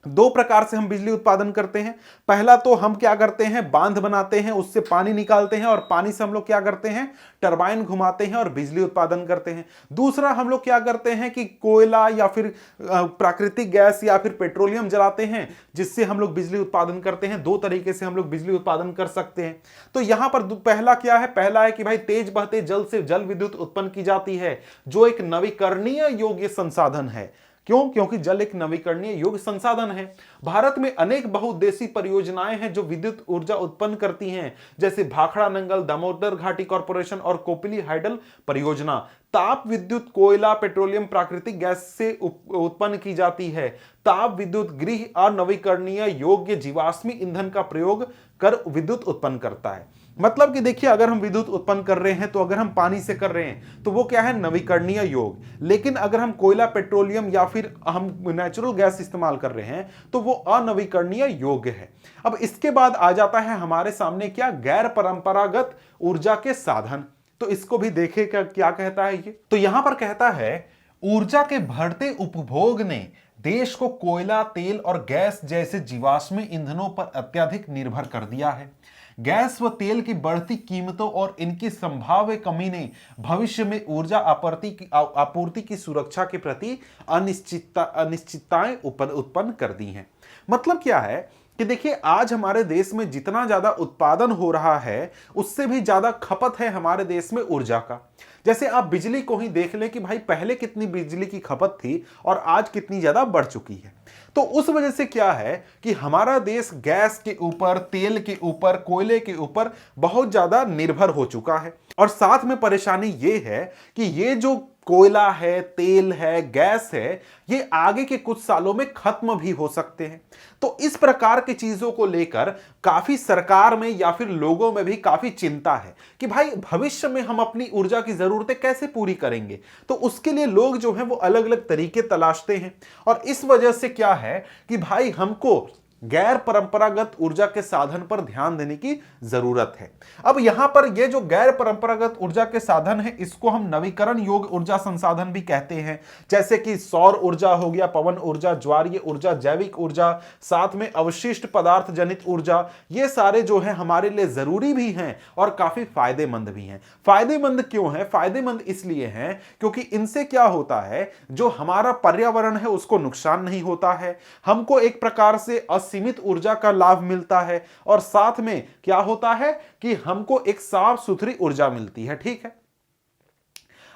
दो प्रकार से हम बिजली उत्पादन करते हैं। पहला तो हम क्या करते हैं? बांध बनाते हैं, उससे पानी निकालते हैं और पानी से हम लोग क्या करते हैं? टरबाइन घुमाते हैं और बिजली उत्पादन करते हैं। दूसरा हम लोग क्या करते हैं कि कोयला या फिर प्राकृतिक गैस या फिर पेट्रोलियम जलाते हैं, जिससे हम लोग बिजली उत्पादन करते हैं। दो तरीके से हम लोग बिजली उत्पादन कर सकते हैं। तो यहां पर पहला क्या है? पहला है कि भाई तेज बहते जल से जल विद्युत उत्पन्न की जाती है, जो एक नवीकरणीय योग्य संसाधन है। क्यों? क्योंकि जल एक नवीकरणीय योग्य संसाधन है। भारत में अनेक बहुउद्देशीय परियोजनाएं हैं जो विद्युत ऊर्जा उत्पन्न करती हैं, जैसे भाखड़ा नंगल, दामोदर घाटी कॉर्पोरेशन और कोपिली हाइडल परियोजना। ताप विद्युत कोयला, पेट्रोलियम, प्राकृतिक गैस से उत्पन्न की जाती है। ताप विद्युत गृह अनवीकरणीय योग्य जीवाश्मी ईंधन का प्रयोग कर विद्युत उत्पन्न करता है। मतलब कि देखिए, अगर हम विद्युत उत्पन्न कर रहे हैं तो अगर हम पानी से कर रहे हैं तो वो क्या है? नवीकरणीय योग्य। लेकिन अगर हम कोयला, पेट्रोलियम या फिर हम नेचुरल गैस इस्तेमाल कर रहे हैं तो वो अनवीकरणीय योग्य है। अब इसके बाद आ जाता है हमारे सामने क्या? गैर परंपरागत ऊर्जा के साधन। तो इसको भी देखें क्या कहता है ये। तो यहां पर कहता है, ऊर्जा के बढ़ते उपभोग ने देश को कोयला, तेल और गैस जैसे जीवाश्मी ईंधनों पर अत्यधिक निर्भर कर दिया है। गैस व तेल की बढ़ती कीमतों और इनकी संभाव्य कमी ने भविष्य में ऊर्जा आपूर्ति की सुरक्षा के प्रति अनिश्चितताएं उत्पन्न कर दी हैं। मतलब क्या है कि देखिए, आज हमारे देश में जितना ज्यादा उत्पादन हो रहा है, उससे भी ज्यादा खपत है हमारे देश में ऊर्जा का। जैसे आप बिजली को ही देख लें कि भाई पहले कितनी बिजली की खपत थी और आज कितनी ज्यादा बढ़ चुकी है। तो उस वजह से क्या है कि हमारा देश गैस के ऊपर, तेल के ऊपर, कोयले के ऊपर बहुत ज्यादा निर्भर हो चुका है। और साथ में परेशानी ये है कि ये जो कोयला है, तेल है, गैस है, ये आगे के कुछ सालों में खत्म भी हो सकते हैं। तो इस प्रकार की चीजों को लेकर काफी सरकार में या फिर लोगों में भी काफी चिंता है कि भाई भविष्य में हम अपनी ऊर्जा की जरूरतें कैसे पूरी करेंगे। तो उसके लिए लोग जो हैं वो अलग अलग तरीके तलाशते हैं और इस वजह से क्या है कि भाई हमको गैर परंपरागत ऊर्जा के साधन पर ध्यान देने की जरूरत है। अब यहां पर ये जो गैर परंपरागत ऊर्जा के साधन है इसको हम नवीकरण योग्य ऊर्जा संसाधन भी कहते हैं, जैसे कि सौर ऊर्जा हो गया, पवन ऊर्जा, ज्वारीय ऊर्जा, जैविक ऊर्जा, साथ में अवशिष्ट पदार्थ जनित ऊर्जा। ये सारे जो है हमारे लिए जरूरी भी हैं और काफी फायदेमंद भी हैं। फायदेमंद क्यों है? फायदेमंद इसलिए हैं क्योंकि इनसे क्या होता है, जो हमारा पर्यावरण है उसको नुकसान नहीं होता है, हमको एक प्रकार से सीमित ऊर्जा का लाभ मिलता है और साथ में क्या होता है कि हमको एक साफ सुथरी ऊर्जा मिलती है। ठीक है,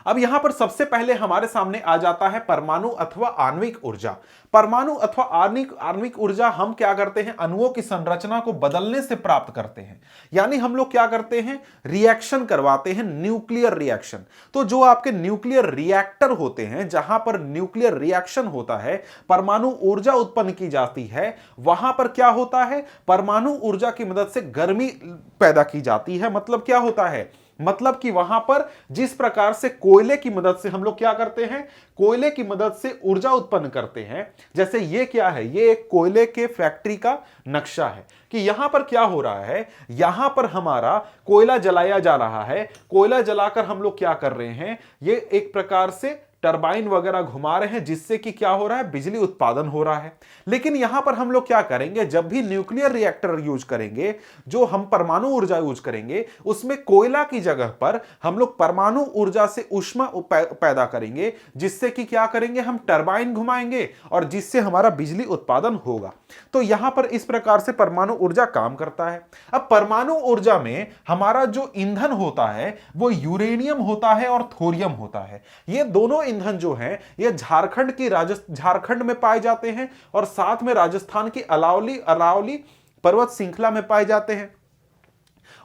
अब यहां पर सबसे पहले हमारे सामने आ जाता है परमाणु अथवा आणविक ऊर्जा। परमाणु अथवा आणविक ऊर्जा हम क्या करते हैं, अणुओं की संरचना को बदलने से प्राप्त करते हैं। यानी हम लोग क्या करते हैं, रिएक्शन करवाते हैं, न्यूक्लियर रिएक्शन। तो जो आपके न्यूक्लियर रिएक्टर होते हैं, जहां पर न्यूक्लियर रिएक्शन होता है, परमाणु ऊर्जा उत्पन्न की जाती है, वहां पर क्या होता है, परमाणु ऊर्जा की मदद से गर्मी पैदा की जाती है। मतलब क्या होता है, मतलब कि वहां पर जिस प्रकार से कोयले की मदद से हम लोग क्या करते हैं, कोयले की मदद से ऊर्जा उत्पन्न करते हैं। जैसे ये क्या है, ये एक कोयले के फैक्ट्री का नक्शा है कि यहां पर क्या हो रहा है, यहां पर हमारा कोयला जलाया जा रहा है। कोयला जलाकर हम लोग क्या कर रहे हैं, ये एक प्रकार से टरबाइन वगैरह घुमा रहे हैं, जिससे कि क्या हो रहा है, बिजली उत्पादन हो रहा है। लेकिन यहां पर हम लोग क्या करेंगे, जब भी न्यूक्लियर रिएक्टर यूज करेंगे, जो हम परमाणु ऊर्जा यूज करेंगे, उसमें कोयला की जगह पर हम लोग परमाणु ऊर्जा से ऊष्मा पैदा करेंगे, जिससे कि क्या करेंगे, हम टरबाइन घुमाएंगे और जिससे हमारा बिजली उत्पादन होगा। तो यहां पर इस प्रकार से परमाणु ऊर्जा काम करता है। अब परमाणु ऊर्जा में हमारा जो ईंधन होता है वो यूरेनियम होता है और थोरियम होता है। ये दोनों ईंधन जो हैं ये झारखंड में पाए जाते हैं और साथ में राजस्थान की अरावली पर्वत श्रृंखला में पाए जाते हैं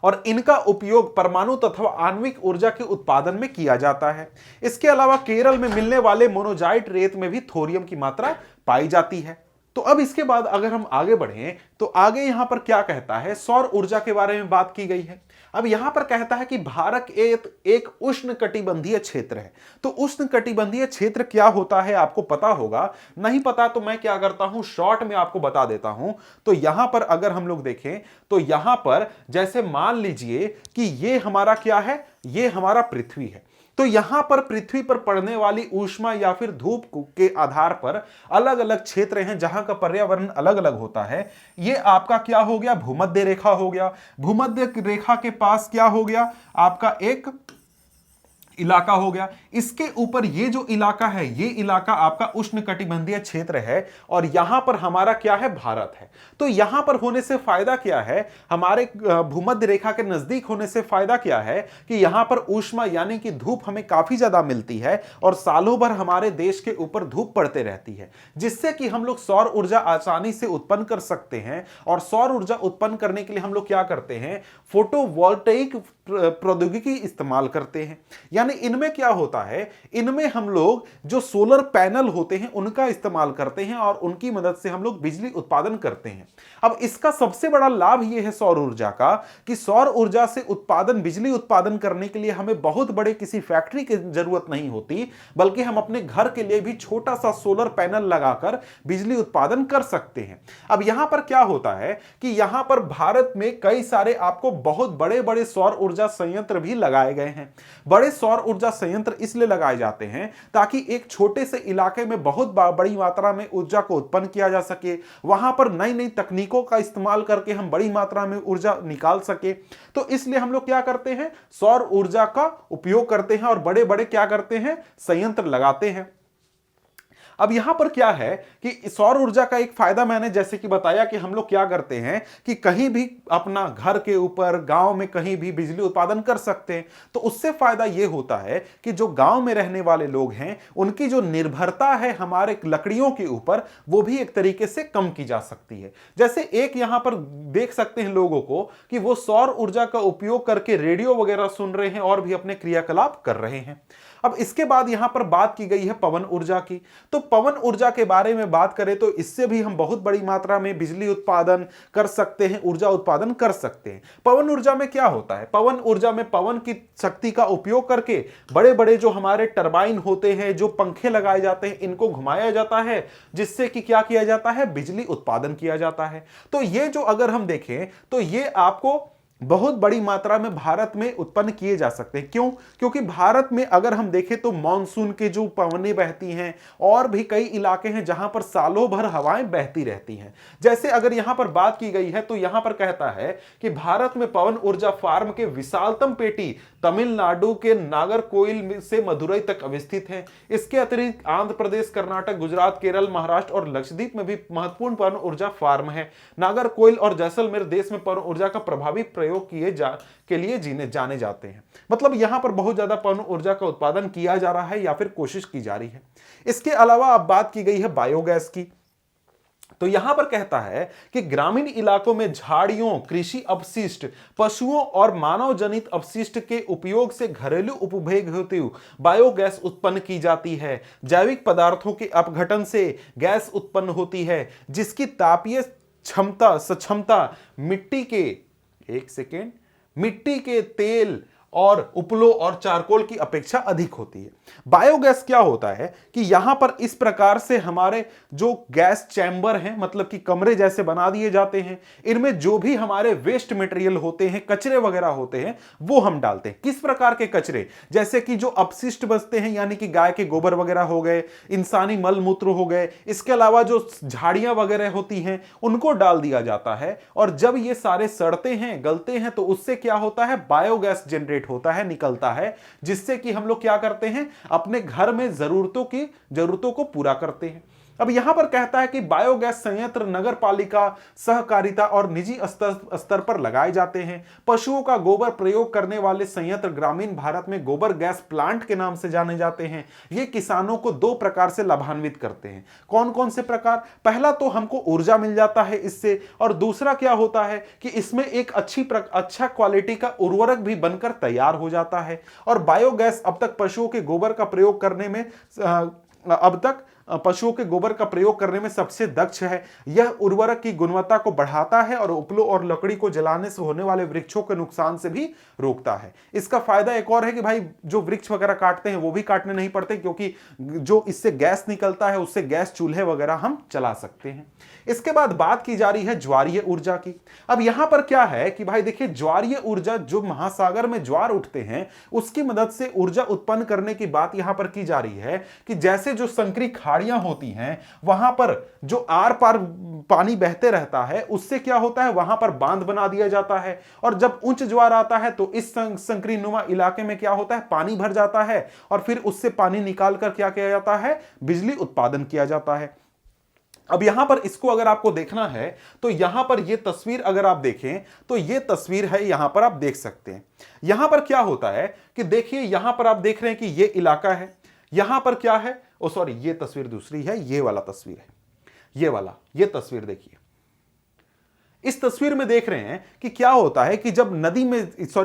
और इनका उपयोग परमाणु तथा आणविक ऊर्जा के उत्पादन में किया जाता है। इसके अलावा केरल में मिलने वाले मोनोजाइट रेत में भी थोरियम की मात्रा पाई जाती है। तो अब इसके बाद अगर हम आगे बढ़ें तो आगे यहां पर क्या कहता है, सौर ऊर्जा के बारे में बात की गई है। अब यहां पर कहता है कि भारत एक उष्णकटिबंधीय क्षेत्र है। तो उष्णकटिबंधीय क्षेत्र क्या होता है आपको पता होगा, नहीं पता तो मैं क्या करता हूं, शॉर्ट में आपको बता देता हूं। तो यहां पर अगर हम लोग देखें तो यहां पर जैसे मान लीजिए कि ये हमारा क्या है, ये हमारा पृथ्वी है। तो यहां पर पृथ्वी पर पड़ने वाली ऊष्मा या फिर धूप के आधार पर अलग अलग क्षेत्र हैं जहां का पर्यावरण अलग अलग होता है। ये आपका क्या हो गया, भूमध्य रेखा हो गया। भूमध्य रेखा के पास क्या हो गया, आपका एक इलाका हो गया। इसके ऊपर ये जो इलाका है, ये इलाका आपका उष्णकटिबंधीय क्षेत्र है और यहां पर हमारा क्या है, भारत है। तो यहां पर होने से फायदा क्या है, हमारे भूमध्य रेखा के नजदीक होने से फायदा क्या है कि यहां पर ऊष्मा यानी कि धूप हमें काफी ज्यादा मिलती है और सालों भर हमारे देश के ऊपर धूप पड़ते रहती है, जिससे कि हम लोग सौर ऊर्जा आसानी से उत्पन्न कर सकते हैं। और सौर ऊर्जा उत्पन्न करने के लिए हम लोग क्या करते हैं, फोटोवोल्टेइक प्रौद्योगिकी इस्तेमाल करते हैं। यानी इनमें क्या होता है, इनमें हम लोग जो सोलर पैनल होते हैं उनका इस्तेमाल करते हैं और उनकी मदद से हम लोग बिजली उत्पादन करते हैं। अब इसका सबसे बड़ा लाभ यह है सौर ऊर्जा का कि सौर ऊर्जा से बिजली उत्पादन करने के लिए हमें बहुत बड़े किसी फैक्ट्री की जरूरत नहीं होती, बल्कि हम अपने घर के लिए भी छोटा सा सोलर पैनल लगाकर बिजली उत्पादन कर सकते हैं। अब यहां पर क्या होता है कि यहां पर भारत में कई सारे आपको बहुत बड़े बड़े सौर ऊर्जा संयंत्र भी लगाए गए हैं। बड़े सौर ऊर्जा संयंत्र इसलिए लगाए जाते हैं ताकि एक छोटे से इलाके में बहुत बड़ी मात्रा में ऊर्जा को उत्पन्न किया जा सके, वहां पर नई नई तकनीकों का इस्तेमाल करके हम बड़ी मात्रा में ऊर्जा निकाल सके। तो इसलिए हम लोग क्या करते हैं, सौर ऊर्जा का उपयोग करते हैं और बड़े बड़े क्या करते हैं, संयंत्र लगाते हैं। अब यहां पर क्या है कि सौर ऊर्जा का एक फायदा मैंने जैसे कि बताया कि हम लोग क्या करते हैं कि कहीं भी अपना घर के ऊपर गांव में कहीं भी बिजली उत्पादन कर सकते हैं। तो उससे फायदा यह होता है कि जो गांव में रहने वाले लोग हैं उनकी जो निर्भरता है हमारे लकड़ियों के ऊपर वो भी एक तरीके से कम की जा सकती है। जैसे एक यहां पर देख सकते हैं लोगों को कि वो सौर ऊर्जा का उपयोग करके रेडियो वगैरह सुन रहे हैं और भी अपने क्रियाकलाप कर रहे हैं। अब इसके बाद यहां पर बात की गई है पवन ऊर्जा की। तो पवन ऊर्जा के बारे में बात करें तो इससे भी हम बहुत बड़ी मात्रा में बिजली उत्पादन कर सकते हैं, ऊर्जा उत्पादन कर सकते हैं। पवन ऊर्जा में क्या होता है? पवन ऊर्जा में पवन की शक्ति का उपयोग करके बड़े बड़े जो हमारे टरबाइन होते हैं, जो पंखे लगाए जाते हैं, इनको घुमाया जाता है, जिससे कि क्या किया जाता है? बिजली उत्पादन किया जाता है। तो ये जो अगर हम देखें तो ये आपको बहुत बड़ी मात्रा में भारत में उत्पन्न किए जा सकते हैं। क्यों? क्योंकि भारत में अगर हम देखें तो मानसून के जो पवनें बहती हैं और भी कई इलाके हैं जहां पर सालों भर हवाएं बहती रहती हैं। जैसे अगर यहां पर बात की गई है तो यहां पर कहता है कि भारत में पवन ऊर्जा फार्म के विशालतम पेटी तमिलनाडु के नागरकोइल से मदुरई तक अवस्थित है। इसके अतिरिक्त आंध्र प्रदेश, कर्नाटक, गुजरात, केरल, महाराष्ट्र और लक्षद्वीप में भी महत्वपूर्ण पवन ऊर्जा फार्म है। नागरकोइल और जैसलमेर देश में पवन ऊर्जा का प्रभावी प्रयोग के लिए जाने जाते हैं। मतलब यहां पर बहुत ज्यादा पवन ऊर्जा का उत्पादन किया जा रहा है या फिर कोशिश की जा रही है। इसके अलावा अब बात की गई है बायोगैस की। तो यहां पर कहता है कि ग्रामीण इलाकों में झाड़ियों, कृषि अपशिष्ट, पशुओं और मानव जनित अपशिष्ट के उपयोग से घरेलू उपभोग हेतु बायोगैस उत्पन्न की जाती है। जैविक पदार्थों के अपघटन से गैस उत्पन्न होती है जिसकी तापीय क्षमता मिट्टी के तेल और उपलों और चारकोल की अपेक्षा अधिक होती है। बायोगैस क्या होता है कि यहां पर इस प्रकार से हमारे जो गैस चैम्बर हैं, मतलब कि कमरे जैसे बना दिए जाते हैं, इनमें जो भी हमारे वेस्ट मटेरियल होते हैं, कचरे वगैरह होते हैं, वो हम डालते हैं। किस प्रकार के कचरे? जैसे कि जो अपशिष्ट बचते हैं, यानी कि गाय के गोबर वगैरह हो गए, इंसानी मल मूत्र हो गए, इसके अलावा जो झाड़ियां वगैरह होती हैं उनको डाल दिया जाता है। और जब ये सारे सड़ते हैं, गलते हैं, तो उससे क्या होता है? बायोगैस जनरेट होता है, निकलता है, जिससे कि हम लोग क्या करते हैं? अपने घर में जरूरतों को पूरा करते हैं। अब यहां पर कहता है कि बायोगैस संयंत्र नगर पालिका, सहकारिता और निजी स्तर पर लगाए जाते हैं। पशुओं का गोबर प्रयोग करने वाले संयंत्र ग्रामीण भारत में गोबर गैस प्लांट के नाम से जाने जाते हैं। ये किसानों को दो प्रकार से लाभान्वित करते हैं। कौन कौन से प्रकार? पहला तो हमको ऊर्जा मिल जाता है इससे, और दूसरा क्या होता है कि इसमें एक अच्छा क्वालिटी का उर्वरक भी बनकर तैयार हो जाता है। और बायोगैस अब तक पशुओं के गोबर का प्रयोग करने में सबसे दक्ष है। यह उर्वरक की गुणवत्ता को बढ़ाता है और उपलों और लकड़ी को जलाने से होने वाले वृक्षों के नुकसान से भी रोकता है। इसका फायदा एक और है कि भाई जो वृक्ष वगैरह काटते हैं वो भी काटने नहीं पड़ते, क्योंकि जो इससे गैस निकलता है उससे गैस चूल्हे वगैरह हम चला सकते हैं। इसके बाद बात की जा रही है ज्वारीय ऊर्जा की। अब यहां पर क्या है कि भाई देखिए, ज्वारीय ऊर्जा, जो महासागर में ज्वार उठते हैं उसकी मदद से ऊर्जा उत्पन्न करने की बात यहां पर की जा रही है कि जैसे जो संकरी खाड़ियां होती हैं वहां पर जो आर पार पानी बहते रहता है, उससे क्या होता है? वहां पर बांध बना दिया जाता है। और जब उच्च ज्वार आता है तो इस संकरी नुमा इलाके में क्या होता है? पानी भर जाता है और फिर उससे पानी निकालकर क्या किया जाता है? बिजली उत्पादन किया जाता है। अब यहां पर इसको अगर आपको देखना है तो यहां पर यह तस्वीर अगर आप देखें तो यह तस्वीर है, यहां पर आप देख सकते हैं। यहां पर क्या होता है कि देखिए, यहां पर आप देख रहे हैं कि यह इलाका है, यहां पर क्या है? सॉरी, यह तस्वीर दूसरी है, यह वाला तस्वीर है, यह तस्वीर देखिए। इस तस्वीर में देख रहे हैं कि क्या होता है कि जब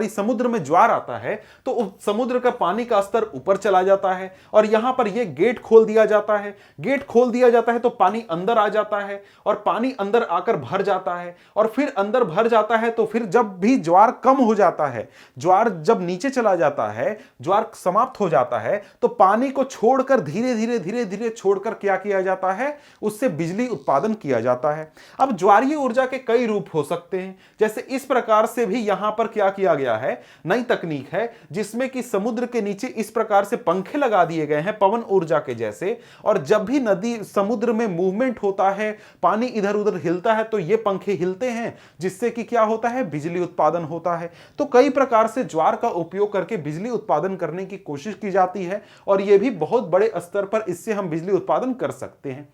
समुद्र में ज्वार आता है तो समुद्र का पानी का स्तर ऊपर चला जाता है और यहां पर यह गेट खोल दिया जाता है। गेट खोल दिया जाता है तो पानी अंदर आ जाता है और पानी अंदर आकर भर जाता है और फिर अंदर भर जाता है। तो फिर जब भी ज्वार कम हो जाता है, ज्वार जब नीचे चला जाता है, ज्वार समाप्त हो जाता है, तो पानी को छोड़कर धीरे-धीरे छोड़कर क्या किया जाता है? उससे बिजली उत्पादन किया जाता है। अब ज्वारीय ऊर्जा के कई कई रूप हो सकते हैं। जैसे इस प्रकार से भी यहां पर क्या किया गया है, नई तकनीक है जिसमें कि समुद्र के नीचे इस प्रकार से पंखे लगा दिए गए हैं पवन ऊर्जा के जैसे, और जब भी नदी समुद्र में मूवमेंट होता है, पानी इधर उधर हिलता है, तो ये पंखे हिलते हैं जिससे कि क्या होता है, बिजली उत्पादन होता है। तो कई प्रकार से ज्वार का उपयोग करके बिजली उत्पादन करने की कोशिश की जाती है और यह भी बहुत बड़े स्तर पर इससे हम बिजली उत्पादन कर सकते हैं।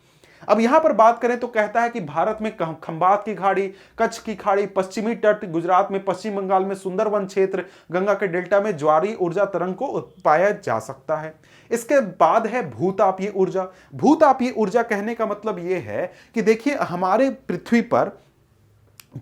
अब यहां पर बात करें तो कहता है कि भारत में खंबात की खाड़ी, कच्छ की खाड़ी, पश्चिमी तट, गुजरात में, पश्चिम बंगाल में सुंदरवन क्षेत्र, गंगा के डेल्टा में ज्वारीय ऊर्जा तरंग को पाया जा सकता है। इसके बाद है भूतापीय ऊर्जा। भूतापीय ऊर्जा कहने का मतलब यह है कि देखिए हमारे पृथ्वी पर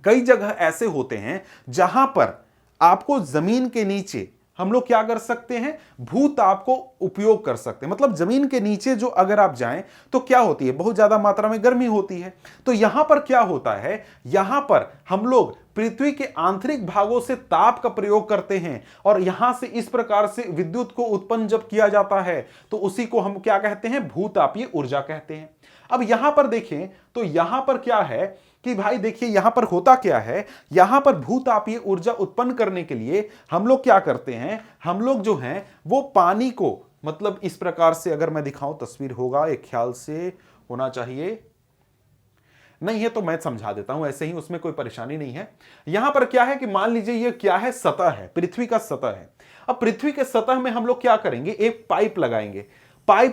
कई जगह ऐसे होते हैं जहां पर आपको जमीन के नीचे हम लोग क्या कर सकते हैं, भूताप को उपयोग कर सकते हैं। मतलब जमीन के नीचे जो अगर आप जाएं तो क्या होती है, बहुत ज्यादा मात्रा में गर्मी होती है। तो यहां पर क्या होता है, यहां पर हम लोग पृथ्वी के आंतरिक भागों से ताप का प्रयोग करते हैं और यहां से इस प्रकार से विद्युत को उत्पन्न जब किया जाता है तो उसी को हम क्या कहते हैं, भूतापीय ऊर्जा कहते हैं। अब यहां पर देखें तो यहां पर क्या है कि भाई देखिए यहां पर होता क्या है, यहां पर भूतापीय ऊर्जा उत्पन्न करने के लिए हम लोग क्या करते हैं, हम लोग जो हैं वो पानी को, मतलब इस प्रकार से अगर मैं दिखाऊं, तस्वीर होगा एक ख्याल से होना चाहिए, नहीं है तो मैं समझा देता हूं ऐसे ही, उसमें कोई परेशानी नहीं है। यहां पर क्या है कि मान लीजिए ये क्या है, सतह है, पृथ्वी का सतह है। अब पृथ्वी के सतह में हम लोग क्या करेंगे, एक पाइप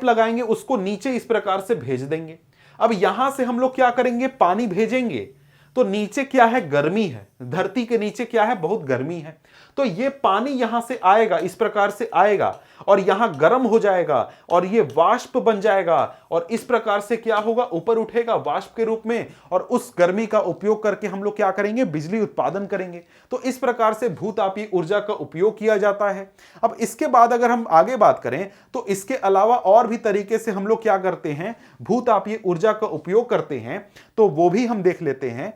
लगाएंगे, उसको नीचे इस प्रकार से भेज देंगे। अब यहां से हम लोग क्या करेंगे, पानी भेजेंगे, तो नीचे क्या है, गर्मी है, धरती के नीचे क्या है, बहुत गर्मी है। तो ये पानी यहां से आएगा, इस प्रकार से आएगा और यहां गर्म हो जाएगा और ये वाष्प बन जाएगा और इस प्रकार से क्या होगा, ऊपर उठेगा वाष्प के रूप में और उस गर्मी का उपयोग करके हम लोग क्या करेंगे, बिजली उत्पादन करेंगे। तो इस प्रकार से भूतापीय ऊर्जा का उपयोग किया जाता है। अब इसके बाद अगर हम आगे बात करें तो इसके अलावा और भी तरीके से हम लोग क्या करते हैं, भूतापीय ऊर्जा का उपयोग करते हैं, तो वो भी हम देख लेते हैं।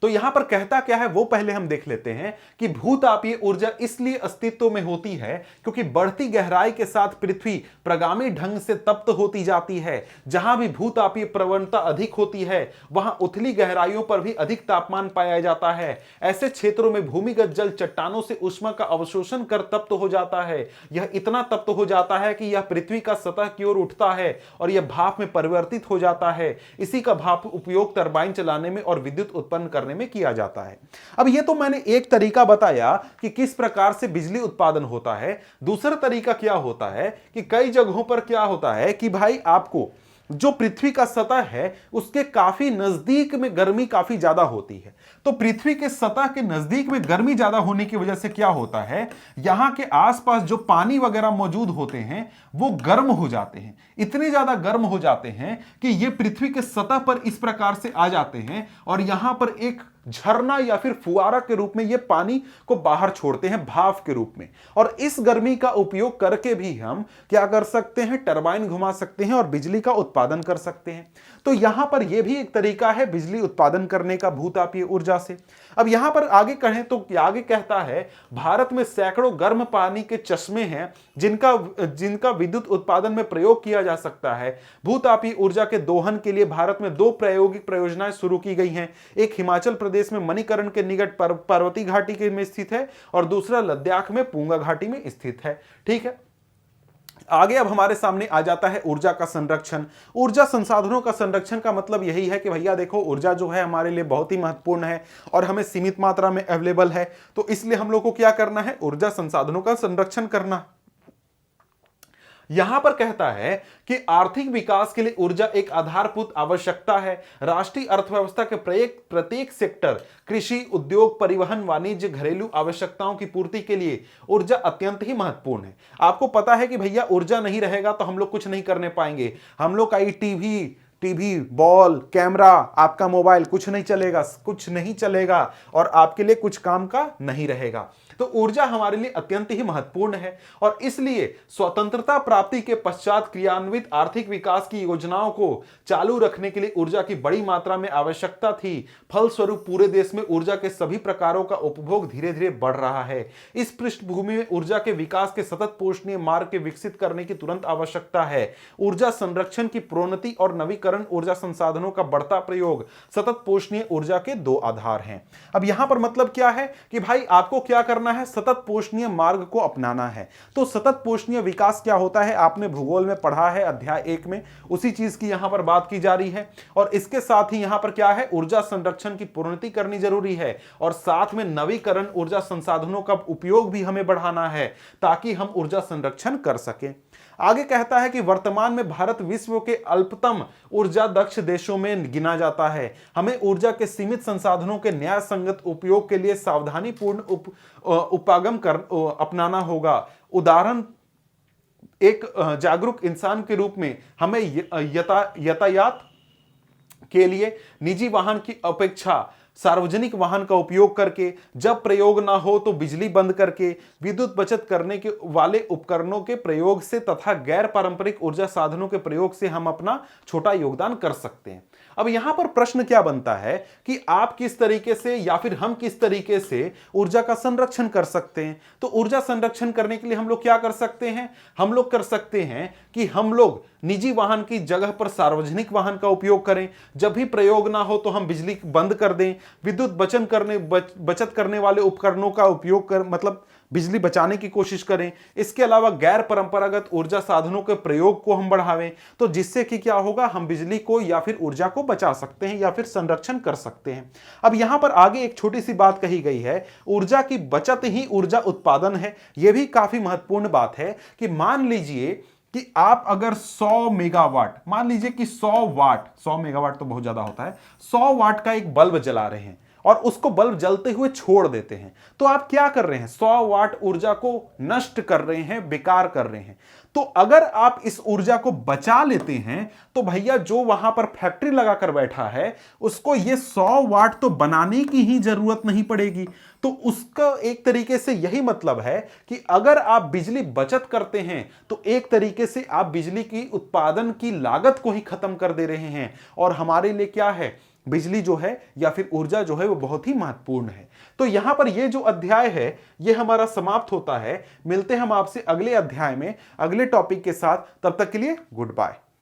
तो यहां पर कहता क्या है वो पहले हम देख लेते हैं कि भूतापीय ऊर्जा इसलिए अस्तित्व में होती है क्योंकि बढ़ती गहराई के साथ पृथ्वी प्रगामी ढंग से तप्त होती जाती है। जहां भी भूतापीय प्रवणता अधिक होती है वहां उथली गहराइयों पर भी अधिक तापमान पाया जाता है। ऐसे क्षेत्रों में भूमिगत जल चट्टानों से ऊष्मा का अवशोषण कर तप्त हो जाता है। यह इतना तप्त हो जाता है कि यह पृथ्वी का सतह की ओर उठता है और यह भाप में परिवर्तित हो जाता है। इसी का भाप उपयोग टरबाइन चलाने में और विद्युत उत्पन्न करने में किया जाता है। अब यह तो मैंने एक तरीका बताया कि किस प्रकार से बिजली उत्पादन होता है। दूसरा तरीका क्या होता है कि कई जगहों पर क्या होता है कि भाई आपको जो पृथ्वी का सतह है उसके काफी नजदीक में गर्मी काफी ज्यादा होती है। तो पृथ्वी के सतह के नजदीक में गर्मी ज्यादा होने की वजह से क्या होता है, यहां के आसपास जो पानी वगैरह मौजूद होते हैं वो गर्म हो जाते हैं, इतने ज्यादा गर्म हो जाते हैं कि ये पृथ्वी के सतह पर इस प्रकार से आ जाते हैं और यहां पर एक झरना या फिर फुआरा के रूप में ये पानी को बाहर छोड़ते हैं, भाप के रूप में। और इस गर्मी का उपयोग करके भी हम क्या कर सकते हैं, टरबाइन घुमा सकते हैं और बिजली का उत्पादन कर सकते हैं। तो यहां पर यह भी एक तरीका है बिजली उत्पादन करने का भूतापीय ऊर्जा से। अब यहां पर आगे कहें तो आगे कहता है भारत में सैकड़ों गर्म पानी के चश्मे हैं जिनका विद्युत उत्पादन में प्रयोग किया जा सकता है। भूतापीय ऊर्जा के दोहन के लिए भारत में 2 प्रायोगिक परियोजनाएं शुरू की गई हैं। एक हिमाचल प्रदेश में मणिकरण के निकट पर्वतीय घाटी में स्थित है और दूसरा लद्दाख में पूंगा घाटी में स्थित है। ठीक है, आगे अब हमारे सामने आ जाता है ऊर्जा का संरक्षण। ऊर्जा संसाधनों का संरक्षण का मतलब यही है कि भैया देखो ऊर्जा जो है हमारे लिए बहुत ही महत्वपूर्ण है और हमें सीमित मात्रा में अवेलेबल है, तो इसलिए हम लोग को क्या करना है, ऊर्जा संसाधनों का संरक्षण करना। यहां पर कहता है कि आर्थिक विकास के लिए ऊर्जा एक आधारभूत आवश्यकता है। राष्ट्रीय अर्थव्यवस्था के प्रत्येक सेक्टर, कृषि, उद्योग, परिवहन, वाणिज्य, घरेलू आवश्यकताओं की पूर्ति के लिए ऊर्जा अत्यंत ही महत्वपूर्ण है। आपको पता है कि भैया ऊर्जा नहीं रहेगा तो हम लोग कुछ नहीं करने पाएंगे। हम लोग का टीवी, बॉल, कैमरा, आपका मोबाइल कुछ नहीं चलेगा और आपके लिए कुछ काम का नहीं रहेगा। तो ऊर्जा हमारे लिए अत्यंत ही महत्वपूर्ण है और इसलिए स्वतंत्रता प्राप्ति के पश्चात क्रियान्वित आर्थिक विकास की योजनाओं को चालू रखने के लिए ऊर्जा की बड़ी मात्रा में आवश्यकता थी। फलस्वरूप पूरे देश में ऊर्जा के सभी प्रकारों का उपभोग धीरे धीरे बढ़ रहा है। इस पृष्ठभूमि में ऊर्जा के विकास के सतत पोषणीय मार्ग के विकसित करने की तुरंत आवश्यकता है। ऊर्जा संरक्षण की प्रोन्नति और नवीकरण ऊर्जा संसाधनों का बढ़ता प्रयोग सतत पोषणीय ऊर्जा के दो आधार हैं। अब यहां पर मतलब क्या है कि भाई आपको क्या करना है, सतत पोषणीय मार्ग को अपनाना है। तो सतत पोषणीय विकास क्या होता है, आपने भूगोल में पढ़ा है अध्याय 1 में, उसी चीज की यहां पर बात की जा रही है। और इसके साथ ही यहां पर क्या है, ऊर्जा संरक्षण की प्रोन्नति करनी जरूरी है और साथ में नवीकरण ऊर्जा संसाधनों का उपयोग भी हमें बढ़ाना है ताकि हम ऊर्जा संरक्षण कर सकें। आगे कहता है कि वर्तमान में भारत विश्व के अल्पतम ऊर्जा दक्ष देशों में गिना जाता है। हमें ऊर्जा के सीमित संसाधनों के न्याय संगत उपयोग के लिए सावधानीपूर्ण उपागम अपनाना होगा। उदाहरण, एक जागरूक इंसान के रूप में हमें यातायात के लिए निजी वाहन की अपेक्षा सार्वजनिक वाहन का उपयोग करके, जब प्रयोग ना हो तो बिजली बंद करके, विद्युत बचत करने के वाले उपकरणों के प्रयोग से तथा गैर पारंपरिक ऊर्जा साधनों के प्रयोग से हम अपना छोटा योगदान कर सकते हैं। अब यहां पर प्रश्न क्या बनता है कि आप किस तरीके से या फिर हम किस तरीके से ऊर्जा का संरक्षण कर सकते हैं। तो ऊर्जा संरक्षण करने के लिए हम लोग क्या कर सकते हैं, हम लोग कर सकते हैं कि हम लोग निजी वाहन की जगह पर सार्वजनिक वाहन का उपयोग करें, जब भी प्रयोग ना हो तो हम बिजली बंद कर दें, विद्युत बचत करने वाले उपकरणों का उपयोग कर मतलब बिजली बचाने की कोशिश करें। इसके अलावा गैर परंपरागत ऊर्जा साधनों के प्रयोग को हम बढ़ावें, तो जिससे कि क्या होगा, हम बिजली को या फिर ऊर्जा को बचा सकते हैं या फिर संरक्षण कर सकते हैं। अब यहां पर आगे एक छोटी सी बात कही गई है, ऊर्जा की बचत ही ऊर्जा उत्पादन है। यह भी काफी महत्वपूर्ण बात है कि मान लीजिए कि आप अगर 100 मेगावाट, मान लीजिए कि 100 वाट, 100 मेगावाट तो बहुत ज्यादा होता है, 100 वाट का एक बल्ब जला रहे हैं और उसको बल्ब जलते हुए छोड़ देते हैं, तो आप क्या कर रहे हैं, 100 वाट ऊर्जा को नष्ट कर रहे हैं, बेकार कर रहे हैं। तो अगर आप इस ऊर्जा को बचा लेते हैं तो भैया जो वहां पर फैक्ट्री लगाकर बैठा है उसको ये 100 वाट तो बनाने की ही जरूरत नहीं पड़ेगी। तो उसका एक तरीके से यही मतलब है कि अगर आप बिजली बचत करते हैं तो एक तरीके से आप बिजली की उत्पादन की लागत को ही खत्म कर दे रहे हैं और हमारे लिए क्या है, बिजली जो है या फिर ऊर्जा जो है वो बहुत ही महत्वपूर्ण है। तो यहां पर ये जो अध्याय है ये हमारा समाप्त होता है। मिलते हैं हम आपसे अगले अध्याय में अगले टॉपिक के साथ, तब तक के लिए गुड बाय।